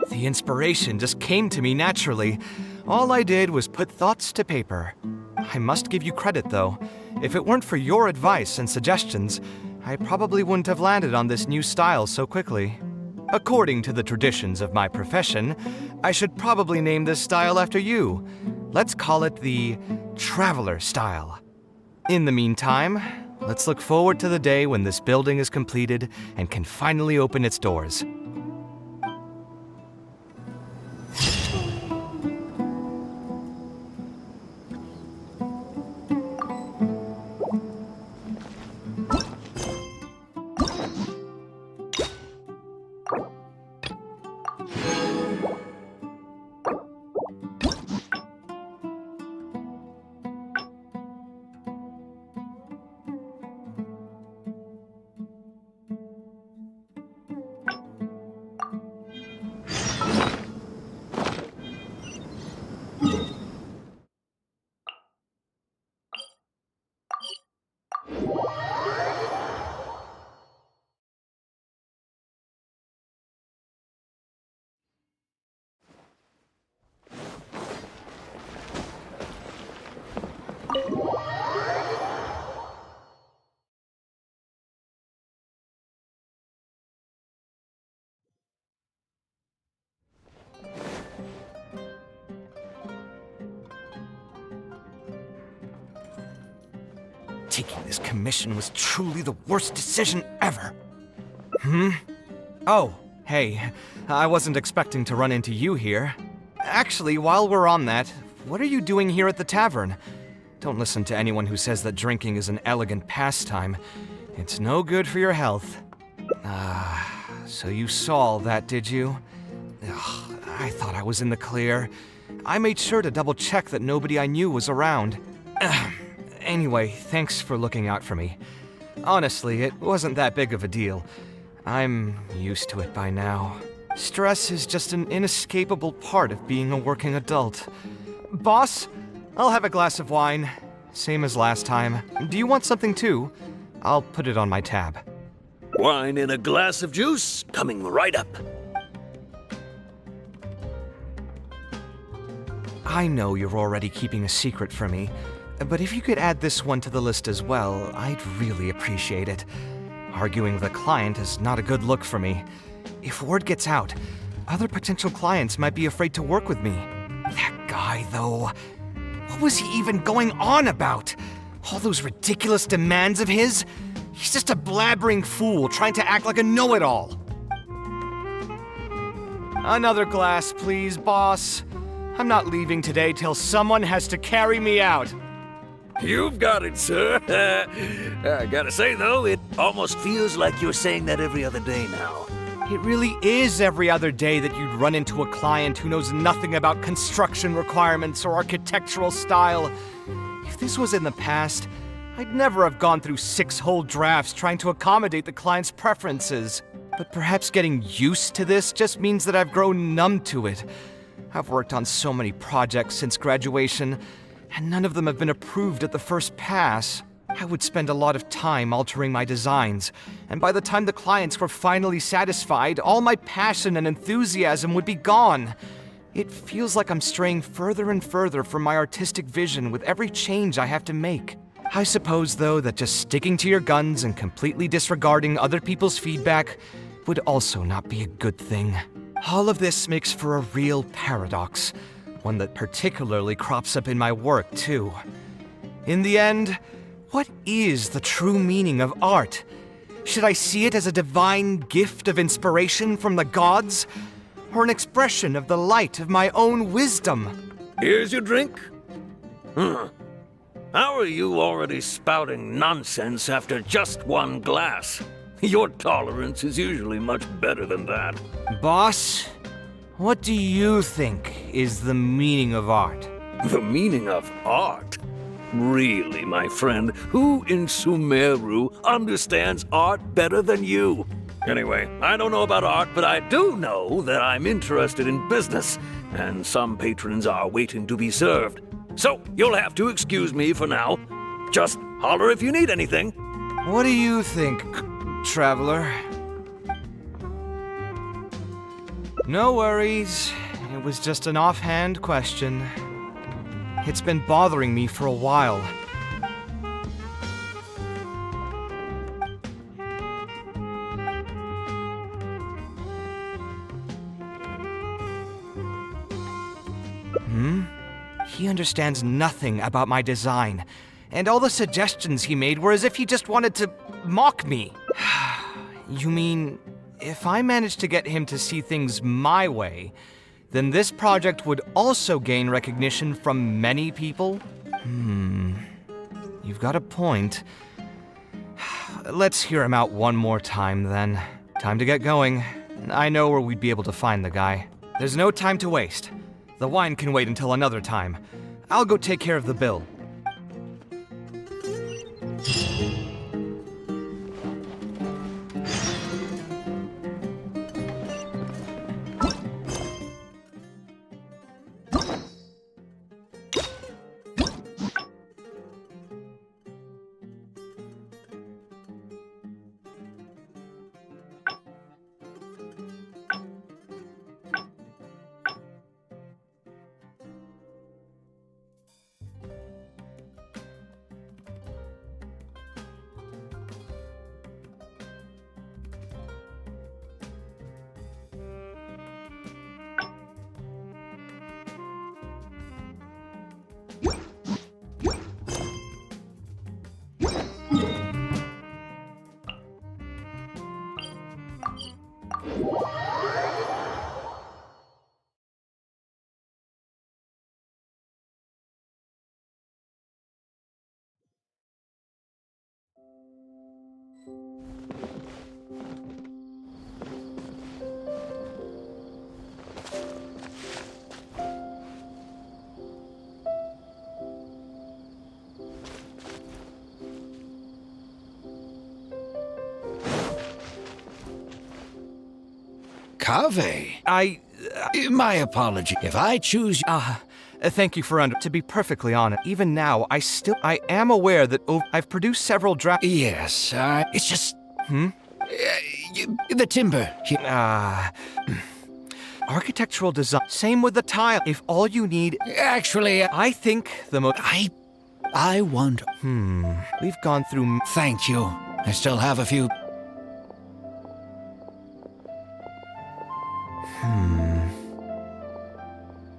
The inspiration just came to me naturally. All I did was put thoughts to paper. I must give you credit, though. If it weren't for your advice and suggestions, I probably wouldn't have landed on this new style so quickly. According to the traditions of my profession, I should probably name this style after you. Let's call it the Traveler style. In the meantime, let's look forward to the day when this building is completed and can finally open its doors. Taking this commission was truly the worst decision ever. Oh, hey, I wasn't expecting to run into you here. Actually, while we're on that, what are you doing here at the tavern? Don't listen to anyone who says that drinking is an elegant pastime. It's no good for your health. So you saw all that, did you? Ugh, I thought I was in the clear. I made sure to double-check that nobody I knew was around. Anyway, thanks for looking out for me. Honestly, it wasn't that big of a deal. I'm used to it by now. Stress is just an inescapable part of being a working adult. Boss, I'll have a glass of wine. Same as last time. Do you want something too? I'll put it on my tab. Wine in a glass of juice, coming right up. I know you're already keeping a secret from me, but if you could add this one to the list as well, I'd really appreciate it. Arguing with a client is not a good look for me. If word gets out, other potential clients might be afraid to work with me. That guy, though, what was he even going on about? All those ridiculous demands of his? He's just a blabbering fool trying to act like a know-it-all. Another glass, please, boss. I'm not leaving today till someone has to carry me out. You've got it, sir. I gotta say, though, it almost feels like you're saying that every other day now. It really is every other day that you'd run into a client who knows nothing about construction requirements or architectural style. If this was in the past, I'd never have gone through 6 whole drafts trying to accommodate the client's preferences. But perhaps getting used to this just means that I've grown numb to it. I've worked on so many projects since graduation, and none of them have been approved at the first pass. I would spend a lot of time altering my designs, and by the time the clients were finally satisfied, all my passion and enthusiasm would be gone. It feels like I'm straying further and further from my artistic vision with every change I have to make. I suppose, though, that just sticking to your guns and completely disregarding other people's feedback would also not be a good thing. All of this makes for a real paradox, one that particularly crops up in my work, too. In the end, what is the true meaning of art? Should I see it as a divine gift of inspiration from the gods, or an expression of the light of my own wisdom? Here's your drink. How are you already spouting nonsense after just one glass? Your tolerance is usually much better than that. Boss, what do you think is the meaning of art? The meaning of art? Really, my friend, who in Sumeru understands art better than you? Anyway, I don't know about art, but I do know that I'm interested in business, and some patrons are waiting to be served. So, you'll have to excuse me for now. Just holler if you need anything. What do you think, traveler? No worries. It was just an offhand question. It's been bothering me for a while. He understands nothing about my design, and all the suggestions he made were as if he just wanted to mock me. You mean, if I managed to get him to see things my way, then this project would also gain recognition from many people? You've got a point. Let's hear him out one more time, then. Time to get going. I know where we'd be able to find the guy. There's no time to waste. The wine can wait until another time. I'll go take care of the bill. Kaveh. My apology. If I choose... Thank you for To be perfectly honest, even now, I am aware that I've produced several drafts. Yes, it's just... the timber. Architectural design. Same with the tile. If all you need... Actually, I think the most... I want... We've gone through... Thank you. I still have a few...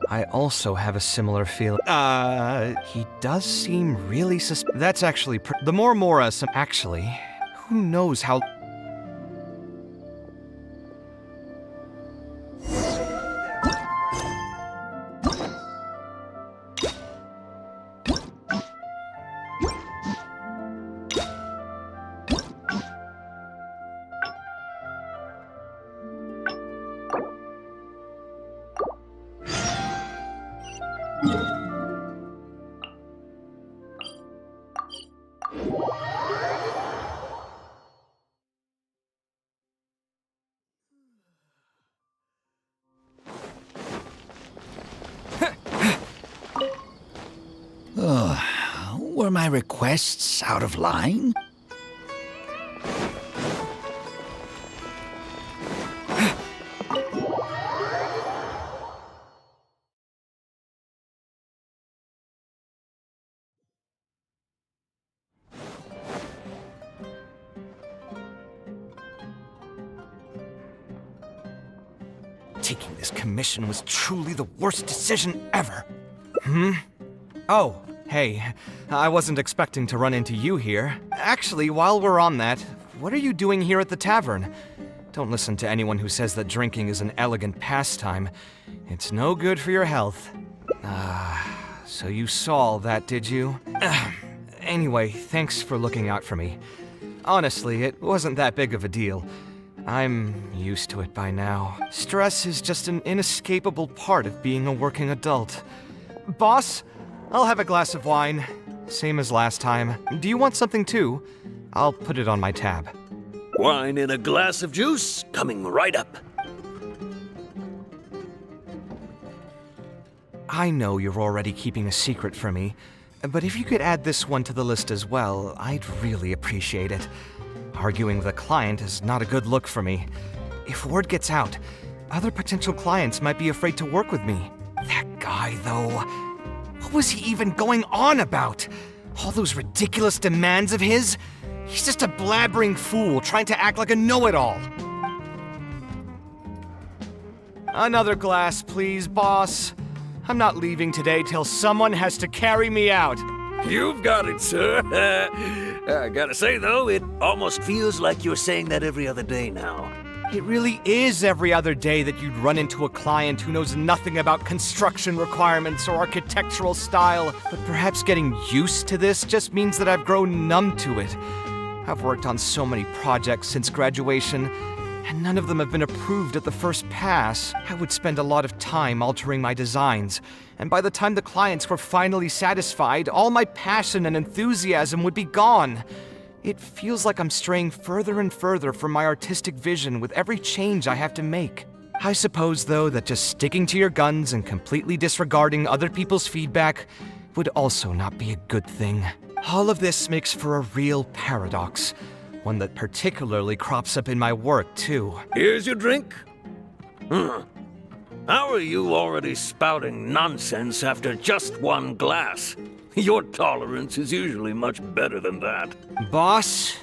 I also have a similar feeling. He does seem really That's actually the more Mora actually, who knows how... Were my requests out of line? Taking this commission was truly the worst decision ever. Oh, hey, I wasn't expecting to run into you here. Actually, while we're on that, what are you doing here at the tavern? Don't listen to anyone who says that drinking is an elegant pastime. It's no good for your health. So you saw all that, did you? Anyway, thanks for looking out for me. Honestly, it wasn't that big of a deal. I'm used to it by now. Stress is just an inescapable part of being a working adult. Boss, I'll have a glass of wine. Same as last time. Do you want something too? I'll put it on my tab. Wine in a glass of juice, coming right up. I know you're already keeping a secret from me, but if you could add this one to the list as well, I'd really appreciate it. Arguing with a client is not a good look for me. If word gets out, other potential clients might be afraid to work with me. That guy, though, what was he even going on about? All those ridiculous demands of his? He's just a blabbering fool trying to act like a know-it-all. Another glass, please, boss. I'm not leaving today till someone has to carry me out. You've got it, sir. I gotta say, though, it almost feels like you're saying that every other day now. It really is every other day that you'd run into a client who knows nothing about construction requirements or architectural style. But perhaps getting used to this just means that I've grown numb to it. I've worked on so many projects since graduation, and none of them have been approved at the first pass. I would spend a lot of time altering my designs, and by the time the clients were finally satisfied, all my passion and enthusiasm would be gone. It feels like I'm straying further and further from my artistic vision with every change I have to make. I suppose, though, that just sticking to your guns and completely disregarding other people's feedback would also not be a good thing. All of this makes for a real paradox, one that particularly crops up in my work, too. Here's your drink. How are you already spouting nonsense after just one glass? Your tolerance is usually much better than that. Boss,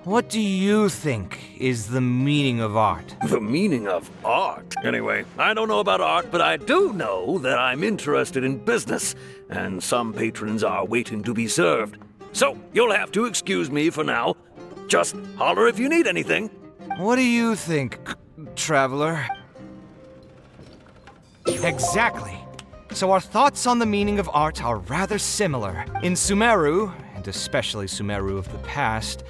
what do you think is the meaning of art? The meaning of art? Anyway, I don't know about art, but I do know that I'm interested in business, and some patrons are waiting to be served. So, you'll have to excuse me for now. Just holler if you need anything. What do you think, traveler? Exactly. So our thoughts on the meaning of art are rather similar. In Sumeru, and especially Sumeru of the past,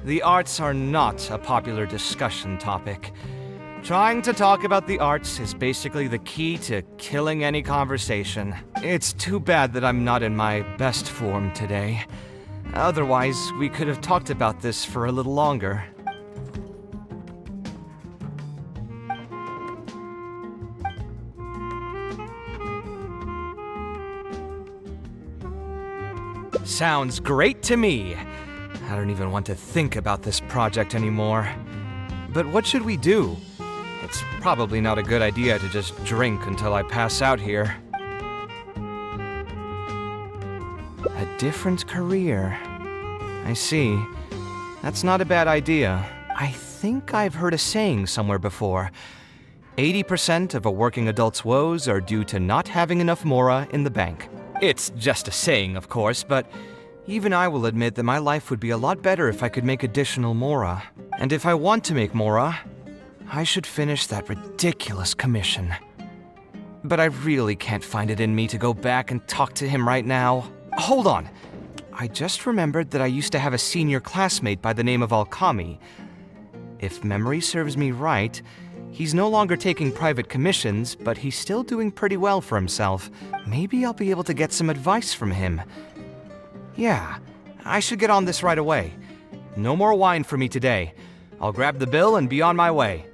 the arts are not a popular discussion topic. Trying to talk about the arts is basically the key to killing any conversation. It's too bad that I'm not in my best form today. Otherwise, we could have talked about this for a little longer. Sounds great to me. I don't even want to think about this project anymore. But what should we do? It's probably not a good idea to just drink until I pass out here. A different career. I see. That's not a bad idea. I think I've heard a saying somewhere before. 80% of a working adult's woes are due to not having enough mora in the bank. It's just a saying, of course, but even I will admit that my life would be a lot better if I could make additional mora. And if I want to make mora, I should finish that ridiculous commission. But I really can't find it in me to go back and talk to him right now. Hold on. I just remembered that I used to have a senior classmate by the name of Alkami. If memory serves me right, he's no longer taking private commissions, but he's still doing pretty well for himself. Maybe I'll be able to get some advice from him. Yeah, I should get on this right away. No more wine for me today. I'll grab the bill and be on my way.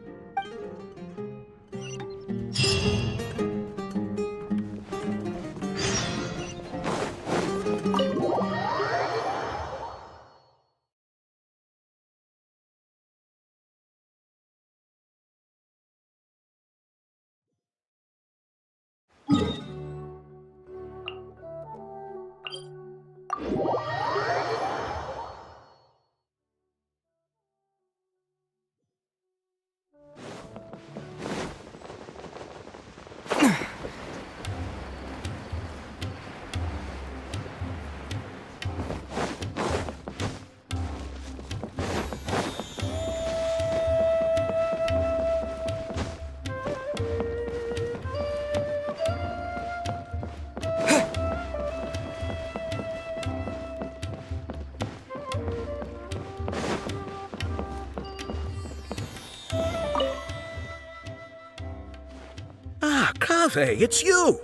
Kaveh, it's you!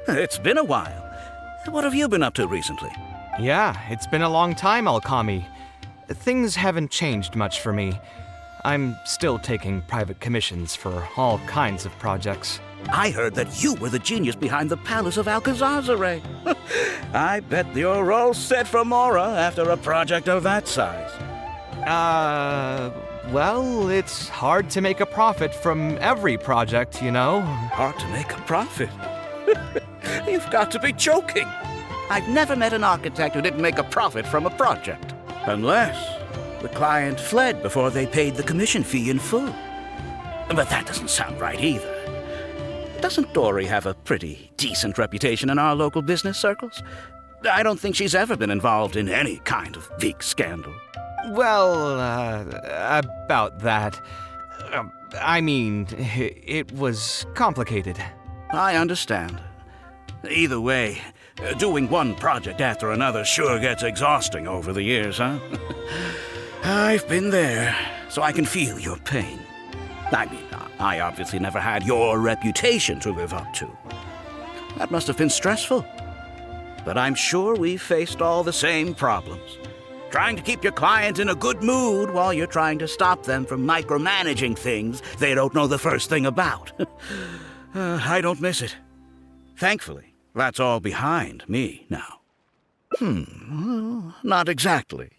It's been a while. What have you been up to recently? Yeah, it's been a long time, Alkami. Things haven't changed much for me. I'm still taking private commissions for all kinds of projects. I heard that you were the genius behind the Palace of Alcazazare. I bet you're all set for Mora after a project of that size. Well, it's hard to make a profit from every project, you know? Hard to make a profit? You've got to be joking. I've never met an architect who didn't make a profit from a project. Unless the client fled before they paid the commission fee in full. But that doesn't sound right either. Doesn't Dory have a pretty decent reputation in our local business circles? I don't think she's ever been involved in any kind of big scandal. Well, about that. I mean, it was complicated. I understand. Either way, doing one project after another sure gets exhausting over the years, huh? I've been there, so I can feel your pain. I mean, I obviously never had your reputation to live up to. That must have been stressful. But I'm sure we've faced all the same problems. Trying to keep your client in a good mood while you're trying to stop them from micromanaging things they don't know the first thing about. I don't miss it. Thankfully, that's all behind me now. Not exactly.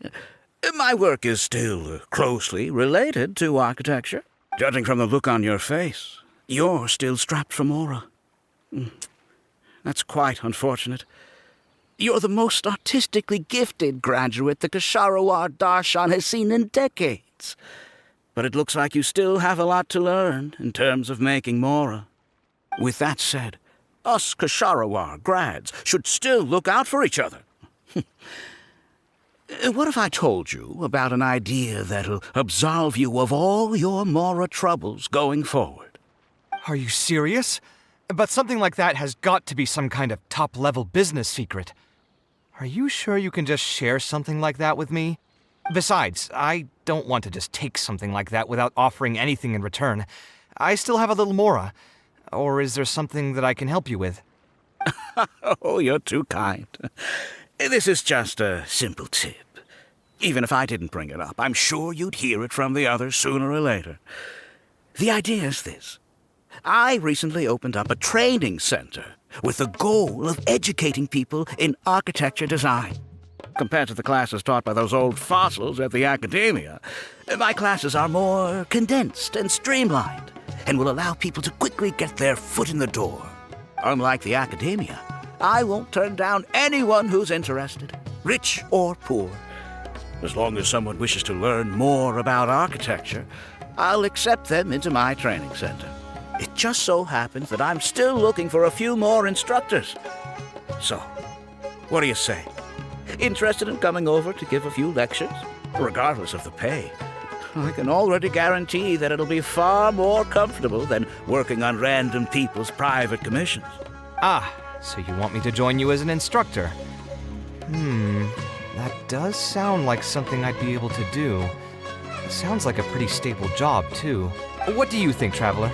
My work is still closely related to architecture. Judging from the look on your face, you're still strapped for Mora. That's quite unfortunate. You're the most artistically gifted graduate the Ksharawar Darshan has seen in decades. But it looks like you still have a lot to learn in terms of making Mora. With that said, us Ksharawar grads should still look out for each other. What if I told you about an idea that'll absolve you of all your Mora troubles going forward? Are you serious? But something like that has got to be some kind of top-level business secret. Are you sure you can just share something like that with me? Besides, I don't want to just take something like that without offering anything in return. I still have a little Mora. Or is there something that I can help you with? Oh, you're too kind. This is just a simple tip. Even if I didn't bring it up, I'm sure you'd hear it from the others sooner or later. The idea is this. I recently opened up a training center with the goal of educating people in architecture design. Compared to the classes taught by those old fossils at the academia, my classes are more condensed and streamlined and will allow people to quickly get their foot in the door. Unlike the academia, I won't turn down anyone who's interested, rich or poor. As long as someone wishes to learn more about architecture, I'll accept them into my training center. It just so happens that I'm still looking for a few more instructors. So, what do you say? Interested in coming over to give a few lectures? Regardless of the pay, I can already guarantee that it'll be far more comfortable than working on random people's private commissions. Ah, so you want me to join you as an instructor? That does sound like something I'd be able to do. It sounds like a pretty stable job, too. What do you think, Traveler?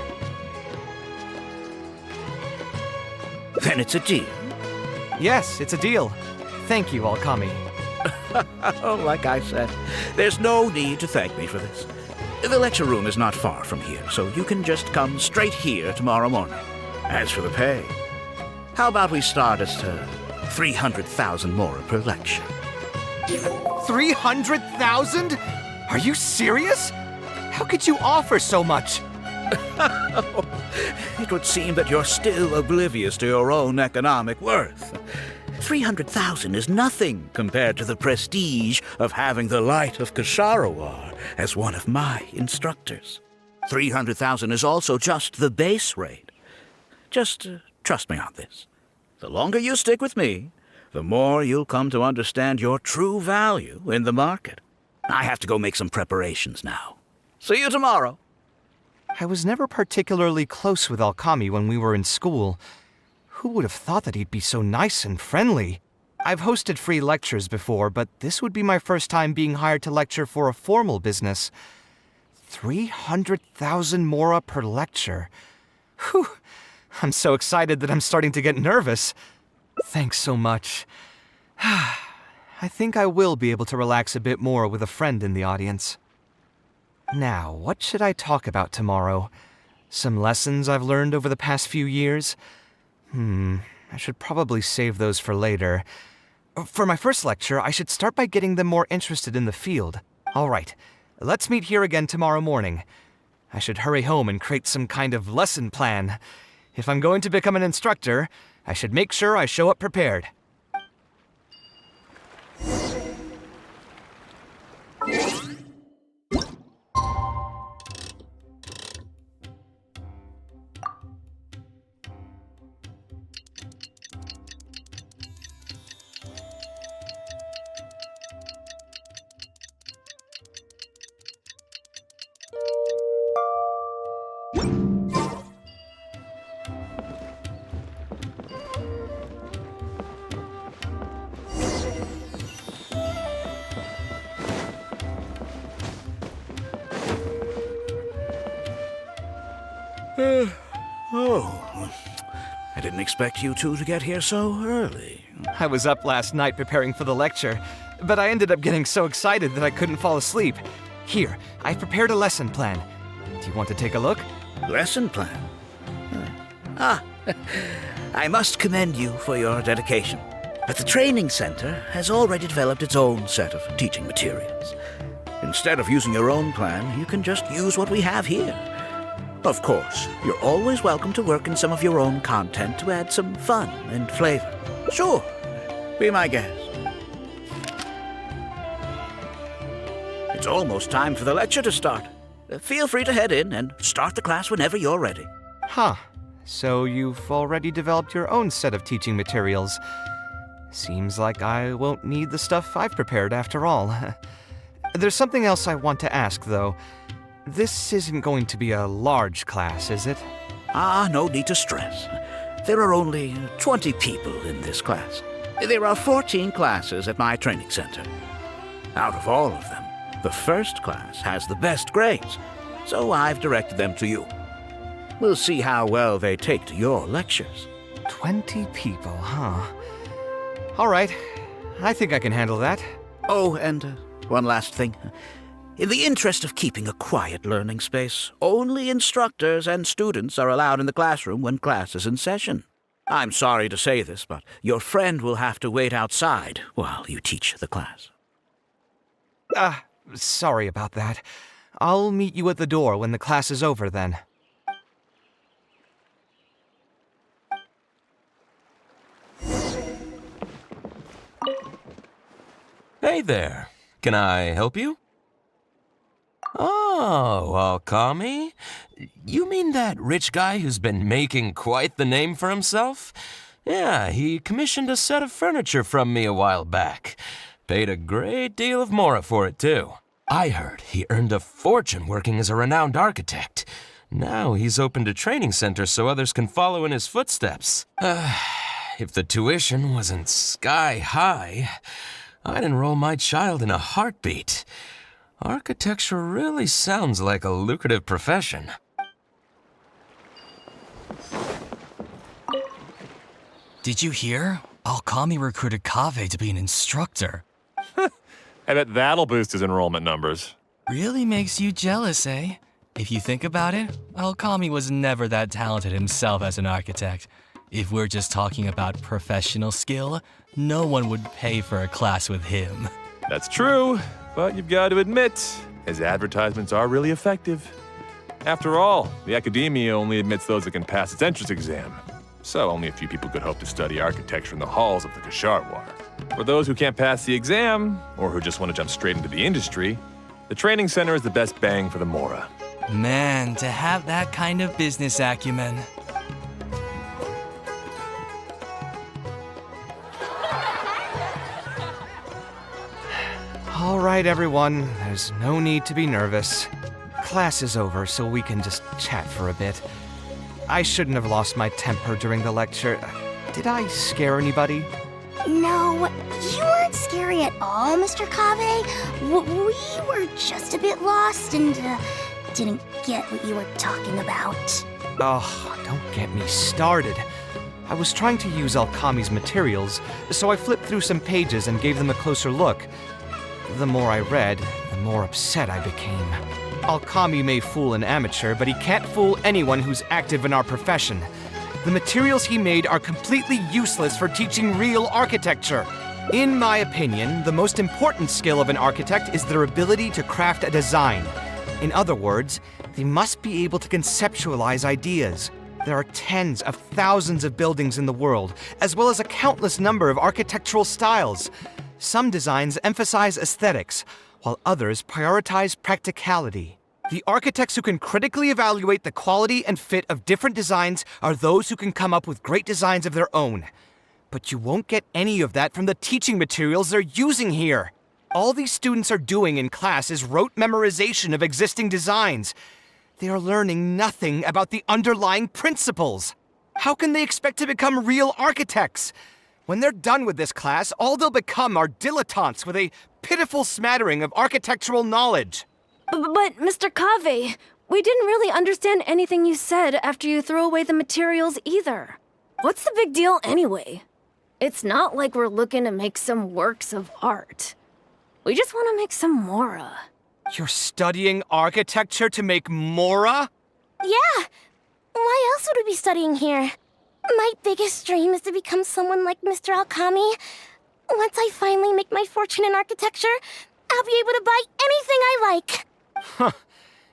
Then it's a deal. Yes, it's a deal. Thank you, Alkami. Like I said, there's no need to thank me for this. The lecture room is not far from here, so you can just come straight here tomorrow morning. As for the pay, how about we start at 300,000 more per lecture? 300,000? Are you serious? How could you offer so much? It would seem that you're still oblivious to your own economic worth. 300,000 is nothing compared to the prestige of having the Light of Ksharawar as one of my instructors. 300,000 is also just the base rate. Just trust me on this. The longer you stick with me, the more you'll come to understand your true value in the market. I have to go make some preparations now. See you tomorrow. I was never particularly close with Alkami when we were in school. Who would have thought that he'd be so nice and friendly? I've hosted free lectures before, but this would be my first time being hired to lecture for a formal business. 300,000 mora per lecture. Whew! I'm so excited that I'm starting to get nervous. Thanks so much. I think I will be able to relax a bit more with a friend in the audience. Now, what should I talk about tomorrow? Some lessons I've learned over the past few years? I should probably save those for later. For my first lecture, I should start by getting them more interested in the field. All right, let's meet here again tomorrow morning. I should hurry home and create some kind of lesson plan. If I'm going to become an instructor, I should make sure I show up prepared. I didn't expect you two to get here so early. I was up last night preparing for the lecture, but I ended up getting so excited that I couldn't fall asleep. Here, I've prepared a lesson plan. Do you want to take a look? Lesson plan? I must commend you for your dedication. But the training center has already developed its own set of teaching materials. Instead of using your own plan, you can just use what we have here. Of course, you're always welcome to work in some of your own content to add some fun and flavor. Sure, be my guest. It's almost time for the lecture to start. Feel free to head in and start the class whenever you're ready. Huh. So you've already developed your own set of teaching materials. Seems like I won't need the stuff I've prepared after all. There's something else I want to ask, though. This isn't going to be a large class, is it? No need to stress. There are only 20 people in this class. There are 14 classes at my training center. Out of all of them, the first class has the best grades, so I've directed them to you. We'll see how well they take to your lectures. 20 people, huh? All right, I think I can handle that. Oh, and one last thing. In the interest of keeping a quiet learning space, only instructors and students are allowed in the classroom when class is in session. I'm sorry to say this, but your friend will have to wait outside while you teach the class. Sorry about that. I'll meet you at the door when the class is over then. Hey there. Can I help you? Oh, Alkami? You mean that rich guy who's been making quite the name for himself? Yeah, he commissioned a set of furniture from me a while back. Paid a great deal of mora for it, too. I heard he earned a fortune working as a renowned architect. Now he's opened a training center so others can follow in his footsteps. If the tuition wasn't sky high, I'd enroll my child in a heartbeat. Architecture really sounds like a lucrative profession. Did you hear? Alkami recruited Kaveh to be an instructor. I bet that'll boost his enrollment numbers. Really makes you jealous, eh? If you think about it, Alkami was never that talented himself as an architect. If we're just talking about professional skill, no one would pay for a class with him. That's true, but you've got to admit, his advertisements are really effective. After all, the academia only admits those that can pass its entrance exam. So only a few people could hope to study architecture in the halls of the Kasharwar. For those who can't pass the exam, or who just want to jump straight into the industry, the training center is the best bang for the mora. Man, to have that kind of business acumen. All right, everyone, there's no need to be nervous. Class is over, so we can just chat for a bit. I shouldn't have lost my temper during the lecture. Did I scare anybody? No, you weren't scary at all, Mr. Kaveh. We were just a bit lost and didn't get what you were talking about. Oh, don't get me started. I was trying to use Alkami's materials, so I flipped through some pages and gave them a closer look. The more I read, the more upset I became. Alkami may fool an amateur, but he can't fool anyone who's active in our profession. The materials he made are completely useless for teaching real architecture. In my opinion, the most important skill of an architect is their ability to craft a design. In other words, they must be able to conceptualize ideas. There are tens of thousands of buildings in the world, as well as a countless number of architectural styles. Some designs emphasize aesthetics, while others prioritize practicality. The architects who can critically evaluate the quality and fit of different designs are those who can come up with great designs of their own. But you won't get any of that from the teaching materials they're using here. All these students are doing in class is rote memorization of existing designs. They are learning nothing about the underlying principles. How can they expect to become real architects? When they're done with this class, all they'll become are dilettantes with a pitiful smattering of architectural knowledge. But Mr. Kaveh, we didn't really understand anything you said after you threw away the materials either. What's the big deal anyway? It's not like we're looking to make some works of art. We just want to make some mora. You're studying architecture to make mora? Yeah. Why else would we be studying here? My biggest dream is to become someone like Mr. Alkami. Once I finally make my fortune in architecture, I'll be able to buy anything I like. Huh.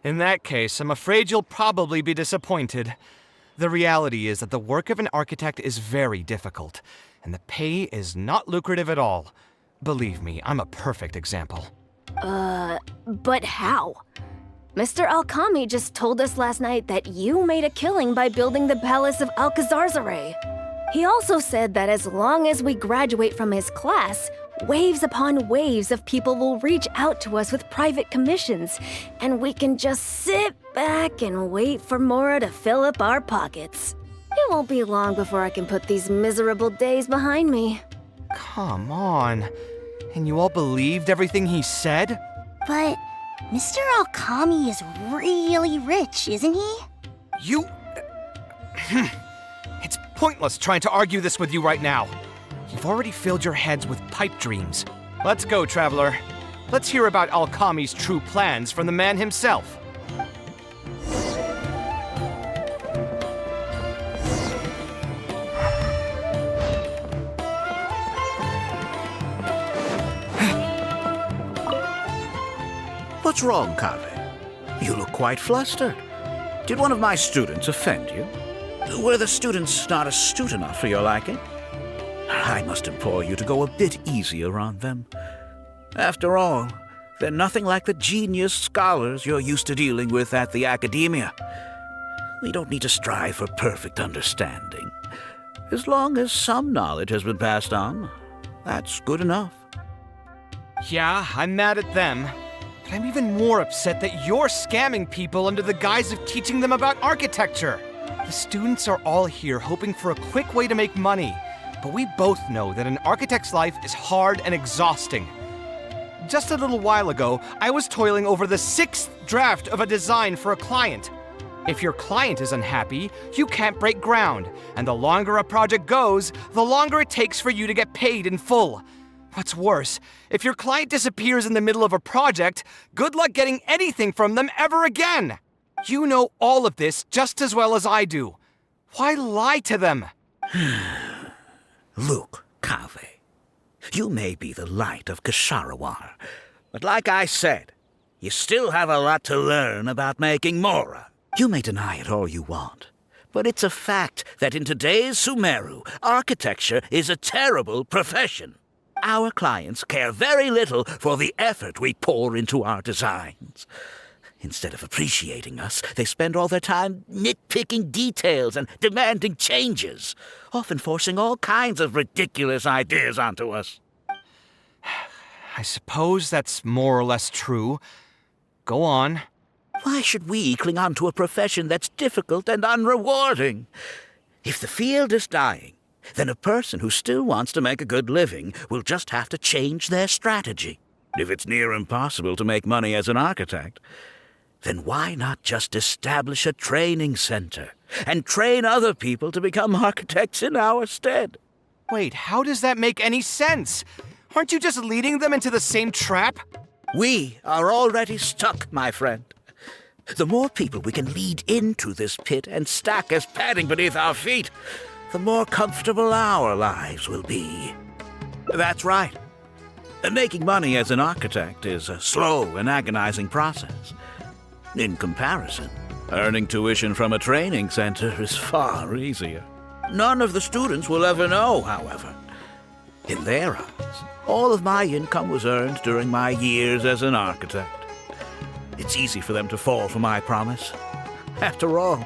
In that case, I'm afraid you'll probably be disappointed. The reality is that the work of an architect is very difficult, and the pay is not lucrative at all. Believe me, I'm a perfect example. But how? Mr. Alkami just told us last night that you made a killing by building the Palace of Alcazarzare. He also said that as long as we graduate from his class, waves upon waves of people will reach out to us with private commissions, and we can just sit back and wait for Mora to fill up our pockets. It won't be long before I can put these miserable days behind me. Come on. And you all believed everything he said? But Mr. Alkami is really rich, isn't he? You... It's pointless trying to argue this with you right now. You've already filled your heads with pipe dreams. Let's go, traveler. Let's hear about Alkami's true plans from the man himself. What's wrong, Kaveh? You look quite flustered. Did one of my students offend you? Were the students not astute enough for your liking? I must implore you to go a bit easier on them. After all, They're nothing like the genius scholars you're used to dealing with at the academia. We don't need to strive for perfect understanding. As long as some knowledge has been passed on, that's good enough. Yeah, I'm mad at them. But I'm even more upset that you're scamming people under the guise of teaching them about architecture. The students are all here hoping for a quick way to make money, but we both know that an architect's life is hard and exhausting. Just a little while ago, I was toiling over the 6th draft of a design for a client. If your client is unhappy, you can't break ground, and the longer a project goes, the longer it takes for you to get paid in full. What's worse, if your client disappears in the middle of a project, good luck getting anything from them ever again. You know all of this just as well as I do. Why lie to them? Look, Kaveh, you may be the light of Ksharawar, but like I said, you still have a lot to learn about making Mora. You may deny it all you want, but it's a fact that in today's Sumeru, architecture is a terrible profession. Our clients care very little for the effort we pour into our designs. Instead of appreciating us, they spend all their time nitpicking details and demanding changes, often forcing all kinds of ridiculous ideas onto us. I suppose that's more or less true. Go on. Why should we cling on to a profession that's difficult and unrewarding? If the field is dying, then a person who still wants to make a good living will just have to change their strategy. If it's near impossible to make money as an architect, then why not just establish a training center and train other people to become architects in our stead? Wait, how does that make any sense? Aren't you just leading them into the same trap? We are already stuck, my friend. The more people we can lead into this pit and stack as padding beneath our feet, the more comfortable our lives will be. That's right. Making money as an architect is a slow and agonizing process. In comparison, earning tuition from a training center is far easier. None of the students will ever know, however. In their eyes, all of my income was earned during my years as an architect. It's easy for them to fall for my promise. After all,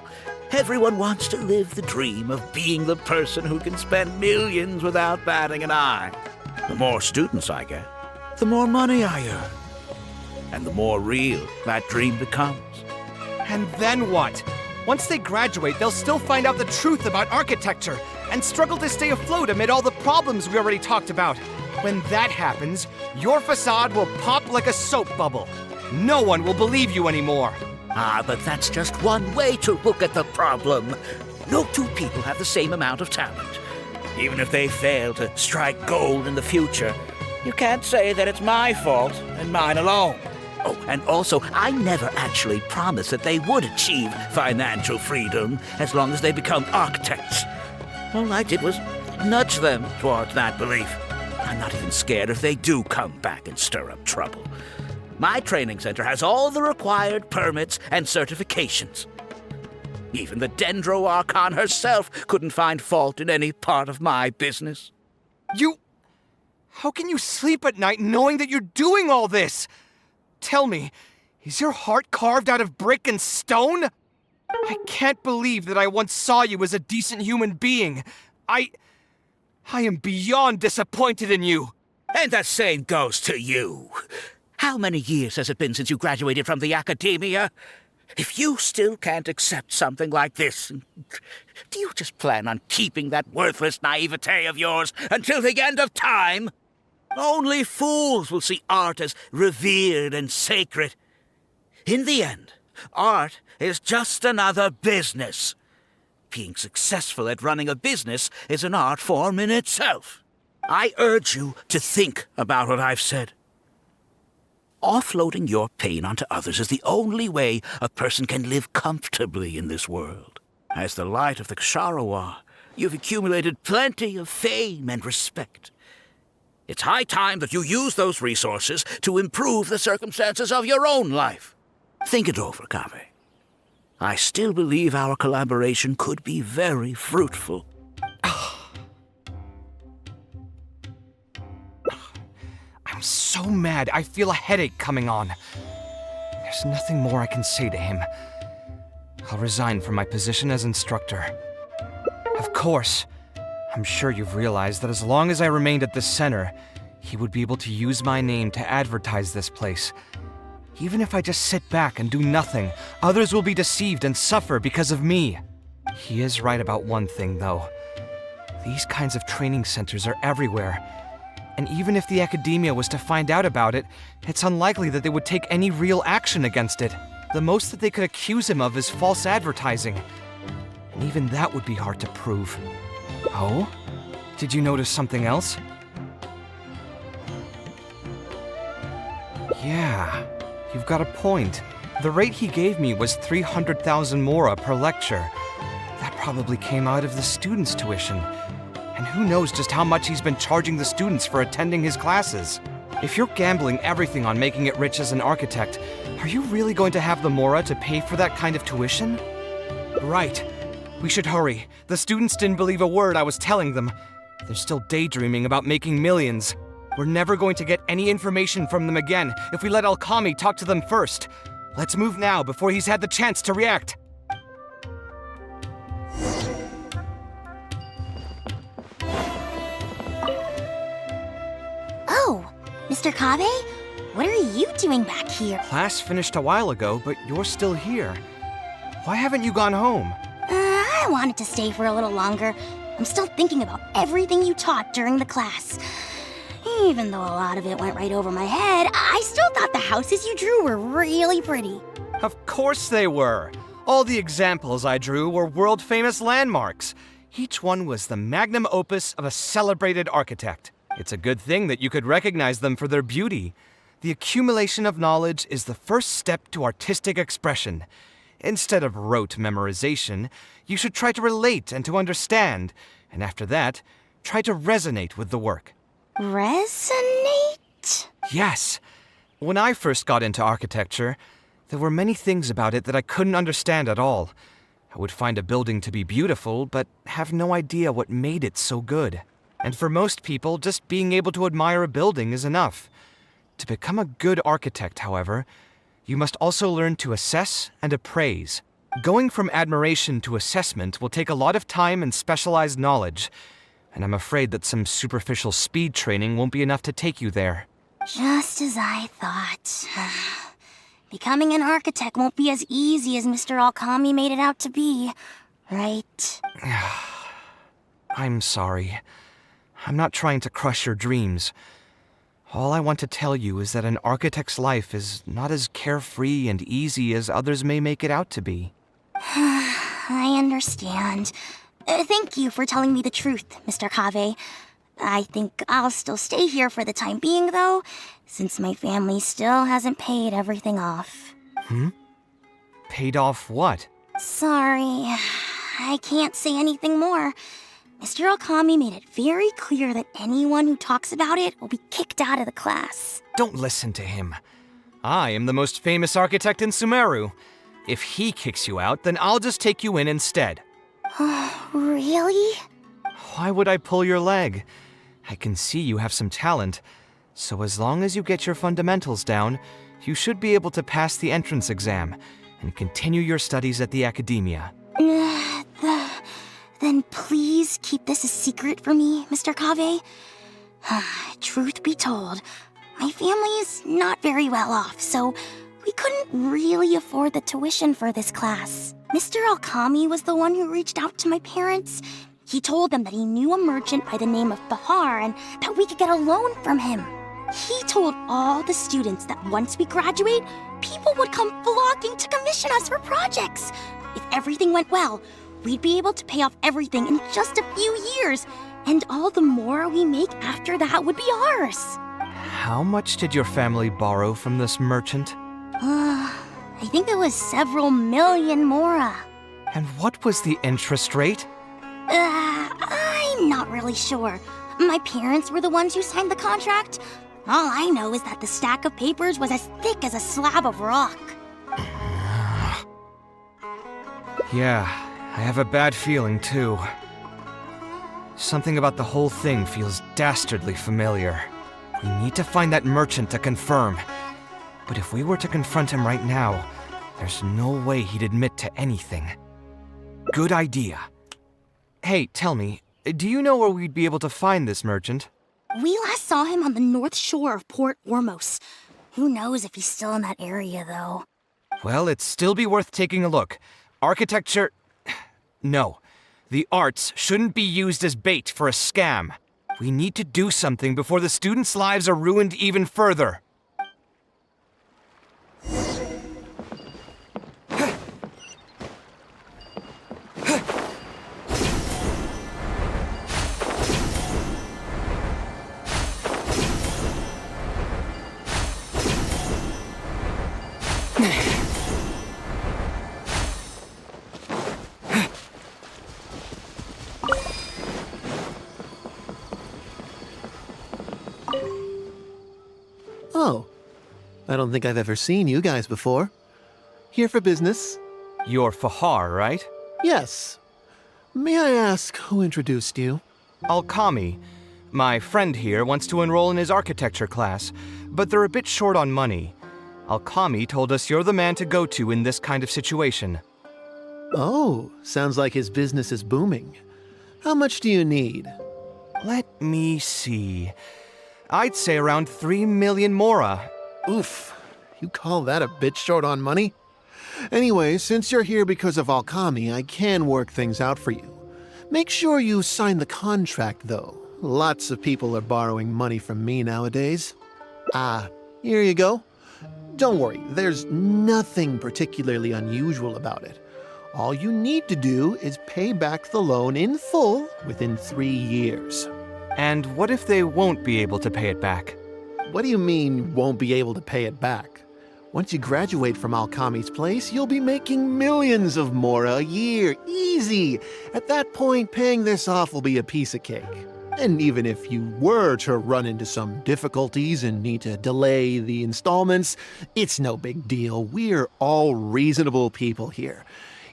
everyone wants to live the dream of being the person who can spend millions without batting an eye. The more students I get, the more money I earn. And the more real that dream becomes. And then what? Once they graduate, they'll still find out the truth about architecture and struggle to stay afloat amid all the problems we already talked about. When that happens, your facade will pop like a soap bubble. No one will believe you anymore. Ah, but that's just one way to look at the problem. No two people have the same amount of talent. Even if they fail to strike gold in the future, you can't say that it's my fault and mine alone. Oh, and also, I never actually promised that they would achieve financial freedom as long as they become architects. All I did was nudge them towards that belief. I'm not even scared if they do come back and stir up trouble. My training center has all the required permits and certifications. Even the Dendro Archon herself couldn't find fault in any part of my business. How can you sleep at night knowing that you're doing all this? Tell me, is your heart carved out of brick and stone? I can't believe that I once saw you as a decent human being. I am beyond disappointed in you. And the same goes to you. How many years has it been since you graduated from the academia? If you still can't accept something like this, do you just plan on keeping that worthless naivete of yours until the end of time? Only fools will see art as revered and sacred. In the end, art is just another business. Being successful at running a business is an art form in itself. I urge you to think about what I've said. Offloading your pain onto others is the only way a person can live comfortably in this world. As the light of the Ksharawar, you've accumulated plenty of fame and respect. It's high time that you use those resources to improve the circumstances of your own life. Think it over, Kaveh. I still believe our collaboration could be very fruitful. I'm I'm so mad, I feel a headache coming on. There's nothing more I can say to him. I'll resign from my position as instructor. Of course, I'm sure you've realized that as long as I remained at this center, he would be able to use my name to advertise this place. Even if I just sit back and do nothing, others will be deceived and suffer because of me. He is right about one thing, though. These kinds of training centers are everywhere. And even if the academia was to find out about it, it's unlikely that they would take any real action against it. The most that they could accuse him of is false advertising. And even that would be hard to prove. Oh? Did you notice something else? Yeah, you've got a point. The rate he gave me was 300,000 mora per lecture. That probably came out of the students' tuition. And who knows just how much he's been charging the students for attending his classes. If you're gambling everything on making it rich as an architect, are you really going to have the mora to pay for that kind of tuition? Right. We should hurry. The students didn't believe a word I was telling them. They're still daydreaming about making millions. We're never going to get any information from them again if we let Alkami talk to them first. Let's move now before he's had the chance to react. Oh, Mr. Kaveh? What are you doing back here? Class finished a while ago, but you're still here. Why haven't you gone home? I wanted to stay for a little longer. I'm still thinking about everything you taught during the class. Even though a lot of it went right over my head, I still thought the houses you drew were really pretty. Of course they were. All the examples I drew were world-famous landmarks. Each one was the magnum opus of a celebrated architect. It's a good thing that you could recognize them for their beauty. The accumulation of knowledge is the first step to artistic expression. Instead of rote memorization, you should try to relate and to understand, and after that, try to resonate with the work. Resonate? Yes. When I first got into architecture, there were many things about it that I couldn't understand at all. I would find a building to be beautiful, but have no idea what made it so good. And for most people, just being able to admire a building is enough. To become a good architect, however, you must also learn to assess and appraise. Going from admiration to assessment will take a lot of time and specialized knowledge, and I'm afraid that some superficial speed training won't be enough to take you there. Just as I thought. Becoming an architect won't be as easy as Mr. Alkami made it out to be, right? I'm sorry. I'm not trying to crush your dreams. All I want to tell you is that an architect's life is not as carefree and easy as others may make it out to be. I understand. Thank you for telling me the truth, Mr. Kaveh. I think I'll still stay here for the time being, though, since my family still hasn't paid everything off. Paid off what? Sorry, I can't say anything more. Mr. Alkami made it very clear that anyone who talks about it will be kicked out of the class. Don't listen to him. I am the most famous architect in Sumeru. If he kicks you out, then I'll just take you in instead. Really? Why would I pull your leg? I can see you have some talent, so as long as you get your fundamentals down, you should be able to pass the entrance exam and continue your studies at the academia. Then please keep this a secret for me, Mr. Kaveh. Truth be told, my family is not very well off, so we couldn't really afford the tuition for this class. Mr. Alkami was the one who reached out to my parents. He told them that he knew a merchant by the name of Bahar and that we could get a loan from him. He told all the students that once we graduate, people would come flocking to commission us for projects. If everything went well, we'd be able to pay off everything in just a few years, and all the more we make after that would be ours. How much did your family borrow from this merchant? I think it was several million mora. And what was the interest rate? I'm not really sure. My parents were the ones who signed the contract. All I know is that the stack of papers was as thick as a slab of rock. Yeah, I have a bad feeling too. Something about the whole thing feels dastardly familiar. We need to find that merchant to confirm. But if we were to confront him right now, there's no way he'd admit to anything. Good idea. Hey, tell me, do you know where we'd be able to find this merchant? We last saw him on the north shore of Port Ormos. Who knows if he's still in that area, though. Well, it'd still be worth taking a look. Architecture... No. The arts shouldn't be used as bait for a scam. We need to do something before the students' lives are ruined even further. Oh, I don't think I've ever seen you guys before. Here for business? You're Fahar, right? Yes. May I ask who introduced you? Alkami. My friend here wants to enroll in his architecture class, but they're a bit short on money. Alkami told us you're the man to go to in this kind of situation. Oh, sounds like his business is booming. How much do you need? Let me see. I'd say around 3 million mora. Oof, you call that a bit short on money? Anyway, since you're here because of Alkami, I can work things out for you. Make sure you sign the contract, though. Lots of people are borrowing money from me nowadays. Here you go. Don't worry, there's nothing particularly unusual about it. All you need to do is pay back the loan in full within 3 years. And what if they won't be able to pay it back? What do you mean, won't be able to pay it back? Once you graduate from Alkami's place, you'll be making millions of mora a year. Easy! At that point, paying this off will be a piece of cake. And even if you were to run into some difficulties and need to delay the installments, it's no big deal. We're all reasonable people here.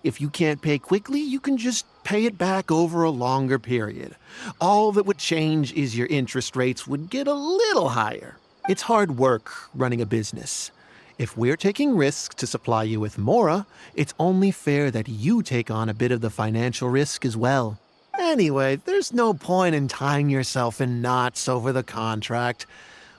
If you can't pay quickly, you can just pay it back over a longer period. All that would change is your interest rates would get a little higher. It's hard work running a business. If we're taking risks to supply you with mora, it's only fair that you take on a bit of the financial risk as well. Anyway, there's no point in tying yourself in knots over the contract.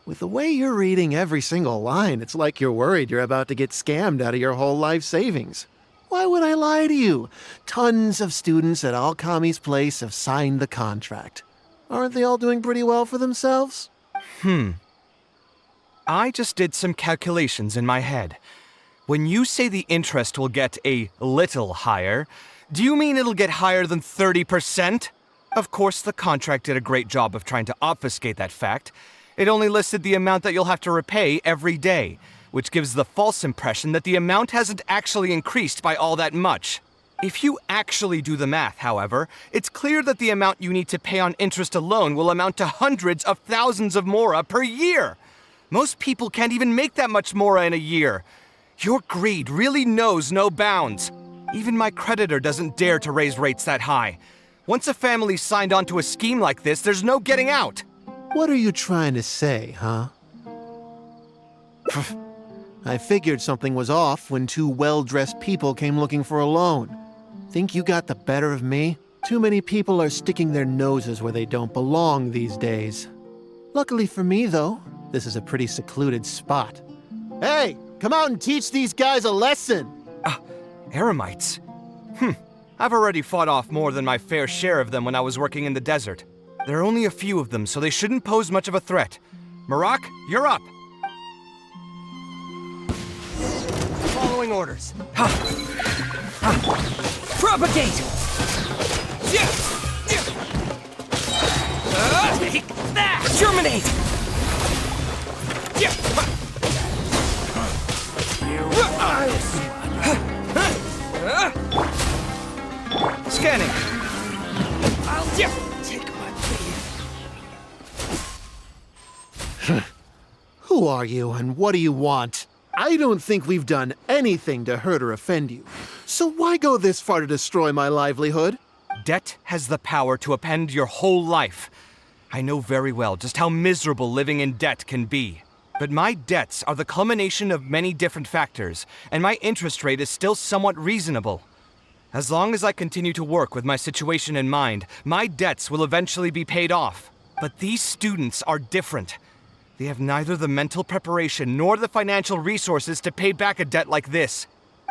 With the way you're reading every single line, it's like you're worried you're about to get scammed out of your whole life savings. Why would I lie to you? Tons of students at Alkami's place have signed the contract. Aren't they all doing pretty well for themselves? I just did some calculations in my head. When you say the interest will get a little higher, do you mean it'll get higher than 30%? Of course, the contract did a great job of trying to obfuscate that fact. It only listed the amount that you'll have to repay every day, which gives the false impression that the amount hasn't actually increased by all that much. If you actually do the math, however, it's clear that the amount you need to pay on interest alone will amount to hundreds of thousands of mora per year. Most people can't even make that much mora in a year. Your greed really knows no bounds. Even my creditor doesn't dare to raise rates that high. Once a family's signed on to a scheme like this, there's no getting out. What are you trying to say, huh? I figured something was off when two well-dressed people came looking for a loan. Think you got the better of me? Too many people are sticking their noses where they don't belong these days. Luckily for me, though, this is a pretty secluded spot. Hey, come out and teach these guys a lesson! Eremites? I've already fought off more than my fair share of them when I was working in the desert. There are only a few of them, so they shouldn't pose much of a threat. Marak, you're up! Following orders. Propagate! Take that! Germinate! Scanning! I'll take my leave. Who are you and what do you want? I don't think we've done anything to hurt or offend you. So why go this far to destroy my livelihood? Debt has the power to upend your whole life. I know very well just how miserable living in debt can be. But my debts are the culmination of many different factors, and my interest rate is still somewhat reasonable. As long as I continue to work with my situation in mind, my debts will eventually be paid off. But these students are different. They have neither the mental preparation nor the financial resources to pay back a debt like this.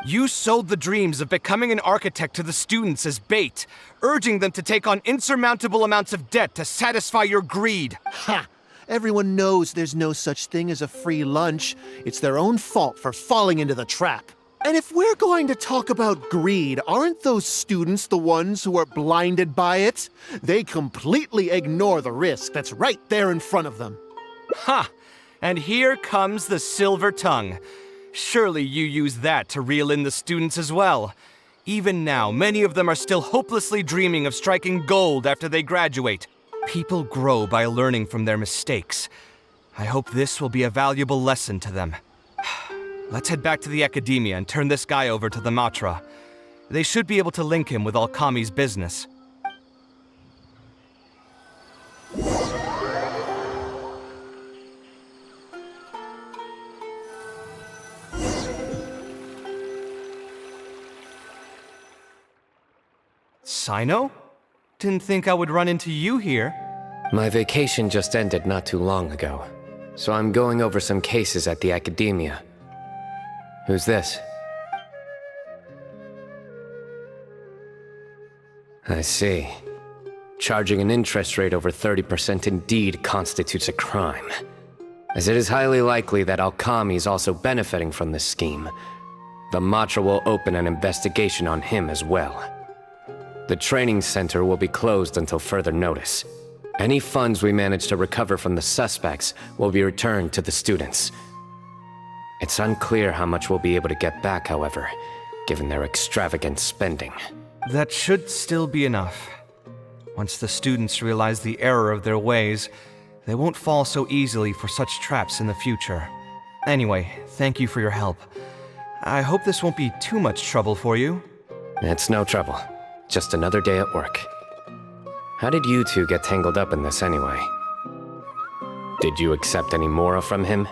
You sold the dreams of becoming an architect to the students as bait, urging them to take on insurmountable amounts of debt to satisfy your greed. Ha! Everyone knows there's no such thing as a free lunch. It's their own fault for falling into the trap. And if we're going to talk about greed, aren't those students the ones who are blinded by it? They completely ignore the risk that's right there in front of them. Ha! And here comes the silver tongue. Surely you use that to reel in the students as well. Even now, many of them are still hopelessly dreaming of striking gold after they graduate. People grow by learning from their mistakes. I hope this will be a valuable lesson to them. Let's head back to the academia and turn this guy over to the Matra. They should be able to link him with Alkami's business. Sino? Didn't think I would run into you here. My vacation just ended not too long ago, so I'm going over some cases at the academia. Who's this? I see. Charging an interest rate over 30% indeed constitutes a crime, as it is highly likely that Alkami is also benefiting from this scheme. The Matra will open an investigation on him as well. The training center will be closed until further notice. Any funds we manage to recover from the suspects will be returned to the students. It's unclear how much we'll be able to get back, however, given their extravagant spending. That should still be enough. Once the students realize the error of their ways, they won't fall so easily for such traps in the future. Anyway, thank you for your help. I hope this won't be too much trouble for you. It's no trouble. Just another day at work. How did you two get tangled up in this anyway? Did you accept any mora from him?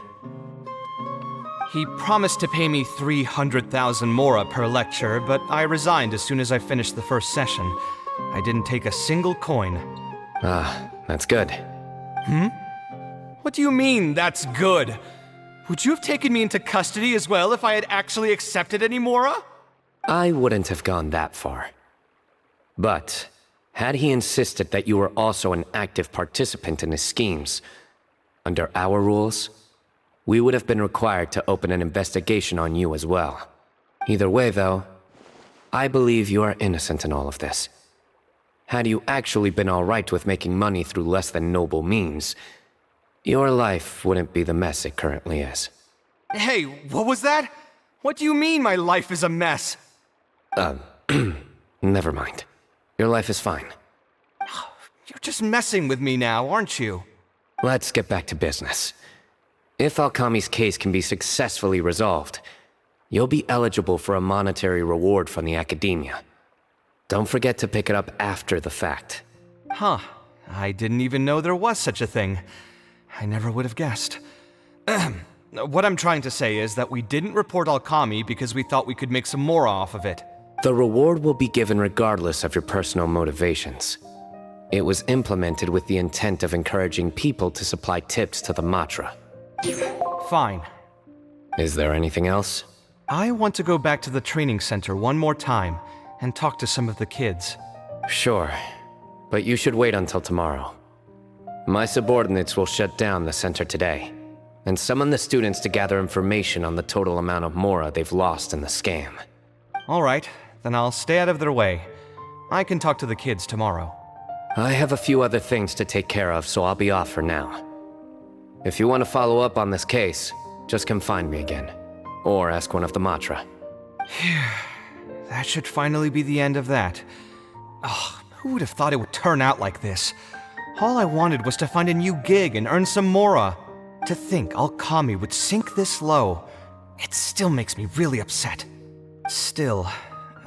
He promised to pay me 300,000 mora per lecture, but I resigned as soon as I finished the first session. I didn't take a single coin. Ah, that's good. What do you mean, that's good? Would you have taken me into custody as well if I had actually accepted any mora? I wouldn't have gone that far. But, had he insisted that you were also an active participant in his schemes, under our rules, we would have been required to open an investigation on you as well. Either way, though, I believe you are innocent in all of this. Had you actually been alright with making money through less than noble means, your life wouldn't be the mess it currently is. Hey, what was that? What do you mean my life is a mess? Never mind. Your life is fine. You're just messing with me now, aren't you? Let's get back to business. If Alkami's case can be successfully resolved, you'll be eligible for a monetary reward from the academia. Don't forget to pick it up after the fact. Huh. I didn't even know there was such a thing. I never would have guessed. What I'm trying to say is that we didn't report Alkami because we thought we could make some more off of it. The reward will be given regardless of your personal motivations. It was implemented with the intent of encouraging people to supply tips to the Matra. Fine. Is there anything else? I want to go back to the training center one more time and talk to some of the kids. Sure, but you should wait until tomorrow. My subordinates will shut down the center today, and summon the students to gather information on the total amount of mora they've lost in the scam. All right, then I'll stay out of their way. I can talk to the kids tomorrow. I have a few other things to take care of, so I'll be off for now. If you want to follow up on this case, just come find me again. Or ask one of the Matra. That should finally be the end of that. Oh, who would have thought it would turn out like this? All I wanted was to find a new gig and earn some mora. To think Alkami would sink this low, it still makes me really upset. Still,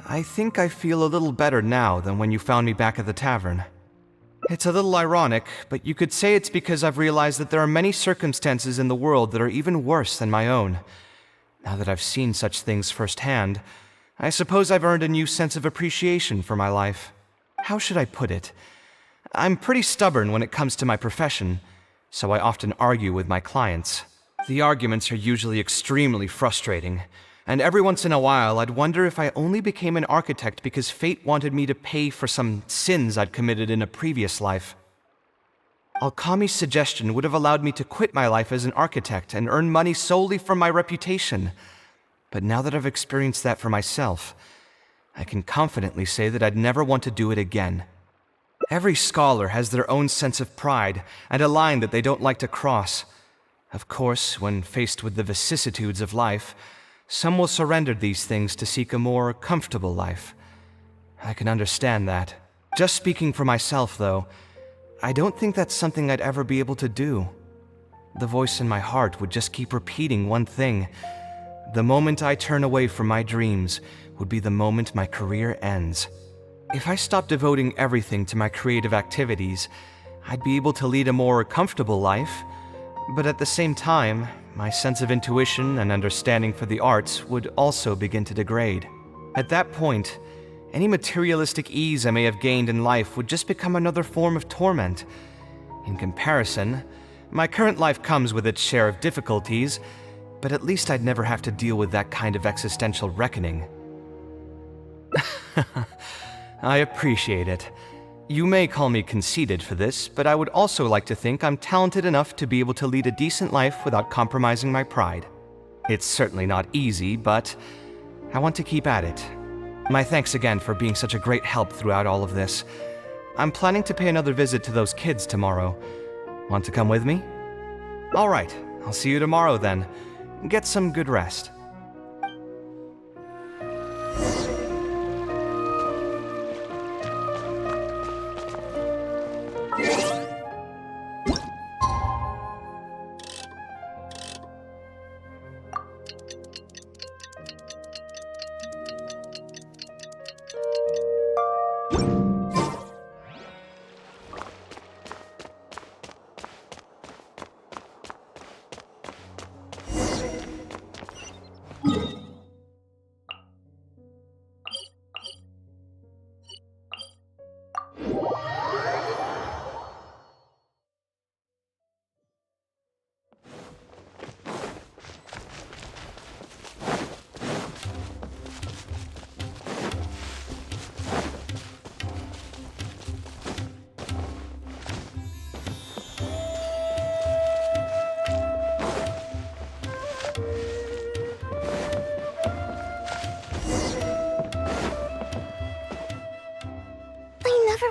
I think I feel a little better now than when you found me back at the tavern. It's a little ironic, but you could say it's because I've realized that there are many circumstances in the world that are even worse than my own. Now that I've seen such things firsthand, I suppose I've earned a new sense of appreciation for my life. How should I put it? I'm pretty stubborn when it comes to my profession, so I often argue with my clients. The arguments are usually extremely frustrating, and every once in a while I'd wonder if I only became an architect because fate wanted me to pay for some sins I'd committed in a previous life. Alkami's suggestion would have allowed me to quit my life as an architect and earn money solely from my reputation. But now that I've experienced that for myself, I can confidently say that I'd never want to do it again. Every scholar has their own sense of pride and a line that they don't like to cross. Of course, when faced with the vicissitudes of life, some will surrender these things to seek a more comfortable life. I can understand that. Just speaking for myself, though, I don't think that's something I'd ever be able to do. The voice in my heart would just keep repeating one thing. The moment I turn away from my dreams would be the moment my career ends. If I stopped devoting everything to my creative activities, I'd be able to lead a more comfortable life, but at the same time, my sense of intuition and understanding for the arts would also begin to degrade. At that point, any materialistic ease I may have gained in life would just become another form of torment. In comparison, my current life comes with its share of difficulties, but at least I'd never have to deal with that kind of existential reckoning. I appreciate it. You may call me conceited for this, but I would also like to think I'm talented enough to be able to lead a decent life without compromising my pride. It's certainly not easy, but I want to keep at it. My thanks again for being such a great help throughout all of this. I'm planning to pay another visit to those kids tomorrow. Want to come with me? All right, I'll see you tomorrow then. Get some good rest.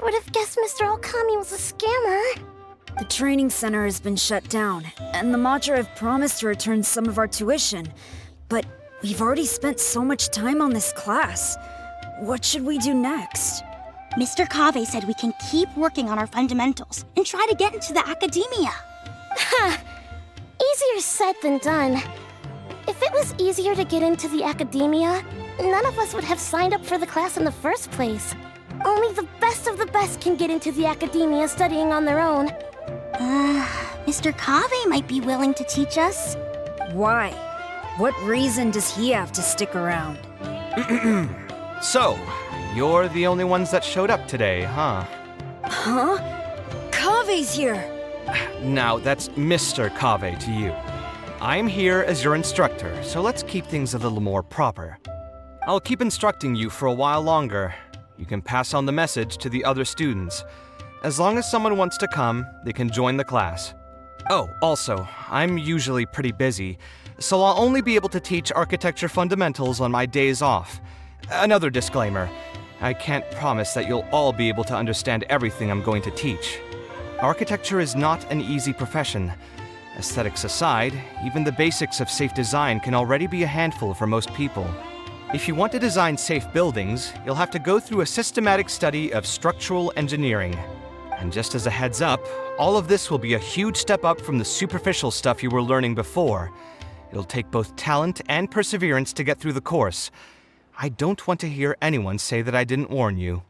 Would have guessed Mr. Alkami was a scammer. The training center has been shut down, and the Madra have promised to return some of our tuition. But we've already spent so much time on this class. What should we do next? Mr. Kaveh said we can keep working on our fundamentals and try to get into the academia. Ha! Easier said than done. If it was easier to get into the academia, none of us would have signed up for the class in the first place. Only the best of the best can get into the academia studying on their own. Mr. Kaveh might be willing to teach us. Why? What reason does he have to stick around? So, you're the only ones that showed up today, huh? Huh? Kaveh's here! Now, that's Mr. Kaveh to you. I'm here as your instructor, so let's keep things a little more proper. I'll keep instructing you for a while longer. You can pass on the message to the other students. As long as someone wants to come, they can join the class. Oh, also, I'm usually pretty busy, so I'll only be able to teach architecture fundamentals on my days off. Another disclaimer, I can't promise that you'll all be able to understand everything I'm going to teach. Architecture is not an easy profession. Aesthetics aside, even the basics of safe design can already be a handful for most people. If you want to design safe buildings, you'll have to go through a systematic study of structural engineering. And just as a heads up, all of this will be a huge step up from the superficial stuff you were learning before. It'll take both talent and perseverance to get through the course. I don't want to hear anyone say that I didn't warn you.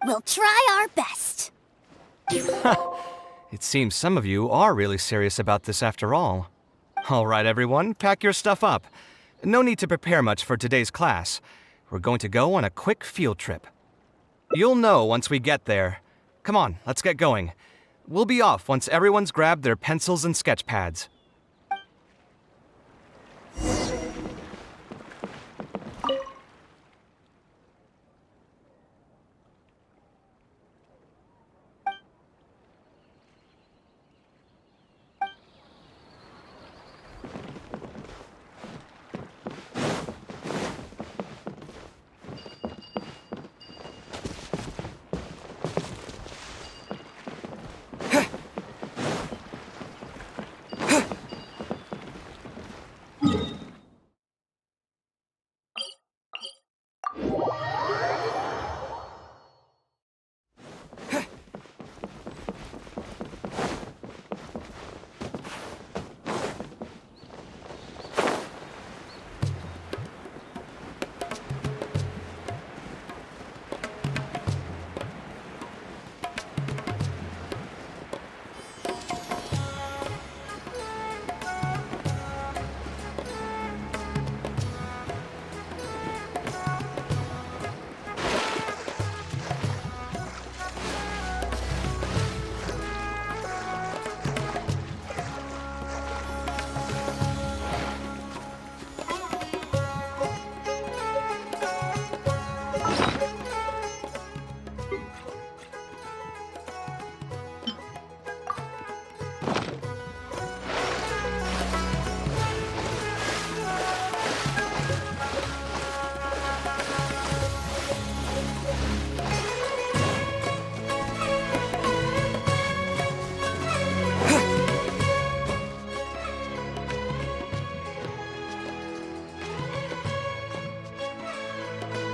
We'll try our best. It seems some of you are really serious about this after all. All right, everyone, pack your stuff up. No need to prepare much for today's class. We're going to go on a quick field trip. You'll know once we get there. Come on, let's get going. We'll be off once everyone's grabbed their pencils and sketch pads.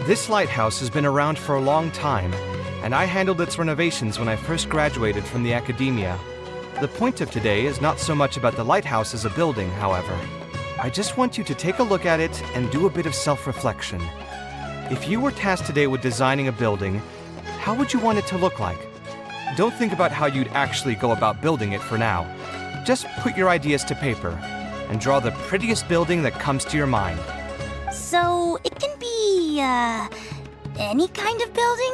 This lighthouse has been around for a long time, and I handled its renovations when I first graduated from the academia. The point of today is not so much about the lighthouse as a building, however. I just want you to take a look at it and do a bit of self-reflection. If you were tasked today with designing a building, how would you want it to look like? Don't think about how you'd actually go about building it for now. Just put your ideas to paper and draw the prettiest building that comes to your mind. So, it can be, any kind of building?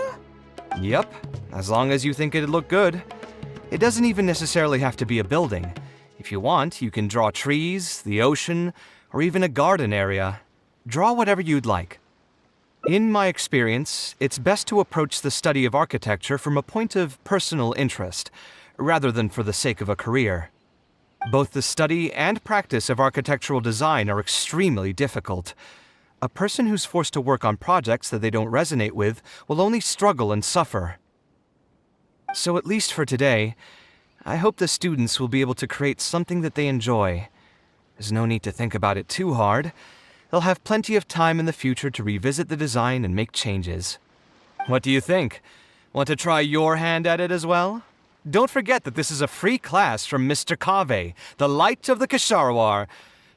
Yep, as long as you think it'd look good. It doesn't even necessarily have to be a building. If you want, you can draw trees, the ocean, or even a garden area. Draw whatever you'd like. In my experience, it's best to approach the study of architecture from a point of personal interest, rather than for the sake of a career. Both the study and practice of architectural design are extremely difficult. A person who's forced to work on projects that they don't resonate with will only struggle and suffer. So at least for today, I hope the students will be able to create something that they enjoy. There's no need to think about it too hard. They'll have plenty of time in the future to revisit the design and make changes. What do you think? Want to try your hand at it as well? Don't forget that this is a free class from Mr. Kaveh, the Light of the Ksharawar.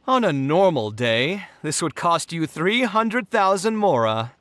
On a normal day, this would cost you 300,000 mora.